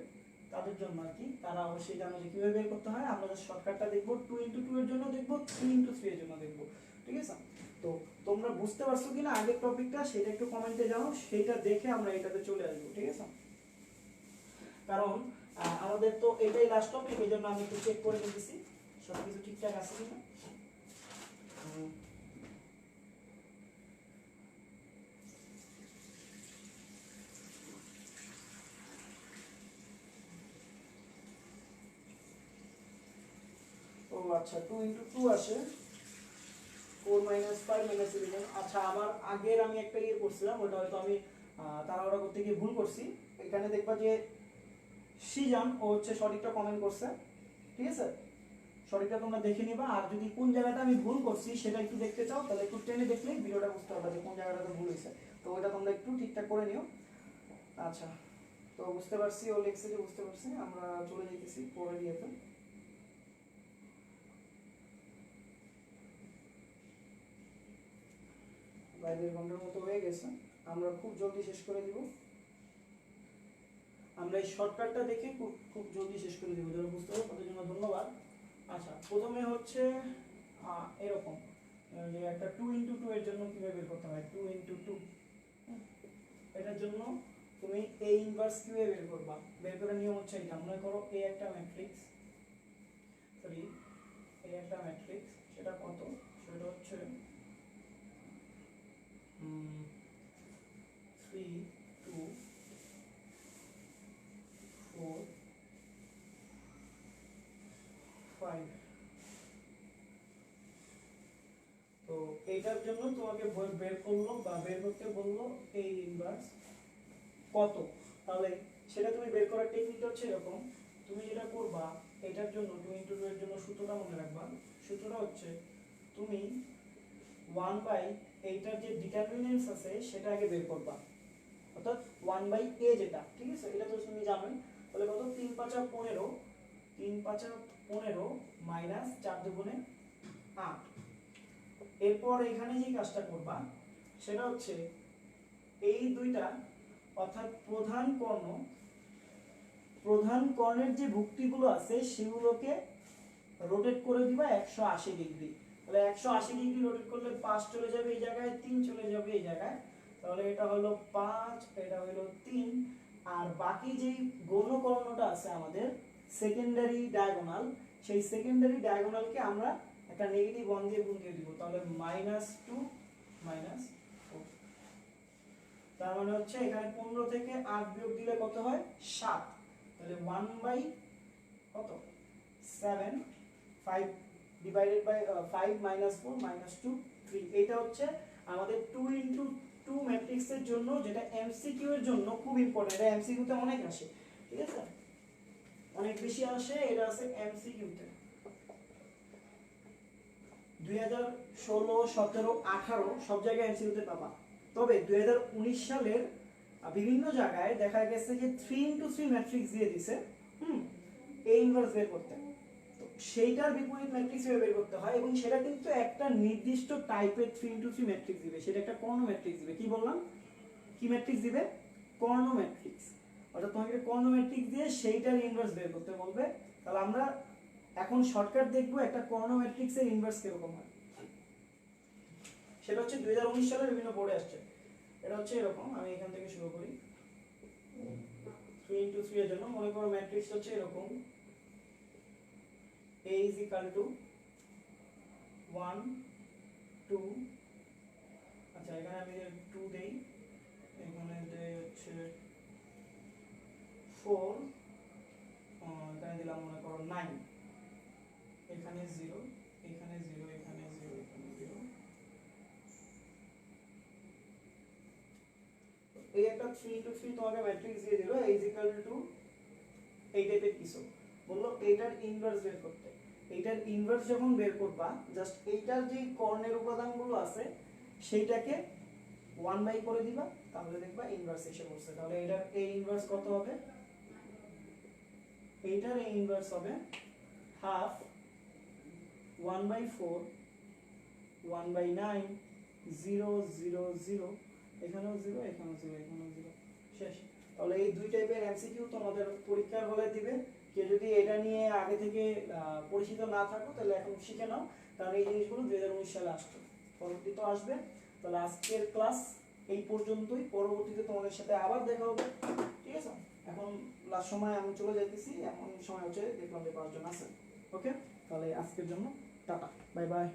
তাদের জন্য আর কি, তারা অবশ্যই জানো যে কিভাবে বের করতে হয়। আমরা জাস্ট শর্টকাটটা দেখব, 2x2 এর জন্য দেখব, 3x3 এর জন্য দেখব, ঠিক আছে? তো তোমরা বুঝতে পারছো কিনা আগের টপিকটা সেটা একটু কমেন্টে জানাও, সেটা দেখে আমরা এটাতে চলে আসবো, ঠিক আছে? কারণ আমাদের তো এটাই লাস্ট টপিক, এই জন্য আমি একটু চেক করে নিতেছি সবকিছু ঠিকঠাক আছে কিনা। ও আচ্ছা, 2x2 আসে 4 - 5 - 11। আচ্ছা, আমার আগের আমি একটা ইয়ে করছিলাম, ওটা হয়তো আমি তাড়াহুড়া করতে গিয়ে ভুল করছি। এখানে দেখবা যে সিজান ও হচ্ছে সঠিকটা কমেন্ট করছে, ঠিক আছে? সঠিকটা তোমরা দেখে নিবা। আর যদি কোন জায়গাটা আমি ভুল করছি সেটা একটু দেখতে চাও তাহলে একটু টেনে দেখলেই ভিডিওটা বুঝতে পারবে যে কোন জায়গাটাতে ভুল হয়েছে। তো ওটা তোমরা একটু ঠিকঠাক করে নিও। আচ্ছা, তো বুঝতে পারছি, ও লিখছে যে বুঝতে পারছি। আমরা চলে যেতেছি পরে দিয়েতে। প্রায় 1.5 ঘন্টার মতো হয়ে গেছে, আমরা খুব জলদি শেষ করে দিব। আমরা এই শর্টকাটটা দেখে খুব খুব জলদি শেষ করে দিব, যারা বুঝতে পারো তাদের জন্য ধন্যবাদ। আচ্ছা, প্রথমে হচ্ছে এরকম যে একটা 2x2 এর জন্য কিভাবে বের করতে হয়। 2x2 এটার জন্য তুমি a ইনভার্স কিভাবে বের করবা, বের করার নিয়ম হচ্ছে এটা। মনে করো a একটা ম্যাট্রিক্স, সরি a একটা ম্যাট্রিক্স, সেটা কত? সেটা হচ্ছে 3 2 4 5। তো এইটার জন্য তোমাকে বের করলো বা বের করতে বললো এই ইনভার্স কত, তাহলে সেটা তুমি বের করার টেকনিকটা হচ্ছে এরকম। তুমি যেটা করবা এটার জন্য 2x2 এর জন্য সূত্রটা মনে রাখবা। সূত্রটা হচ্ছে তুমি 1 এইটার যে ডিটারমিনেন্টস আছে সেটা আগে বের করবা, অর্থাৎ 1/a যেটা, ঠিক আছে? এটা তো তুমি জানোই। তাহলে কত? 3 × 5 = 15, 3 × 5 = 15 মাইনাস 4 × 2 = 8। এরপর এখানে যে কাজটা করবা সেটা হচ্ছে এই দুইটা, অর্থাৎ প্রধান কর্ণের যে ভুক্তিগুলো আছে সেগুলোকে রোটেট করে দিবা 180 ডিগ্রি। তাহলে 180 ডিগ্রি রোটেট করলে 5 চলে যাবে এই জায়গায়, 3 চলে যাবে এই জায়গায়। তাহলে এটা হলো 5, এটা হলো 3। আর বাকি যেই গৌণকর্ণটা আছে আমাদের সেকেন্ডারি ডায়াগোনাল, সেই সেকেন্ডারি ডায়াগোনালকে আমরা একটা নেগেটিভ 1 দিয়ে গুণ দিয়ে দিব। তাহলে -2 -4। তার মানে হচ্ছে এখানে 15 থেকে 8 বিয়োগ দিলে কত হয়? 7। তাহলে 1 কত 7, 5 ডিভাইডেড বাই 5 - 4 - 2 3। এটা হচ্ছে আমাদের 2x2 ম্যাট্রিক্সের জন্য, যেটা এমসিকিউ এর জন্য খুব ইম্পর্টেন্ট। এটা এমসিকিউ তে অনেক আসে, ঠিক আছে? অনেক বেশি আসে, এটা আছে এমসিকিউ তে। 2016 17 18 সব জায়গায় এমসিকিউ তে পাবা। তবে 2019 সালের বিভিন্ন জায়গায় দেখা গেছে যে 3x3 ম্যাট্রিক্স দিয়ে দিছে, a ইনভার্স বের করতে। তো সেইটার বিপরীত ম্যাট্রিক্স বের করতে হয়, এবং সেটা কিন্তু একটা নির্দিষ্ট টাইপের 3x3 ম্যাট্রিক্স দিবে। সেটা একটা কর্ণ ম্যাট্রিক্স দিবে। কি বললাম? কি ম্যাট্রিক্স দিবে? কর্ণ ম্যাট্রিক্স। অর্থাৎ তোমাকে কর্ণ ম্যাট্রিক্স দিয়ে সেইটার ইনভার্স বের করতে বলবে। তাহলে আমরা এখন শর্টকাট দেখবো একটা কর্ণ ম্যাট্রিক্সের ইনভার্স কিরকম হয়। সেটা হচ্ছে 2019 সালে বিভিন্ন বোর্ডে আসছে। এটা হচ্ছে এরকম, আমি এখান থেকে শুরু করি। 3 into 3 এর জন্য মনে করো ম্যাট্রিক্স হচ্ছে এরকম, A is equal to 1 2, আচ্ছা এখানে আমি 2 দেই, এখানে দেই হচ্ছে 4, এখানে দিলাম মনে করো 9, এখানে 0, এখানে 0, এখানে 0, এখানে 0। এই একটা 3 into 3 তোমাকে ম্যাট্রিক্স দিয়ে দিল a is equal to এই টাইপের কিছু, বললো এইটার ইনভার্স বের করতে। এইটার ইনভার্স যখন বের করবা, জাস্ট এইটার যে কর্ণের উপাদানগুলো আছে সেইটাকে 1 করে দিবা, তাহলে দেখবা ইনভার্স এসে পড়ছে। তাহলে এটার a ইনভার্স কত হবে? এইটার a ইনভার্স হবে হাফ 1/4 1/9 0 0 0, এখানেও 0, এখানেও 0, এখানেও 0, শেষ। তাহলে এই দুই টাইপের এমসিকিউ তোমাদের পরীক্ষার হলে দিবে। কেউ যদি এটা নিয়ে আগে থেকে পরিচিত না থাকো তাহলে এখন শিখে নাও, কারণ এই জিনিসগুলো 2019 সালে আসতো, পরবর্তীতে আসবে। তাহলে আজকের ক্লাস এই পর্যন্তই, পরবর্তীতে তোমাদের সাথে আবার দেখা হবে, ঠিক আছে? এখন লাস্ট সময় আমি চলে যাইতেছি, এমন সময় হচ্ছে দেখলাম যে 5 জন আছে। ওকে, তাহলে আজকের জন্য টাটা, বাই বাই।